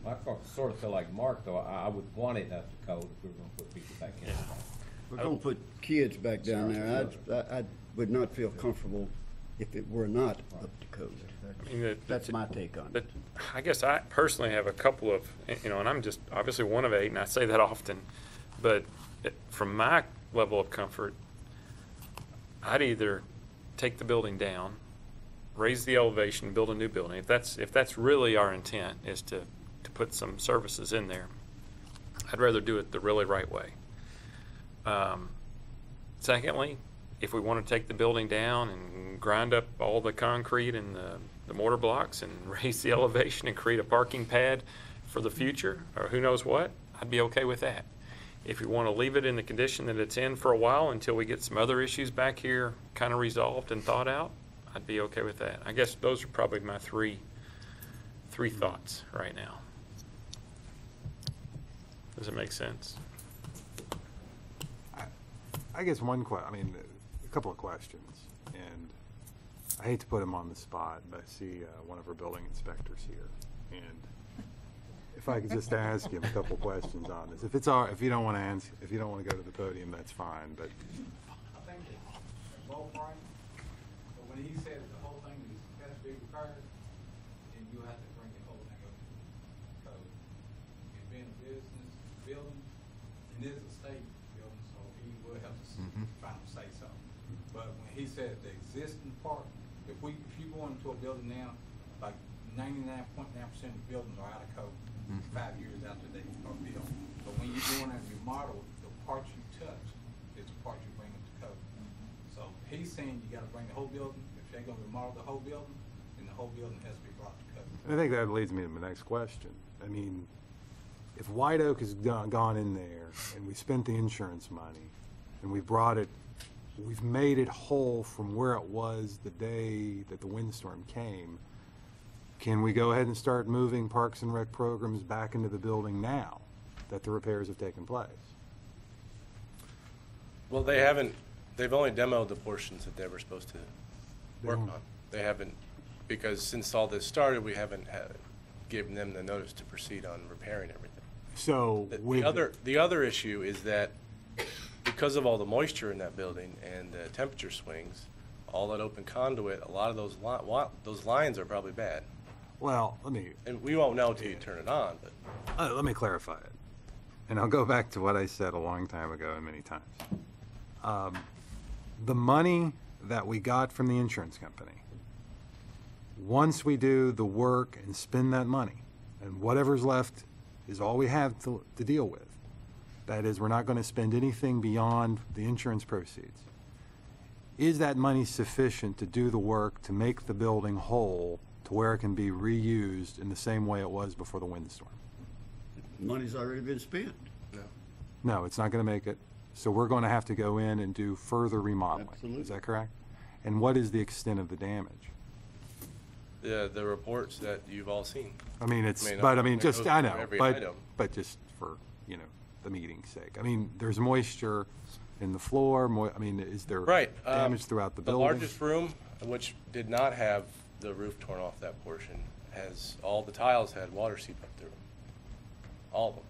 I sort of feel like Mark, though. I would want it up to code if we were going to put people back in. We're going to put kids back down there. I would not feel comfortable if it were not up to code. That's my take on it. I guess I personally have a couple of, and I'm just obviously one of 8, and I say that often, but from my level of comfort, I'd either take the building down, raise the elevation, build a new building. If that's really our intent, is to put some services in there, I'd rather do it the really right way. Secondly, if we want to take the building down and grind up all the concrete and the mortar blocks and raise the elevation and create a parking pad for the future, or who knows what, I'd be okay with that. If we want to leave it in the condition that it's in for a while until we get some other issues back here kind of resolved and thought out, I'd be okay with that. I guess those are probably my three thoughts right now. Does it make sense? I guess a couple of questions, and I hate to put him on the spot, but I see one of our building inspectors here, and if I could just ask him a couple of questions on this. If you don't want to answer, if you don't want to go to the podium, that's fine. But I think it's ballpark. But when he said the whole thing has to be repaired, then you have to bring the whole thing up to code. It being a business building, and this is a state building, so he will have to try to say something. But when he said the existing part, if you go into a building now, like 99.9% of buildings are out of code 5 years after they are built. But when you're doing a remodel, the parts you touch is the part you bring up to code. So he's saying you got to bring the whole building. If they're going to remodel the whole building, then the whole building has to be brought to code. I think that leads me to my next question. if White Oak has gone in there and we spent the insurance money and we've made it whole from where it was the day that the windstorm came, can we go ahead and start moving Parks and Rec programs back into the building now that the repairs have taken place? Well, they haven't, they've only demoed the portions that they were supposed to work on. They haven't, because since all this started, we haven't given them the notice to proceed on repairing everything. So The other issue is that because of all the moisture in that building and the temperature swings, all that open conduit, a lot of those lines are probably bad. Well, and we won't know until you turn it on, but. Let me clarify it. And I'll go back to what I said a long time ago and many times. The money that we got from the insurance company, once we do the work and spend that money, and whatever's left is all we have to deal with. That is, we're not going to spend anything beyond the insurance proceeds. Is that money sufficient to do the work to make the building whole to where it can be reused in the same way it was before the windstorm? Money's already been spent. No, it's not going to make it. So we're going to have to go in and do further remodeling. Absolutely. Is that correct? And what is the extent of the damage? The reports that you've all seen. I know, but just for, the meeting's sake. I mean, there's moisture in the floor, is there damage throughout the building? The largest room, which did not have the roof torn off that portion, has all the tiles had water seep up through them. All of them.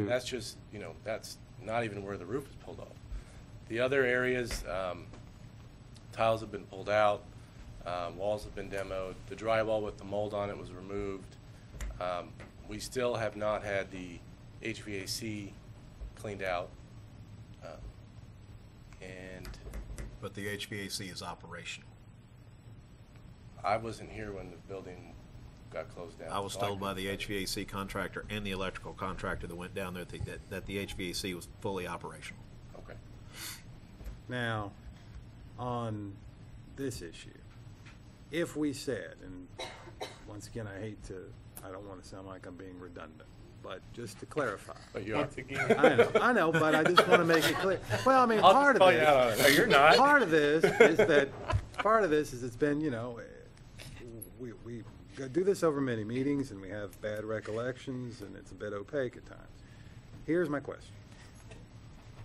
That's just, that's not even where the roof is pulled off. The other areas, tiles have been pulled out, walls have been demoed, the drywall with the mold on it was removed. We still have not had the HVAC cleaned out. But the HVAC is operational. I wasn't here when the building got closed down. I was told by the HVAC contractor and the electrical contractor that went down there that the HVAC was fully operational. Okay. Now, on this issue, if we said, and once again, I don't want to sound like I'm being redundant, but just to clarify. But you are. I know, but I just want to make it clear. Well, I mean, I'll part just of call you out on it. No, you're not. Part of this is it's been, we do this over many meetings and we have bad recollections and it's a bit opaque at times. Here's my question.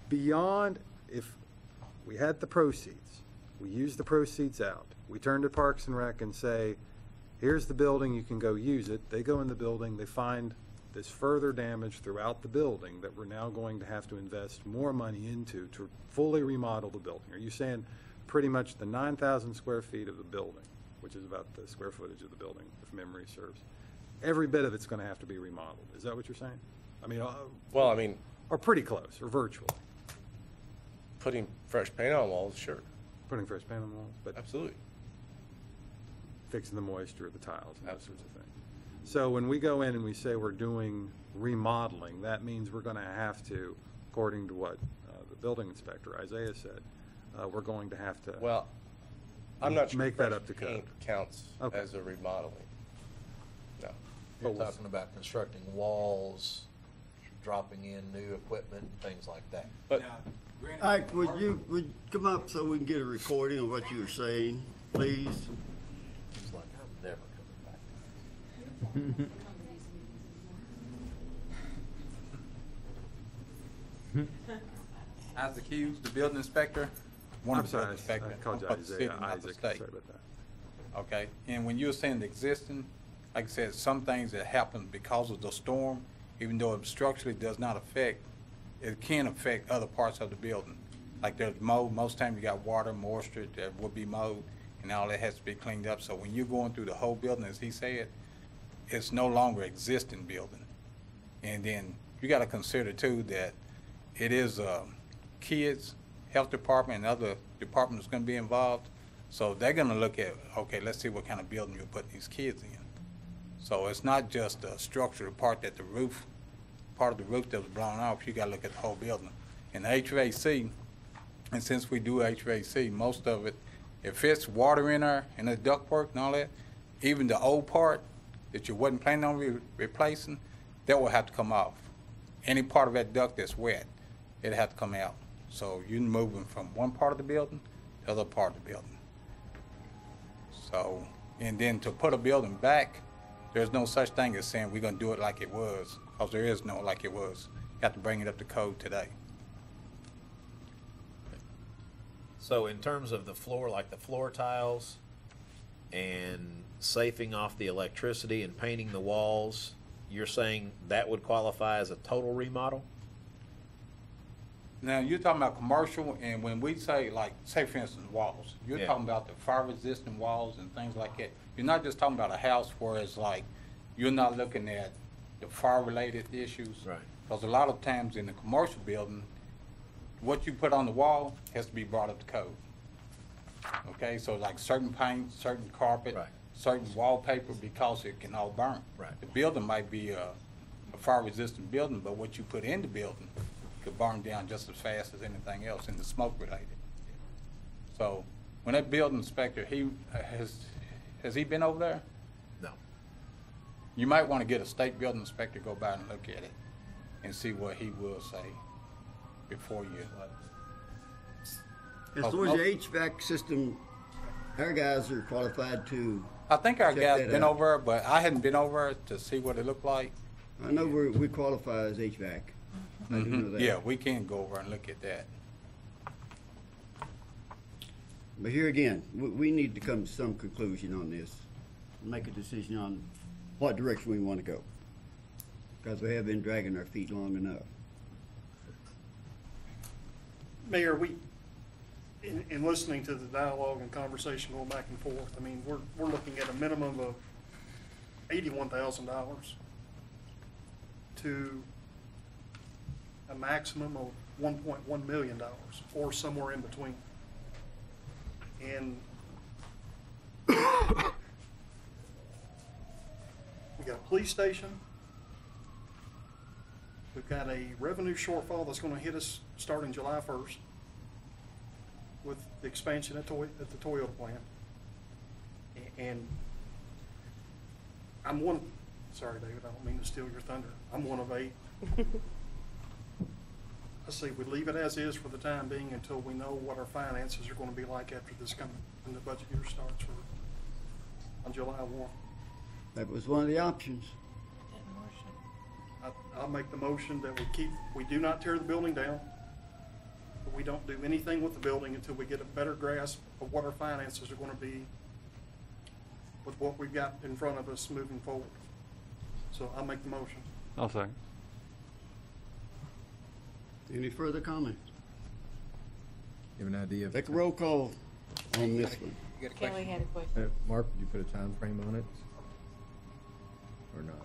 Beyond, if we had the proceeds, we use the proceeds out, we turn to Parks and Rec and say, here's the building, you can go use it. They go in the building, they find this further damage throughout the building that we're now going to have to invest more money into to fully remodel the building. Are you saying pretty much the 9,000 square feet of the building, which is about the square footage of the building, if memory serves, every bit of it's going to have to be remodeled? Is that what you're saying? Or pretty close, or virtually? Putting fresh paint on walls, sure. Putting fresh paint on walls, but absolutely. Fixing the moisture of the tiles and those sorts of things. So when we go in and we say we're doing remodeling, that means we're going to have to, according to what the building inspector Isaiah said, we're going to have to. Well, I'm not sure make that up to code. Paint counts as a remodeling. No. You're talking about constructing walls, dropping in new equipment, things like that. But Ike, would you come up so we can get a recording of what you were saying, please? It's like I'm never coming back. Isaac Hughes, the building inspector. I'm sorry, I called you Isaiah. Isaac, sorry about that. Okay, and when you were saying the existing, like I said, some things that happen because of the storm, even though it structurally does not affect, it can affect other parts of the building. Like there's mold, most time you got water, moisture, there will be mold, and all that has to be cleaned up. So when you're going through the whole building, as he said, it's no longer existing building. And then you got to consider too that it is kids, health department, and other departments going to be involved. So they're going to look at, okay, let's see what kind of building you're putting these kids in. So it's not just the structural part that the roof, part of the roof that was blown off. You got to look at the whole building. And the HVAC, and since we do HVAC, most of it, if it's water in there and the ductwork and all that, even the old part that you wasn't planning on replacing, that will have to come off. Any part of that duct that's wet, it have to come out. So you're moving from one part of the building to the other part of the building. So, and then to put a building back, there's no such thing as saying we're gonna do it like it was, because there is no like it was. You have to bring it up to code today. So in terms of the floor, like the floor tiles and safing off the electricity and painting the walls, you're saying that would qualify as a total remodel? Now, you're talking about commercial, and when we say, like, say for instance, walls, you're Yeah. talking about the fire-resistant walls and things like that. You're not just talking about a house where it's like, you're not looking at the fire-related issues. Right. Because a lot of times in the commercial building, what you put on the wall has to be brought up to code. Okay, so like certain paint, certain carpet, Right. certain wallpaper, because it can all burn. Right. The building might be a fire-resistant building, but what you put in the building could burn down just as fast as anything else in the smoke related. So when that building inspector, has he been over there? No. You might want to get a state building inspector to go by and look at it and see what he will say before you. As far as the HVAC system, our guys are qualified to. I think our check guys that been out. over there, but I hadn't been over there to see what it looked like. I know we qualify as HVAC. I do know that. Yeah, we can go over and look at that. But here again, we need to come to some conclusion on this, make a decision on what direction we want to go. Because we have been dragging our feet long enough. Mayor, in listening to the dialogue and conversation going back and forth, I mean, we're looking at a minimum of $81,000 to a maximum of $1.1 million, or somewhere in between. And we got a police station. We've got a revenue shortfall that's gonna hit us starting July 1st with the expansion at the Toyota plant. And sorry, David, I don't mean to steal your thunder. I'm one of 8. I say we leave it as is for the time being until we know what our finances are gonna be like after this coming, when the budget year starts on July 1. That was one of the options. I'll make the motion that we do not tear the building down, but we don't do anything with the building until we get a better grasp of what our finances are gonna be with what we've got in front of us moving forward. So I'll make the motion. I'll second. Any further comments? You have an idea of. Take a roll call on this one. Kelly had a question. Mark, did you put a time frame on it? Or not?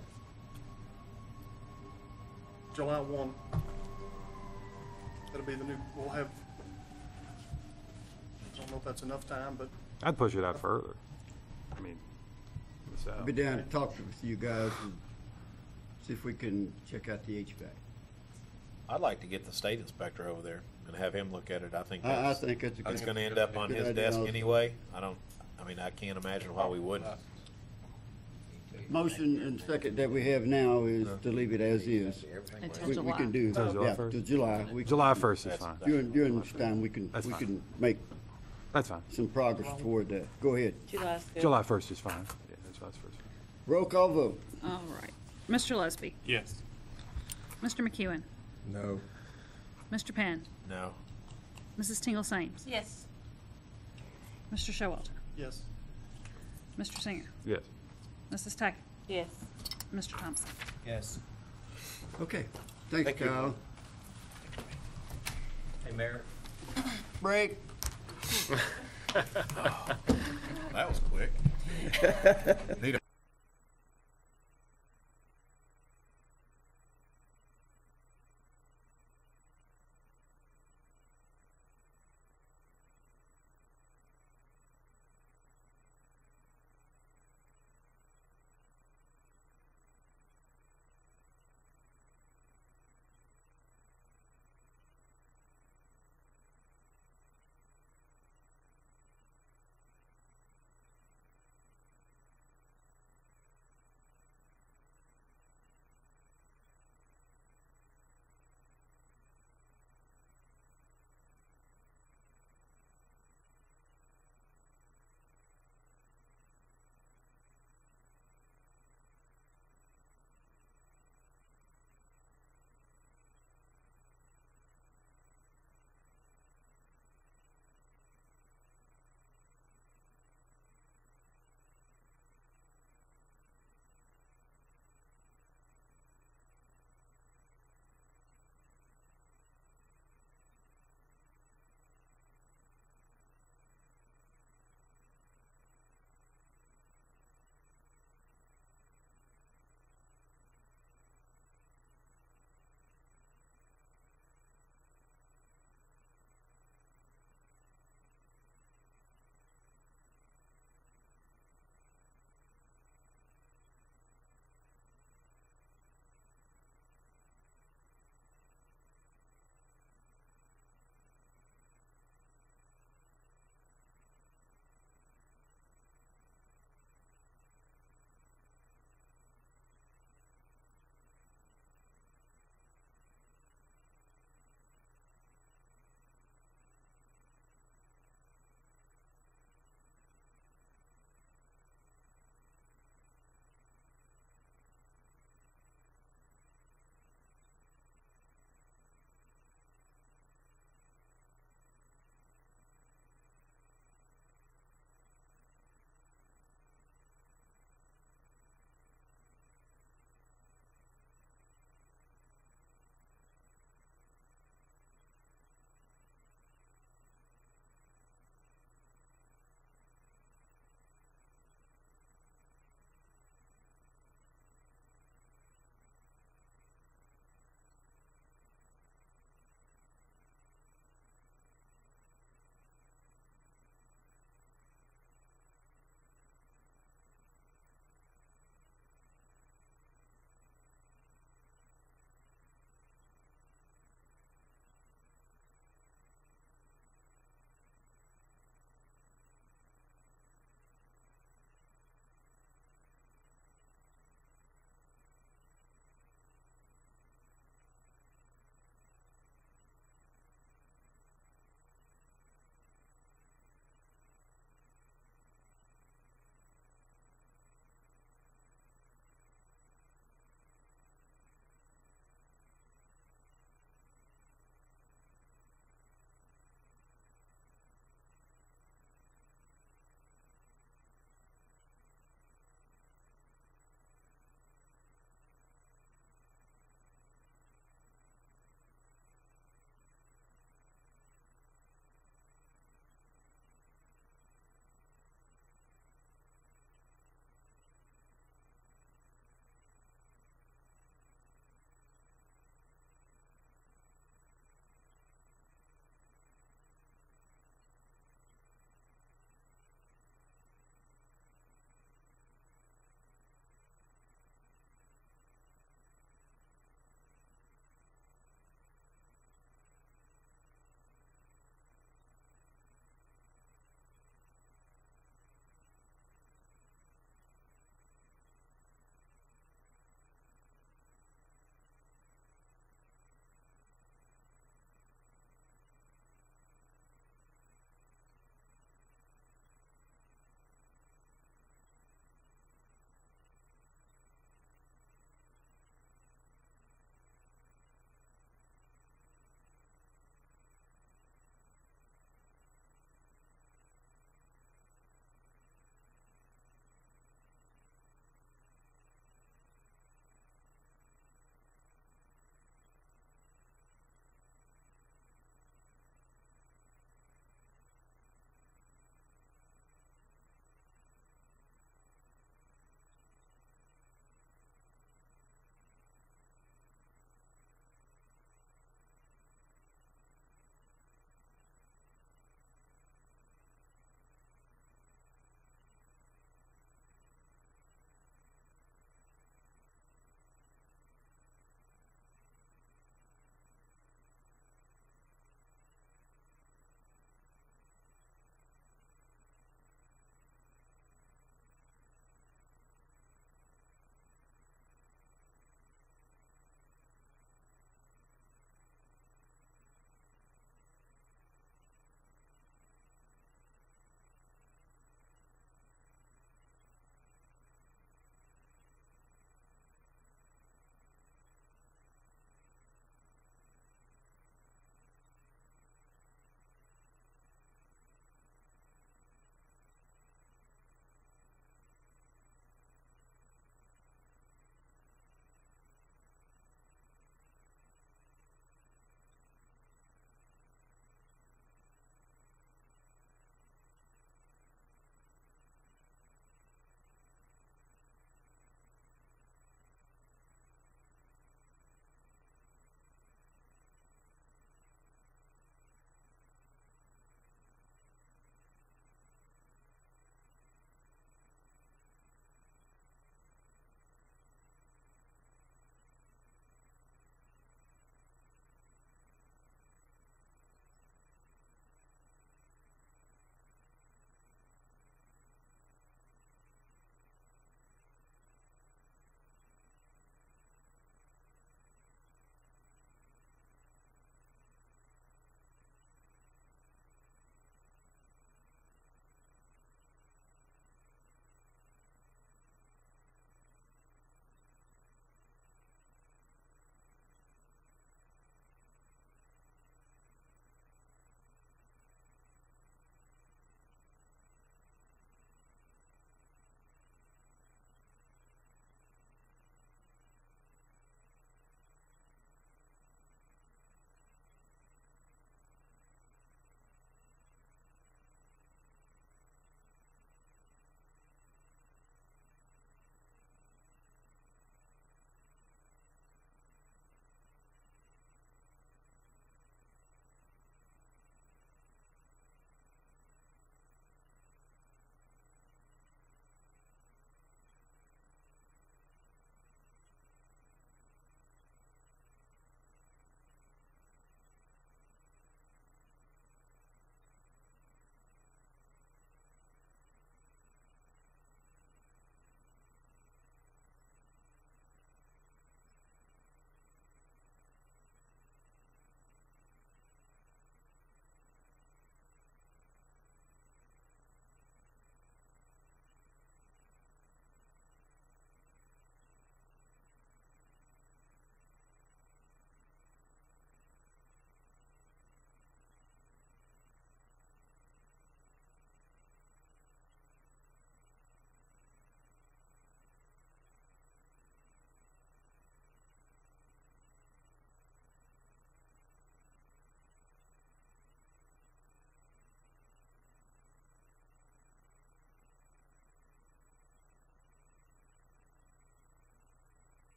July 1. That'll be the new, we'll have, I don't know if that's enough time, but I'd push it out further. I mean, I'll be down to talk with you guys and see if we can check out the HVAC. I'd like to get the state inspector over there and have him look at it. I think I think that's a good- that's gonna end up on good his idea desk also. anyway. I can't imagine why we wouldn't. Motion and second that we have now is to leave it as is. Until We July. can do, Until July yeah, 1st? till July. July 1st is fine. During this time, we can That's fine. make That's fine. some progress toward that. Go ahead. July's good. July 1st is fine. Yeah, July's 1st. Roll call vote. All right. Mr. Lesby? Yes. Mr. McEwen? No. Mr. Penn? No. Mrs. Tingle Sains? Yes. Mr. Showalter? yes. Mr. Singer? Yes. Mrs. Tackett? Yes. Mr. Thompson? Yes. Okay. Thanks, Kyle. Hey, Mayor. Break. That was quick. Need a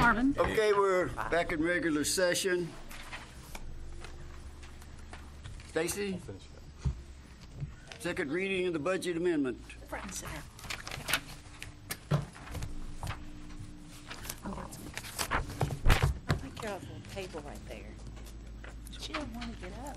Marvin. Okay, we're back in regular session. Stacy? Second reading of the budget amendment. Front and center. Oh, that's me. I think you're on the table right there. She didn't want to get up.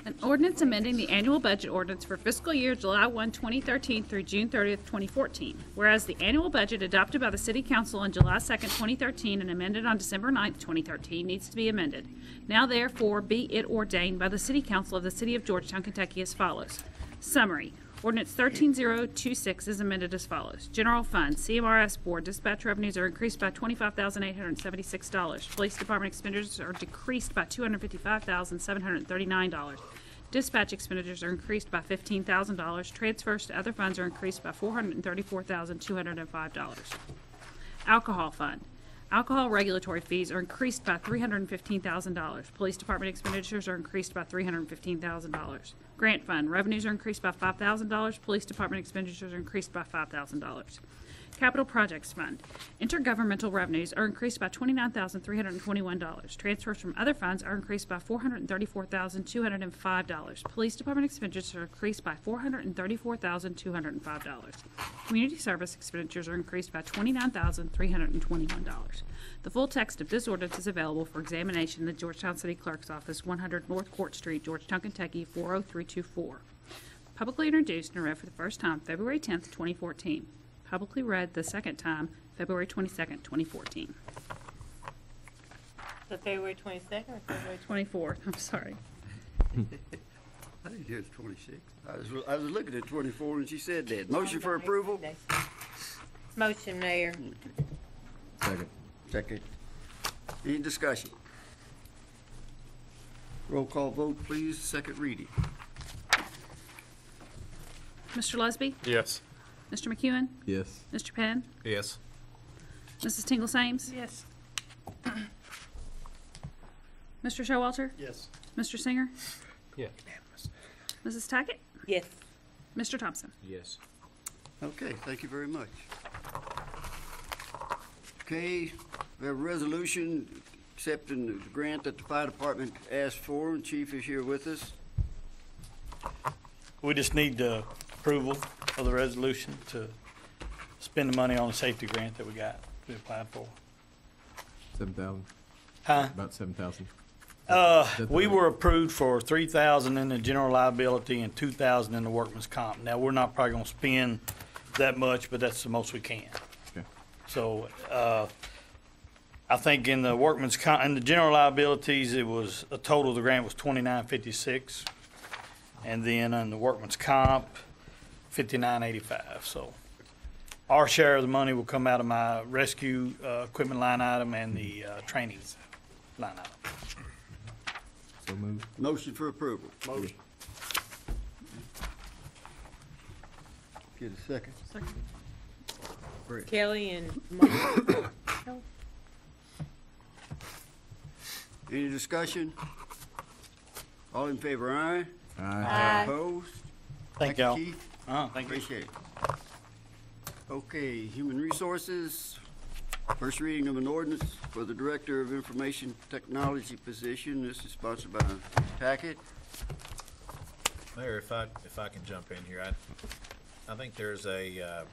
An ordinance amending the annual budget ordinance for fiscal year July 1, 2013 through June 30th, 2014. Whereas the annual budget adopted by the City Council on July 2nd, 2013 and amended on December 9th, 2013 needs to be amended. Now therefore be it ordained by the City Council of the City of Georgetown, Kentucky as follows. Summary. Ordinance 13026 is amended as follows. General Fund, CMRS Board, dispatch revenues are increased by $25,876. Police Department expenditures are decreased by $255,739. Dispatch expenditures are increased by $15,000. Transfers to other funds are increased by $434,205. Alcohol Fund. Alcohol regulatory fees are increased by $315,000. Police Department expenditures are increased by $315,000. Grant Fund, revenues are increased by $5,000. Police Department expenditures are increased by $5,000. Capital Projects Fund, intergovernmental revenues are increased by $29,321. Transfers from other funds are increased by $434,205. Police Department expenditures are increased by $434,205. Community service expenditures are increased by $29,321. The full text of this ordinance is available for examination in the Georgetown City Clerk's Office, 100 North Court Street, Georgetown, Kentucky, 40324. Publicly introduced and read for the first time February 10th, 2014. Publicly read the second time February 22nd, 2014. So February 22nd or February 24th, I'm sorry. I didn't hear it's 26. I was looking at 24 and she said that. Motion for approval? Motion, Mayor. Second. Second. Any discussion? Roll call vote, please. Second reading. Mr. Lusby? Yes. Mr. McEwen? Yes. Mr. Penn? Yes. Mrs. Tingle Sames? Yes. Mr. Showalter? Yes. Mr. Singer? Yeah. Mrs. Tackett? Yes. Mr. Thompson? Yes. Okay, thank you very much. Okay, we have a resolution accepting the grant that the fire department asked for, and Chief is here with us. We just need the approval of the resolution to spend the money on the safety grant that we applied for. 7,000. Huh? About 7,000. We were approved for 3,000 in the general liability and 2,000 in the workman's comp. Now, we're not probably gonna spend that much, but that's the most we can. Okay. So, I think in the workman's comp, in the general liabilities, it was, a total of the grant was 2956. And then on the workman's comp, 5985. So our share of the money will come out of my rescue equipment line item and the training line item. So moved. Motion for approval. Motion. Get a second. Second. Brett. Kelly and Mike. Any discussion? All in favor, aye? Aye. Opposed? Thank y'all. Chief. Thank you. Appreciate it. Okay, Human Resources, first reading of an ordinance for the Director of Information Technology position. This is sponsored by Tackett. Mayor, if I can jump in here, I think there's a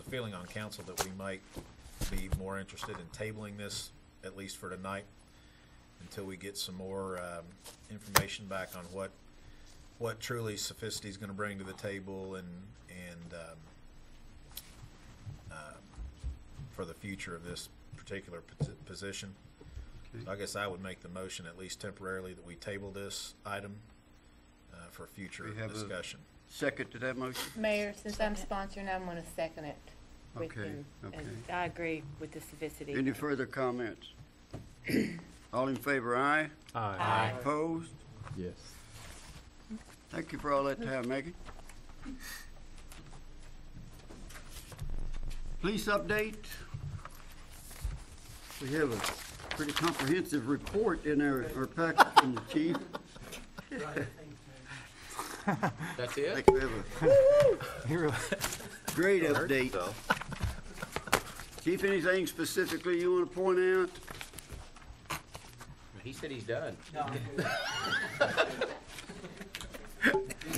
feeling on council that we might be more interested in tabling this, at least for tonight, until we get some more information back on what truly Sophisticity is going to bring to the table and for the future of this particular position. So I guess I would make the motion, at least temporarily, that we table this item for future discussion. Second to that motion? Mayor, since I'm sponsoring, I'm going to second it with Okay, him. okay. And I agree with the Sophisticity. Any further comments? All in favor, aye? Aye. Opposed? Yes. Thank you for all that time, Megan. Police update. We have a pretty comprehensive report in our packet from the chief. That's it? I think we have a great update. Chief, anything specifically you want to point out? He said he's done.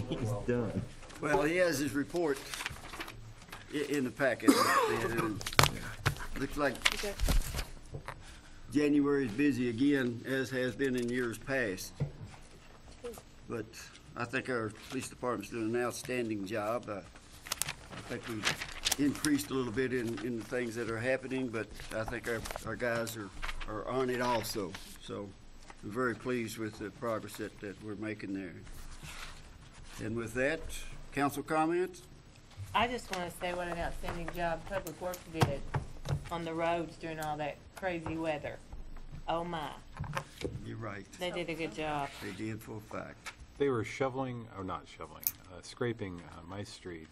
He's done. Well, he has his report in the packet. And looks like January is busy again, as has been in years past. But I think our police department's doing an outstanding job. I think we've increased a little bit in the things that are happening, but I think our guys are on it also. So I'm very pleased with the progress that we're making there. And with that, council comments? I just want to say what an outstanding job Public Works did on the roads during all that crazy weather. Oh my. You're right. They did a good job. They did for a fact. They were shoveling, or not shoveling, scraping my street.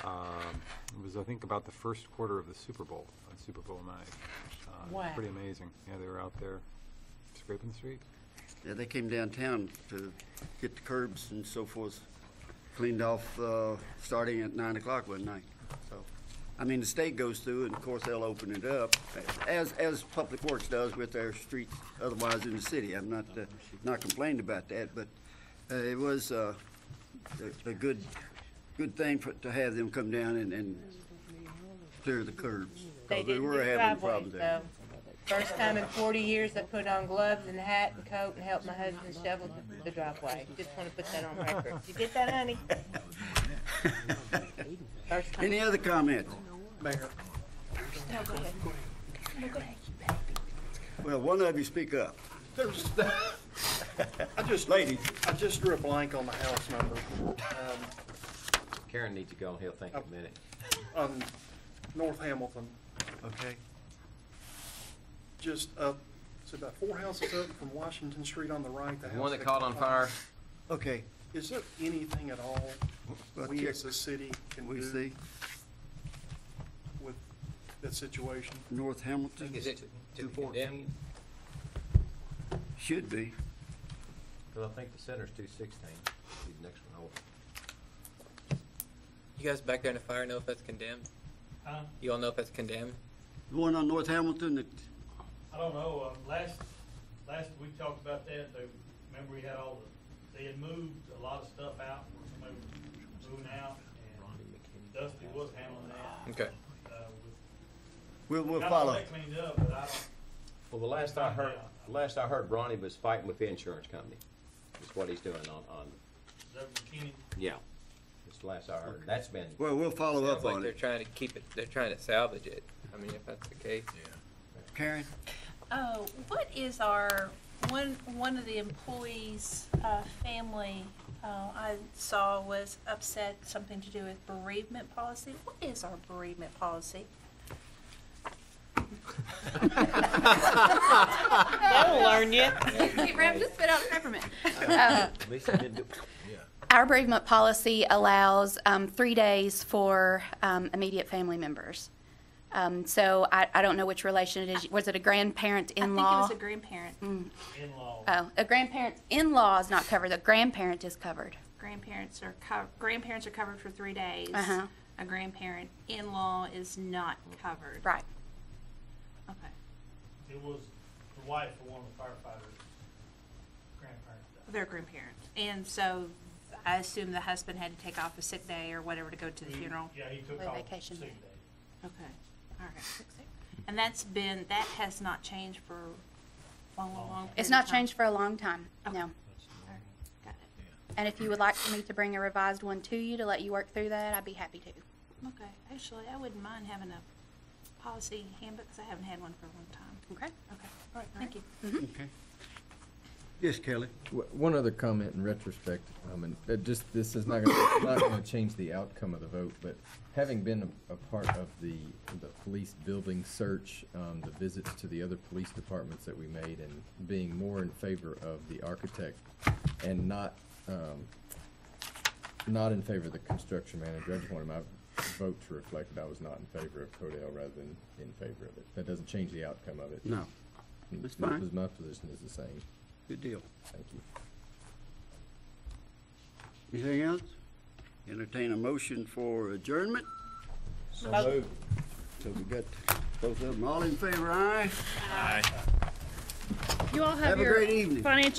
It was, I think, about the first quarter of the Super Bowl, on Super Bowl night. Wow. Pretty amazing. Yeah, they were out there scraping the street. Yeah, they came downtown to get the curbs and so forth cleaned off, starting at 9 o'clock one night. So, I mean, the state goes through, and of course they'll open it up, as Public Works does with their streets otherwise in the city. I'm not complaining about that, but it was a good thing to have them come down and clear the curbs. They Because we did were good having driveways, problems there. though. First time in 40 years I put on gloves and a hat and coat and helped my husband shovel the driveway. Just want to put that on record. You get that, honey? First time. Any other comments? Mayor, No, go ahead. No, go ahead. Well, one of you speak up. I just drew a blank on the house number. Karen needs to go, and he'll think in a minute. On North Hamilton, Okay. just up, it's about 4 houses up from Washington Street on the right. The one that caught on fire? Okay. Is there anything at all Well, we check. as a city can We do see with that situation? North Hamilton. Is it to condemn? Should be. Because I think the center's 216. Be the next one over. You guys back there in the fire know if that's condemned? Huh? You all know if that's condemned? The one on North Hamilton that, I don't know, last we talked about that, remember we had they had moved a lot of stuff out, where somebody was moving out, and Dusty was handling that. Okay. we'll Got follow. all that cleaned up, but I don't. Well, the last I heard, Ronnie was fighting with the insurance company. That's what he's doing on. Is that McKinney? Yeah. That's the last I heard. That's been. Well, we'll follow up Sounds like on they're it. trying to keep it, they're trying to salvage it. I mean, if that's the case. Karen? Oh, what is one of the employees' family, I saw was upset, something to do with bereavement policy. What is our bereavement policy? That'll learn you. Just spit out peppermint. Lisa didn't do. Our bereavement policy allows 3 days for immediate family members. So I don't know which relation it is. Was it a grandparent in-law? I think it was a grandparent. In-law. Oh, a grandparent in-law is not covered. The grandparent is covered. Grandparents are covered for 3 days. Uh-huh. A grandparent in-law is not covered. Right. Okay. It was the wife of one of the firefighters' grandparents. Their grandparents. And so I assume the husband had to take off a sick day or whatever to go to the funeral. Yeah, he took Or off vacation sick day. day. Okay, all right. And that has not changed for a long period It's of not time? changed for a long time, no. All right, got it. And if you would like for me to bring a revised one to you to let you work through that, I'd be happy to. Okay, actually, I wouldn't mind having a policy handbook, because I haven't had one for a long time. Okay. Okay, all right, thank you. Okay. Yes, Kelly? One other comment in retrospect, and this is not going to change the outcome of the vote, but having been a part of the police building search, the visits to the other police departments that we made, and being more in favor of the architect and not in favor of the construction manager, I just wanted my vote to reflect that I was not in favor of Codell rather than in favor of it. That doesn't change the outcome of it. No. That's fine. My position is the same. Good deal. Thank you. Anything else? Entertain a motion for adjournment? So moved. So we got both of them. All in favor, aye? Aye. You all Have a your great evening. financial